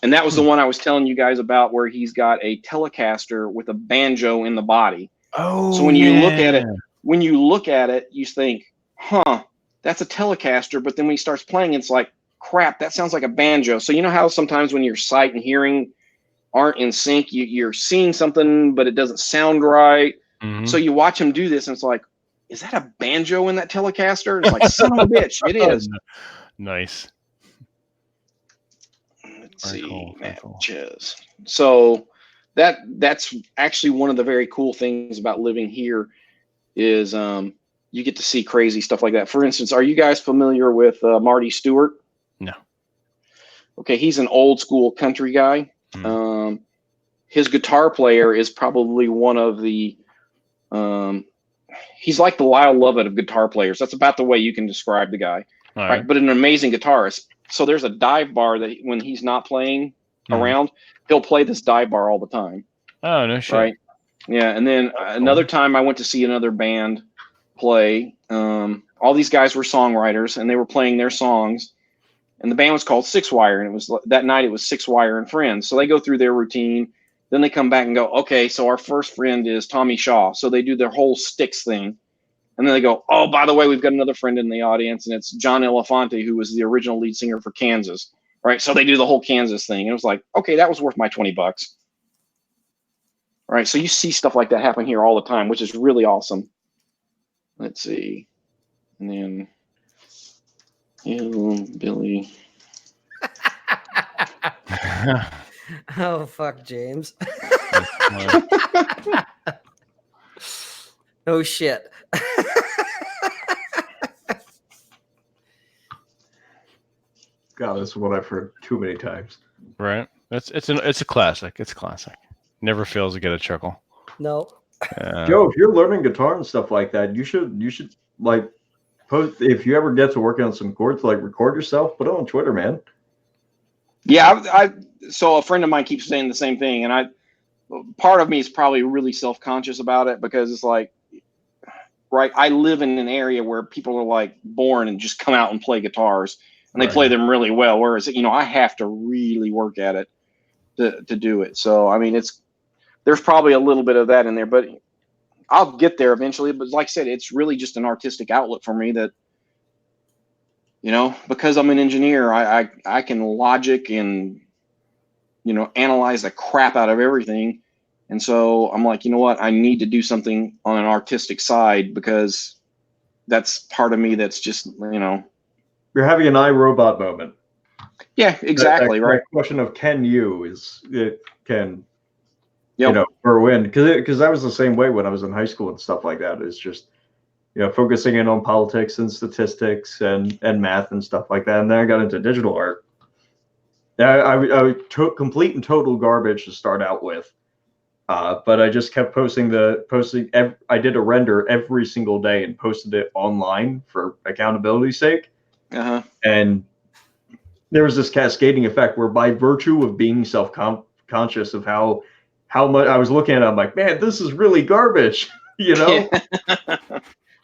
and that was the one I was telling you guys about, where he's got a Telecaster with a banjo in the body. Oh, So when you look at it, you think, "Huh, that's a Telecaster." But then when he starts playing, it's like, "Crap, that sounds like a banjo." So you know how sometimes when your sight and hearing aren't in sync, you're seeing something, but it doesn't sound right. Mhm. So you watch him do this, and it's like, is that a banjo in that Telecaster? It's like, son of a bitch, it is. Nice. Let's Very see, cool, very cool. Natchez. So that's actually one of the very cool things about living here is you get to see crazy stuff like that. For instance, are you guys familiar with Marty Stewart? No. Okay, he's an old school country guy. His guitar player is probably one of the he's like the Lyle Lovett of guitar players. That's about the way you can describe the guy. All right. But an amazing guitarist. So there's a dive bar that when he's not playing around, he'll play this dive bar all the time. Oh, no shit. Right. Yeah. And then another time I went to see another band play. All these guys were songwriters and they were playing their songs. And the band was called Six Wire. And it was that night it was Six Wire and Friends. So they go through their routine. Then they come back and go, okay, so our first friend is Tommy Shaw. So they do their whole Styx thing. And then they go, oh, by the way, we've got another friend in the audience, and it's John Elefante, who was the original lead singer for Kansas, right? So they do the whole Kansas thing. And it was like, okay, that was worth my $20. All right, so you see stuff like that happen here all the time, which is really awesome. Let's see. And then Billy. Oh, fuck, James. Oh, shit. God, this is what I've heard too many times. Right. It's a classic. It's a classic. Never fails to get a chuckle. No. Joe, if you're learning guitar and stuff like that, you should like post, if you ever get to work on some chords, like record yourself, put it on Twitter, man. Yeah, so a friend of mine keeps saying the same thing, and part of me is probably really self-conscious about it because it's like, right, I live in an area where people are like born and just come out and play guitars, and they play them really well, whereas I have to really work at it to do it. So I mean, there's probably a little bit of that in there, but I'll get there eventually. But like I said, it's really just an artistic outlet for me that, because I'm an engineer, I can logic and, analyze the crap out of everything. And so I'm like, you know what? I need to do something on an artistic side because that's part of me that's just, You're having an iRobot moment. Yeah, exactly. That right. question of can you throw in, because I was the same way when I was in high school and stuff like that. It's just, focusing in on politics and statistics and math and stuff like that. And then I got into digital art. I took complete and total garbage to start out with. But I just kept posting. I did a render every single day and posted it online for accountability's sake. And there was this cascading effect where, by virtue of being self-conscious of how much I was looking at it, I'm like, man, this is really garbage.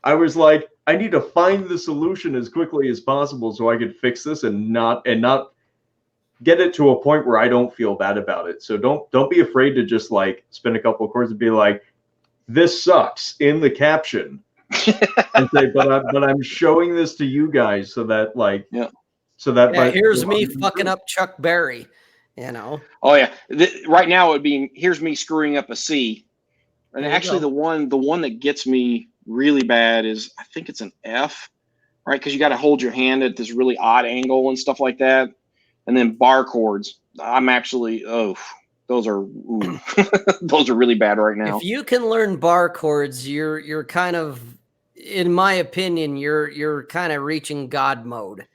I was like, I need to find the solution as quickly as possible so I could fix this and not get it to a point where I don't feel bad about it. So don't be afraid to just like spin a couple of chords and be like, this sucks in the caption. And say, but I'm showing this to you guys so that here's me fucking up Chuck Berry, Oh yeah. Right now it would be, here's me screwing up a C. And actually the one that gets me really bad is, I think it's an F, right? Because you got to hold your hand at this really odd angle and stuff like that. And then bar chords. I'm actually, those are ooh, those are really bad right now. If you can learn bar chords, you're kind of, in my opinion, you're kind of reaching God mode,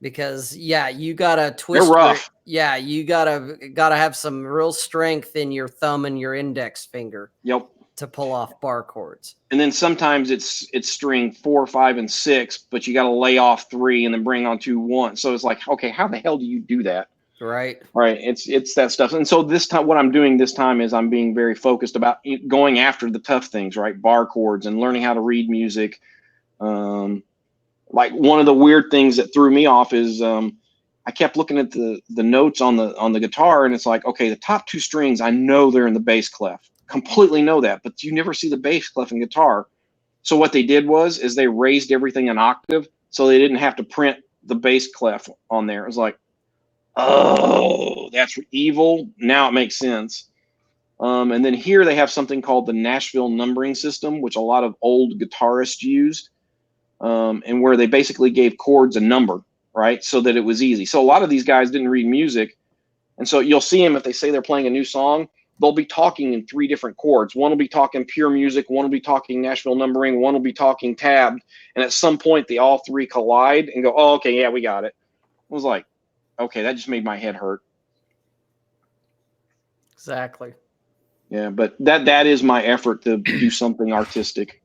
because yeah, you gotta twist. They're rough. You gotta have some real strength in your thumb and your index finger. Yep. To pull off bar chords. And then sometimes it's string 4, 5, and 6, but you got to lay off 3 and then bring on 2, 1. So it's like, okay, how the hell do you do that? Right. Right. It's that stuff. And so this time, what I'm doing this time is I'm being very focused about going after the tough things, right? Bar chords and learning how to read music. Like one of the weird things that threw me off is I kept looking at the notes on the guitar, and it's like, okay, the top 2 strings, I know they're in the bass clef. Completely know that, but you never see the bass clef in guitar. So what they did is they raised everything an octave, so they didn't have to print the bass clef on there. It was like, oh, that's evil. Now it makes sense. And then here they have something called the Nashville numbering system, which a lot of old guitarists used, and where they basically gave chords a number, right, so that it was easy. So a lot of these guys didn't read music, and so you'll see them if they say they're playing a new song, they'll be talking in 3 different chords. One will be talking pure music, one will be talking Nashville numbering, one will be talking tabbed, and at some point they all 3 collide and go, oh, okay, yeah, we got it. I was like, okay, that just made my head hurt. Exactly. Yeah, but that is my effort to do something artistic.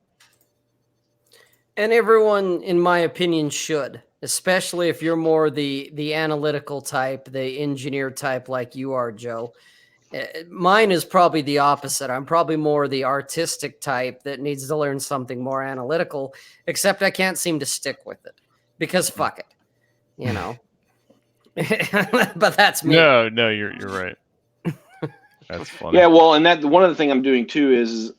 And everyone, in my opinion, should, especially if you're more the analytical type, the engineer type like you are, Joe. Mine is probably the opposite. I'm probably more the artistic type that needs to learn something more analytical, except I can't seem to stick with it because fuck it, you know. But that's me. No, you're right. That's funny. Yeah, well, and that one of the thing I'm doing too is,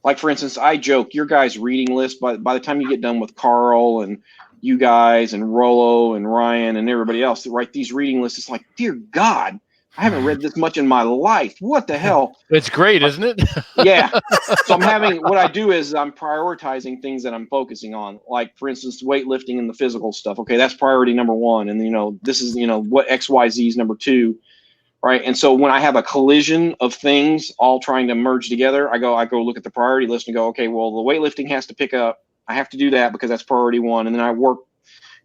like, for instance, I joke your guys' reading list, by the time you get done with Carl and you guys and Rollo and Ryan and everybody else that write these reading lists, it's like, dear God, I haven't read this much in my life. What the hell? It's great, isn't it? Yeah. So what I do is I'm prioritizing things that I'm focusing on. Like, for instance, weightlifting and the physical stuff. Okay, that's priority number 1. And, this is, what XYZ is number 2. Right. And so when I have a collision of things all trying to merge together, I go look at the priority list and go, okay, well, the weightlifting has to pick up. I have to do that because that's priority 1. And then I work,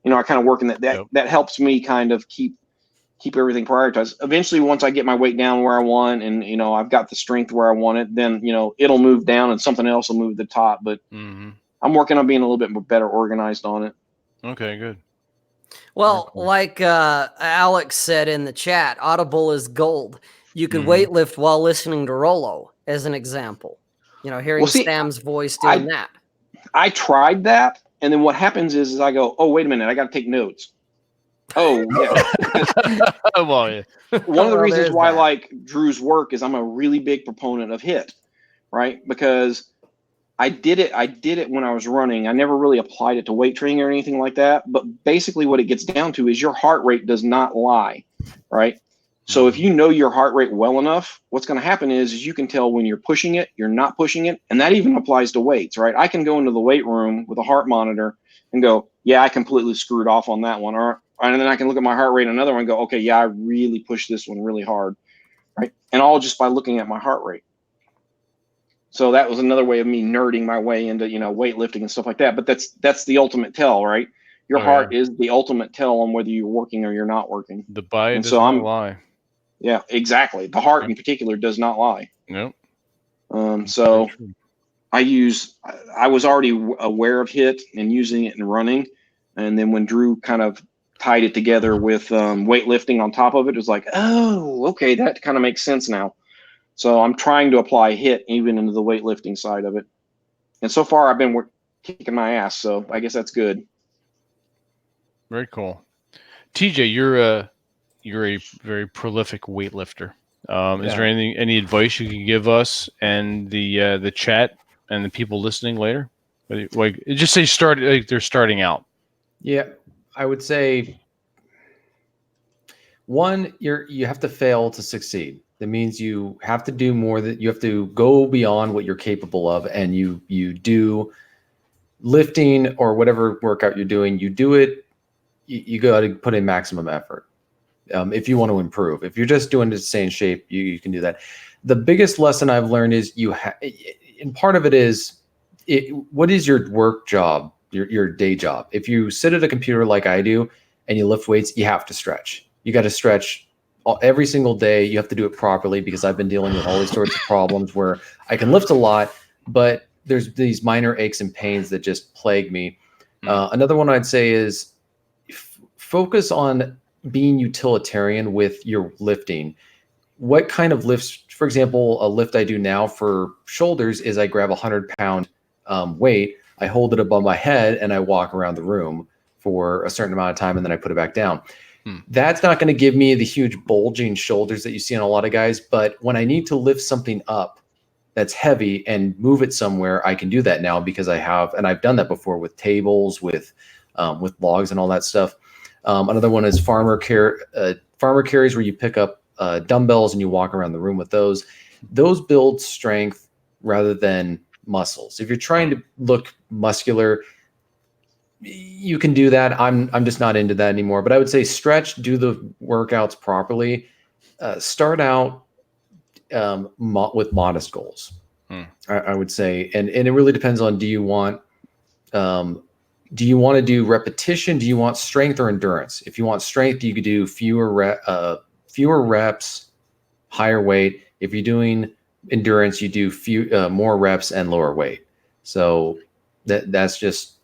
I kind of work in that. Yep. That helps me kind of keep everything prioritized. Eventually, once I get my weight down where I want and, I've got the strength where I want it, then, it'll move down and something else will move to the top. But I'm working on being a little bit more better organized on it. Okay, good. Well, like Alex said in the chat, Audible is gold. You could weightlift while listening to Rollo, as an example. Hearing Sam's voice doing that. I tried that, and then what happens is I go, oh, wait a minute, I got to take notes. Oh, yeah. Well, yeah. One of the reasons why I like Drew's work is I'm a really big proponent of HIIT, right? Because I did it when I was running. I never really applied it to weight training or anything like that. But basically what it gets down to is your heart rate does not lie, right? So if you know your heart rate well enough, what's going to happen is you can tell when you're pushing it, you're not pushing it. And that even applies to weights, right? I can go into the weight room with a heart monitor and go, yeah, I completely screwed off on that one. And then I can look at my heart rate on another one and go, okay, yeah, I really pushed this one really hard, right? And all just by looking at my heart rate. So that was another way of me nerding my way into, weightlifting and stuff like that. But that's the ultimate tell, right? Your heart is the ultimate tell on whether you're working or you're not working. The body does not lie. Yeah, exactly. The heart in particular does not lie. Nope. So I was already aware of HIIT and using it in running. And then when Drew kind of tied it together with weightlifting on top of it, it was like, oh, okay, that kind of makes sense now. So I'm trying to apply HIIT even into the weightlifting side of it. And so far I've been kicking my ass. So I guess that's good. Very cool. TJ, you're a very prolific weightlifter. Is there any advice you can give us and the chat and the people listening later? Like, just say they're starting out. Yeah, I would say one, you have to fail to succeed. That means you have to do more, that you have to go beyond what you're capable of, and you do lifting or whatever workout you're doing, you do it, you got to put in maximum effort. if you want to improve. If you're just doing it to stay in shape, you can do that. The biggest lesson I've learned is and part of it is, what is your work job, your day job? If you sit at a computer like I do and you lift weights, you have to stretch. You got to stretch every single day. You have to do it properly, because I've been dealing with all these sorts of problems where I can lift a lot, but there's these minor aches and pains that just plague me. Another one I'd say is focus on being utilitarian with your lifting. What kind of lifts, for example, a lift I do now for shoulders is I grab a 100-pound weight, I hold it above my head, and I walk around the room for a certain amount of time, and then I put it back down. That's not going to give me the huge bulging shoulders that you see on a lot of guys, but when I need to lift something up that's heavy and move it somewhere, I can do that now, because I've done that before with tables, with logs and all that stuff. Another one is farmer carries, where you pick up dumbbells and you walk around the room with those. Those build strength rather than muscles. If you're trying to look muscular, you can do that. I'm just not into that anymore. But I would say stretch, do the workouts properly. Start out with modest goals. I would say, and it really depends on, do you want to do repetition? Do you want strength or endurance? If you want strength, you could do fewer reps, higher weight. If you're doing endurance, you do more reps and lower weight. So that's just,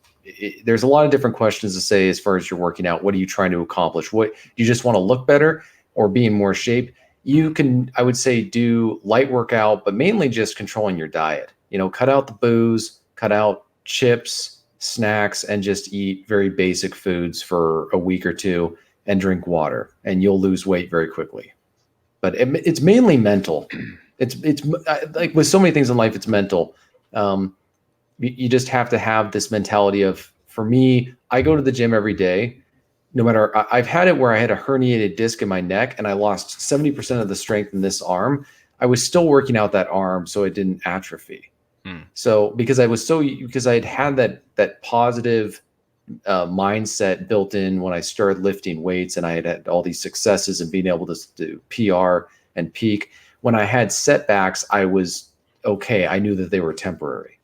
there's a lot of different questions to say as far as you're working out. What are you trying to accomplish? What do you just want to look better or be in more shape? You can, I would say, do light workout, but mainly just controlling your diet. Cut out the booze, cut out chips, snacks, and just eat very basic foods for a week or two and drink water, and you'll lose weight very quickly. But it's mainly mental. It's like with so many things in life, it's mental. You just have to have this mentality of, for me, I go to the gym every day. No matter, I've had it where I had a herniated disc in my neck and I lost 70% of the strength in this arm. I was still working out that arm so it didn't atrophy. So because I had that positive mindset built in when I started lifting weights, and I had all these successes and being able to do PR and peak. When I had setbacks, I was okay. I knew that they were temporary.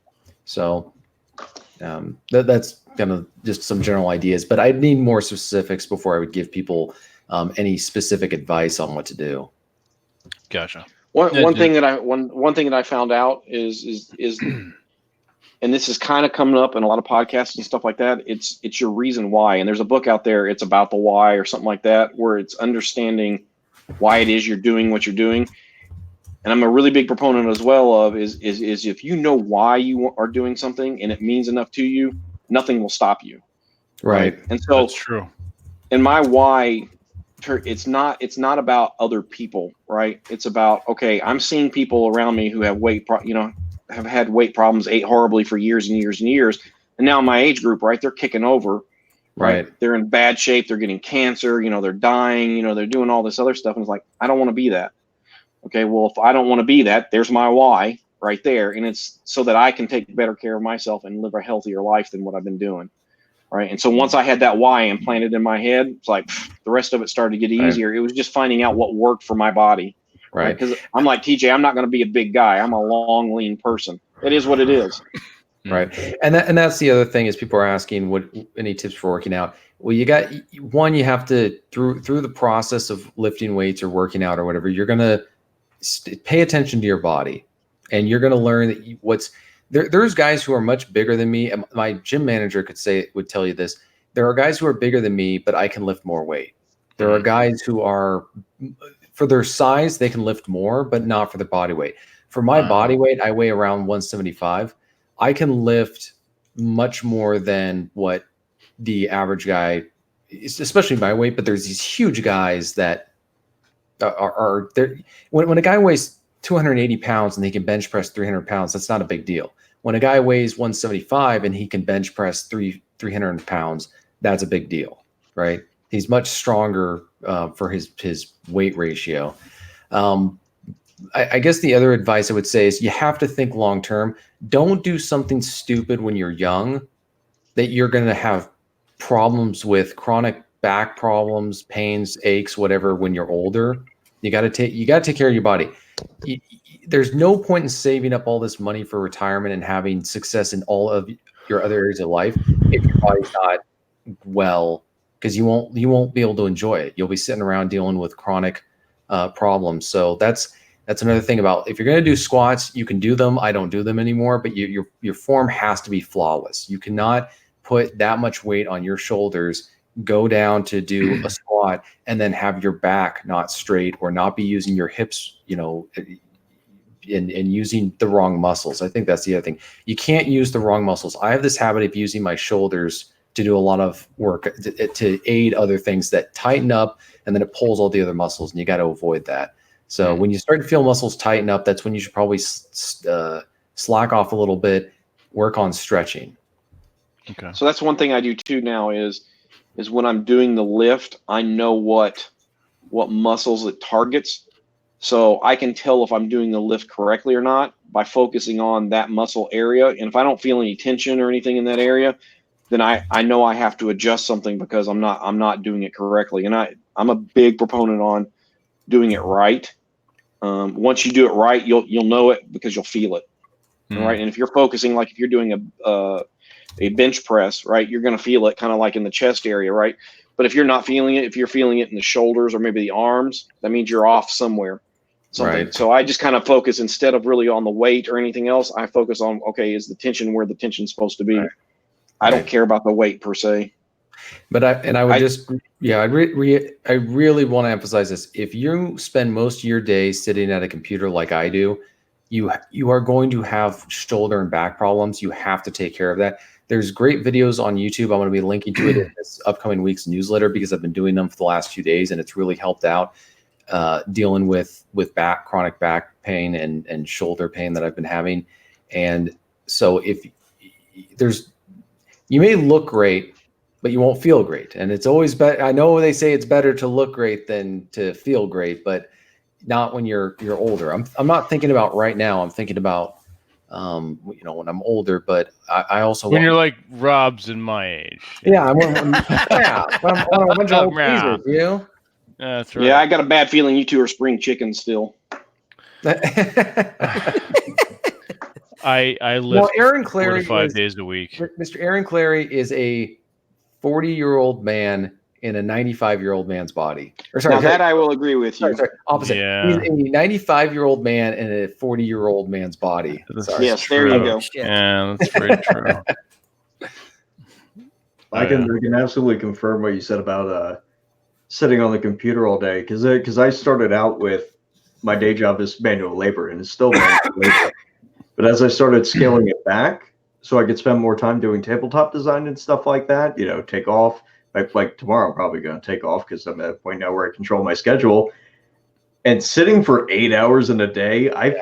So that's kind of just some general ideas, but I'd need more specifics before I would give people any specific advice on what to do. Gotcha. One thing that I found out is and this is kind of coming up in a lot of podcasts and stuff like that. It's your reason why. And there's a book out there, it's about the why or something like that, where it's understanding why it is you're doing what you're doing. And I'm a really big proponent as well of is if you know why you are doing something and it means enough to you, nothing will stop you. Right. And so that's true. And my why, it's not about other people, right? It's about, okay, I'm seeing people around me who have have had weight problems, ate horribly for years and years and years. And now in my age group, right, they're kicking over, right? They're in bad shape. They're getting cancer, they're dying, they're doing all this other stuff. And it's like, I don't want to be that. Okay, well, if I don't want to be that, there's my why right there. And it's so that I can take better care of myself and live a healthier life than what I've been doing. Right. And so once I had that why implanted in my head, it's like the rest of it started to get easier. It was just finding out what worked for my body. Right. Because I'm like, TJ, I'm not going to be a big guy. I'm a long, lean person. It is what it is. Right. And that's the other thing is people are asking any tips for working out. Well, you have to, through the process of lifting weights or working out or whatever, you're going to pay attention to your body, and you're going to learn that there's guys who are much bigger than me. And my gym manager would tell you this. There are guys who are bigger than me, but I can lift more weight. There are guys who are, for their size, they can lift more, but not for their body weight. For my body weight, I weigh around 175. I can lift much more than what the average guy, especially my weight, but there's these huge guys that are there. When a guy weighs 280 pounds and he can bench press 300 pounds, that's not a big deal. When a guy weighs 175 and he can bench press 300 pounds, that's a big deal, right? He's much stronger for his weight ratio. I guess the other advice I would say is you have to think long term. Don't do something stupid when you're young that you're going to have problems with, chronic back problems, pains, aches, whatever when you're older, you got to take care of your body. There's no point in saving up all this money for retirement and having success in all of your other areas of life if your body's not well, because you won't be able to enjoy it. You'll be sitting around dealing with chronic problems. So that's another thing about, if you're going to do squats, you can do them. I don't do them anymore, but your form has to be flawless. You cannot put that much weight on your shoulders, go down to do a squat, and then have your back not straight or not be using your hips, and using the wrong muscles. I think that's the other thing. You can't use the wrong muscles. I have this habit of using my shoulders to do a lot of work to aid other things that tighten up, and then it pulls all the other muscles, and you got to avoid that. So when you start to feel muscles tighten up, that's when you should probably slack off a little bit, work on stretching. Okay. So that's one thing I do too now is when I'm doing the lift, I know what muscles it targets. So I can tell if I'm doing the lift correctly or not by focusing on that muscle area. And if I don't feel any tension or anything in that area, then I know I have to adjust something because I'm not doing it correctly. And I'm a big proponent on doing it right. Once you do it right, you'll know it because you'll feel it. Right. And if you're focusing, like if you're doing a bench press, right, you're going to feel it kind of like in the chest area. Right. But if you're not feeling it, if you're feeling it in the shoulders or maybe the arms, that means you're off somewhere. Right. So I just kind of focus, instead of really on the weight or anything else, I focus on, okay, is the tension where the tension's supposed to be? Right. I don't care about the weight per se. But I really want to emphasize this. If you spend most of your day sitting at a computer like I do, you are going to have shoulder and back problems. You have to take care of that. There's great videos on YouTube. I'm going to be linking to it in this upcoming week's newsletter because I've been doing them for the last few days, and it's really helped out dealing with chronic back pain and shoulder pain that I've been having. And so if you may look great, but you won't feel great. And it's always better. I know they say it's better to look great than to feel great, but not when you're older. I'm not thinking about right now. I'm thinking about when I'm older. But I also you're like Rob's in my age. Yeah, I'm a bunch of old geezers, you know. That's right. Yeah, I got a bad feeling you two are spring chickens still. I live Aaron Clary 4 to 5 days a week. Mr. Aaron Clary is a 40-year-old man in a 95-year-old man's body. That I will agree with you. Sorry, opposite. Yeah. He's a 95-year-old man in a 40-year-old man's body. Yes, there you go. Yeah, that's very true. I can absolutely confirm what you said about sitting on the computer all day, because I started out with my day job as manual labor, and it's still manual labor. But as I started scaling it back, so I could spend more time doing tabletop design and stuff like that, take off. Like tomorrow, I'm probably going to take off because I'm at a point now where I control my schedule. And sitting for 8 hours in a day, I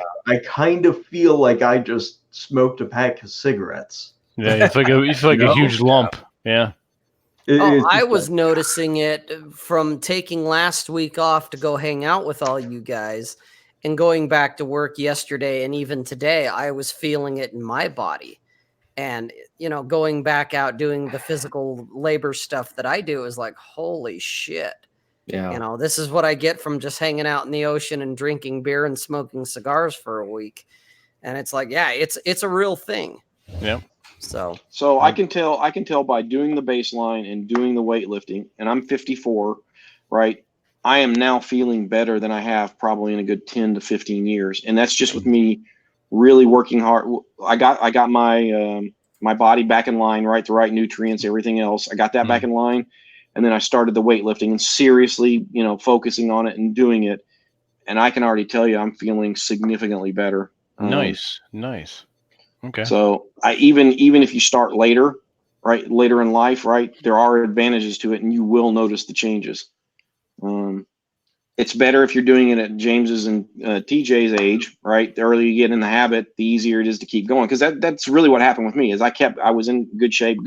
kind of feel like I just smoked a pack of cigarettes. Yeah, you feel like a huge lump. Yeah. I was noticing it from taking last week off to go hang out with all you guys and going back to work yesterday and even today. I was feeling it in my body. And, going back out doing the physical labor stuff that I do is like, holy shit. Yeah. This is what I get from just hanging out in the ocean and drinking beer and smoking cigars for a week. And it's like, yeah, it's a real thing. Yeah. So I can tell by doing the baseline and doing the weightlifting, and I'm 54, right? I am now feeling better than I have probably in a good 10 to 15 years. And that's just with me really working hard. I got my body back in line, right? The right nutrients, everything else. I got that back in line. And then I started the weightlifting and seriously, focusing on it and doing it. And I can already tell you, I'm feeling significantly better. Nice. Okay. So even if you start later, right, later in life, right, there are advantages to it, and you will notice the changes. It's better if you're doing it at James's and TJ's age, right? The earlier you get in the habit, the easier it is to keep going. Because that's really what happened with me. Is I was in good shape.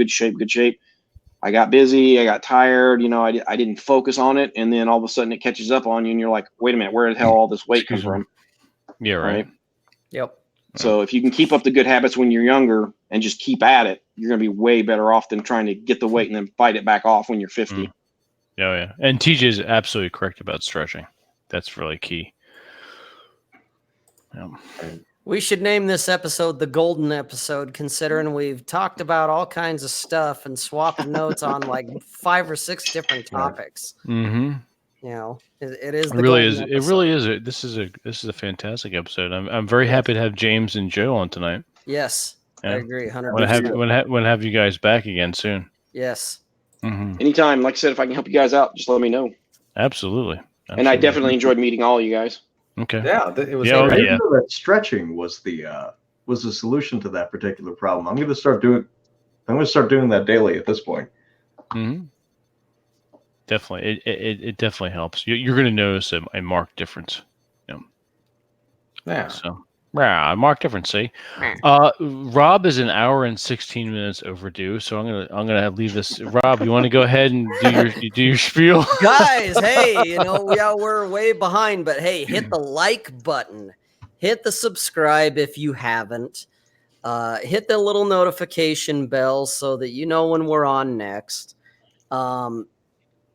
I got busy. I got tired. I didn't focus on it, and then all of a sudden it catches up on you, and you're like, wait a minute, where the hell all this weight come from? Yeah, right. Yep. So if you can keep up the good habits when you're younger and just keep at it, you're going to be way better off than trying to get the weight and then fight it back off when you're 50. Oh, yeah. And TJ is absolutely correct about stretching. That's really key. Yeah. We should name this episode the Golden Episode, considering we've talked about all kinds of stuff and swapped notes on like 5 or 6 different topics. Mm-hmm. You know, it is It the really Golden is. Episode. It really is. This is a fantastic episode. I'm very happy to have James and Joe on tonight. Yes, I Yeah. agree. 100%. Want to have you guys back again soon. Yes. Mm-hmm. Anytime, like I said, if I can help you guys out, just let me know. Absolutely. And I definitely enjoyed meeting all of you guys. Okay. Yeah, it was. Yeah, I yeah. didn't know that stretching was the solution to that particular problem. I'm going to start doing that daily at this point. Mm-hmm. Definitely, it definitely helps. You're going to notice a marked difference. Yeah. So, a marked difference. See, Rob is an hour and 16 minutes overdue. So I'm gonna leave this. Rob, you want to go ahead and do your spiel? Guys, hey, we're way behind, but hey, hit the like button, hit the subscribe if you haven't, hit the little notification bell so that you know when we're on next.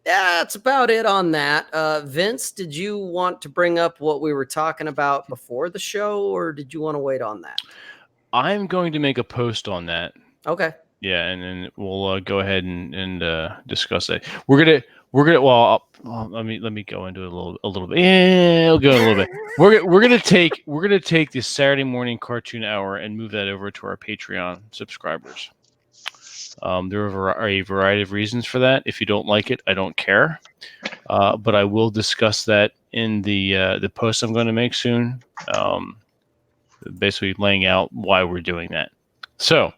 Yeah, that's about it on that. Vince, did you want to bring up what we were talking about before the show, or did you want to wait on that? I'm going to make a post on that. Okay. Yeah, and then we'll go ahead and discuss that. We're gonna. Well, let me go into it a little bit. Yeah, I'll go in a little bit. We're gonna take this Saturday morning cartoon hour and move that over to our Patreon subscribers. There are a variety of reasons for that. If you don't like it, I don't care. But I will discuss that in the post I'm going to make soon. Basically laying out why we're doing that. So,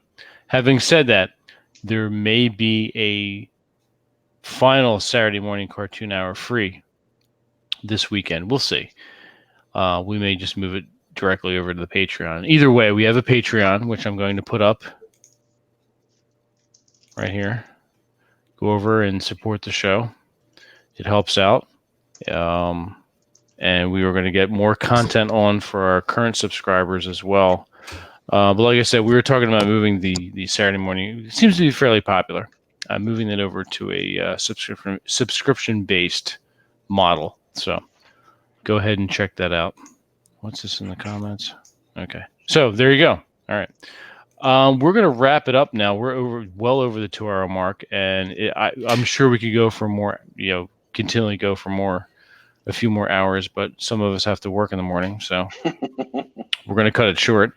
having said that, there may be a final Saturday morning cartoon hour free this weekend. We'll see. We may just move it directly over to the Patreon. Either way, we have a Patreon, which I'm going to put up right here. Go over and support the show. It helps out. And we were going to get more content on for our current subscribers as well. But like I said, we were talking about moving the Saturday morning. It seems to be fairly popular. Moving that over to a subscription-based model. So go ahead and check that out. What's this in the comments? Okay. So there you go. All right. We're going to wrap it up now. We're well over the 2-hour mark, and I'm sure we could go for more, continually go for a few more hours, but some of us have to work in the morning, so we're going to cut it short.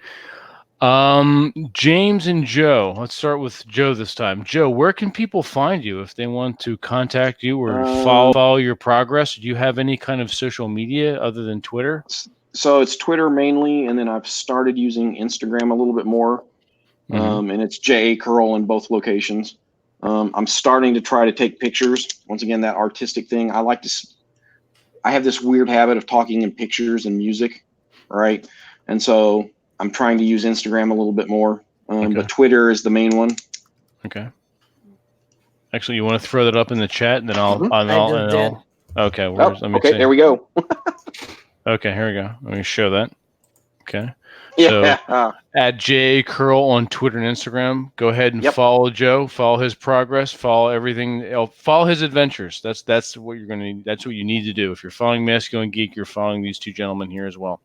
James and Joe, let's start with Joe this time. Joe, where can people find you if they want to contact you or follow your progress? Do you have any kind of social media other than Twitter? So it's Twitter mainly, and then I've started using Instagram a little bit more. And it's J.A. Curl in both locations. I'm starting to try to take pictures. Once again, that artistic thing. I have this weird habit of talking in pictures and music, right? And so I'm trying to use Instagram a little bit more. But Twitter is the main one. Okay. Actually, you want to throw that up in the chat, and then I'll. Okay. Okay, there we go. Okay, here we go. Let me show that. Okay. Yeah. So at J Curl on Twitter and Instagram. Go ahead and follow Joe. Follow his progress. Follow everything. Follow his adventures. That's what you're gonna. That's what you need to do. If you're following Masculine Geek, you're following these two gentlemen here as well.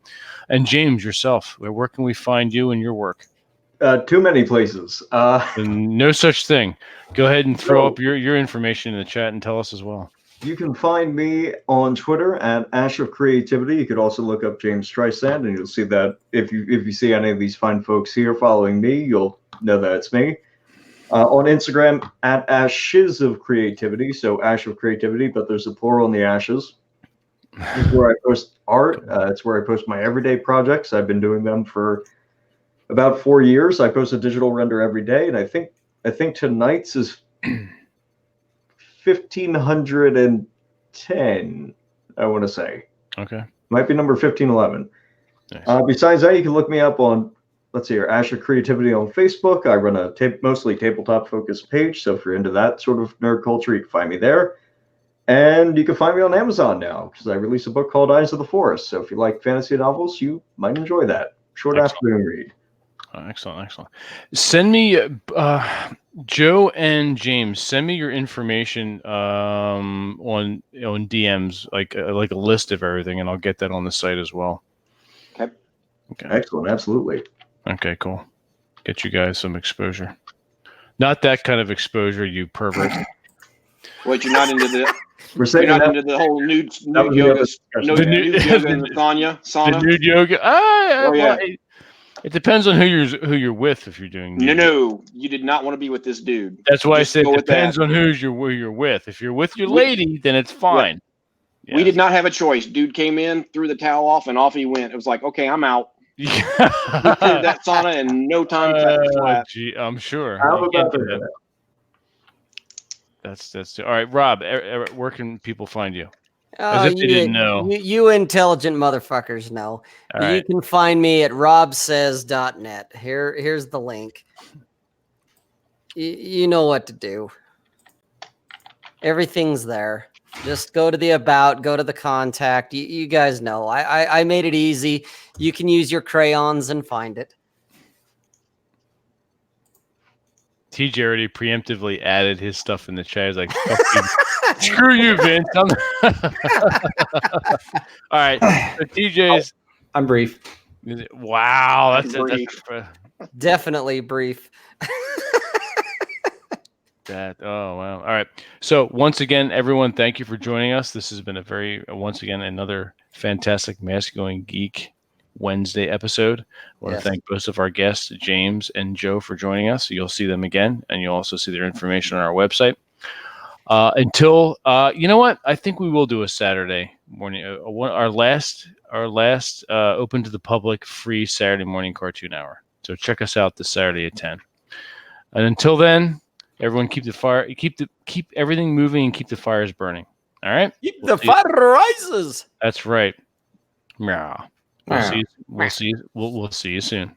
And James yourself, where can we find you and your work? Too many places. No such thing. Go ahead and throw up your information in the chat and tell us as well. You can find me on Twitter at Ash of Creativity. You could also look up James Streisand, and you'll see that if you see any of these fine folks here following me, you'll know that it's me. On Instagram at Ashes of Creativity, so Ash of Creativity, but there's a plural in the ashes. It's where I post art. It's where I post my everyday projects. I've been doing them for about 4 years. I post a digital render every day, and I think tonight's is 1510, I want to say. Okay. Might be number 1511. Nice. Besides that, you can look me up on, let's see here, Ash of Creativity on Facebook. I run a mostly tabletop focused page, so if you're into that sort of nerd culture, you can find me there. And you can find me on Amazon now, because I released a book called Eyes of the Forest. So if you like fantasy novels, you might enjoy that. Short afternoon read. Oh, excellent. Send me, Joe and James. Send me your information on DMs, like a list of everything, and I'll get that on the site as well. Okay. Excellent. Absolutely. Okay, cool. Get you guys some exposure. Not that kind of exposure, you pervert. Wait, you're not into the We're saying you're not that. into the whole nude was the yoga, other discussion. no The nude nude- yoga and the sauna. The nude yoga. Oh, yeah. Well, it depends on who you're with if you're doing. Nude yoga. No, you did not want to be with this dude. That's why Just I said go it with depends that. on who you're with. If you're with your We- lady, then it's fine. We did not have a choice. Dude came in, threw the towel off, and off he went. It was like, okay, I'm out. He cleared that sauna in no time flat. Gee, I'm sure. How You can't about do that? that. That's all right. Rob, where can people find you? As if they didn't know. You intelligent motherfuckers know. All You right. can find me at robsays.net. Here's the link. You know what to do. Everything's there. Just go to the about, go to the contact. You guys know. I made it easy. You can use your crayons and find it. TJ already preemptively added his stuff in the chat. He's like, fuck you. Screw you, Vince. All right. So TJ's. I'm brief. Wow. Brief. Definitely brief. Oh, wow. All right. So once again, everyone, thank you for joining us. This has been once again, another fantastic Masculine Geek Wednesday episode. I want to thank both of our guests, James and Joe, for joining us. You'll see them again, and you'll also see their information on our website. Until you know what, I think we will do a Saturday morning, our last open to the public free Saturday morning cartoon hour. So check us out this Saturday at 10. And until then, everyone keep everything moving and keep the fires burning. All right, Keep the fire rises. That's right. Yeah. We'll see you soon.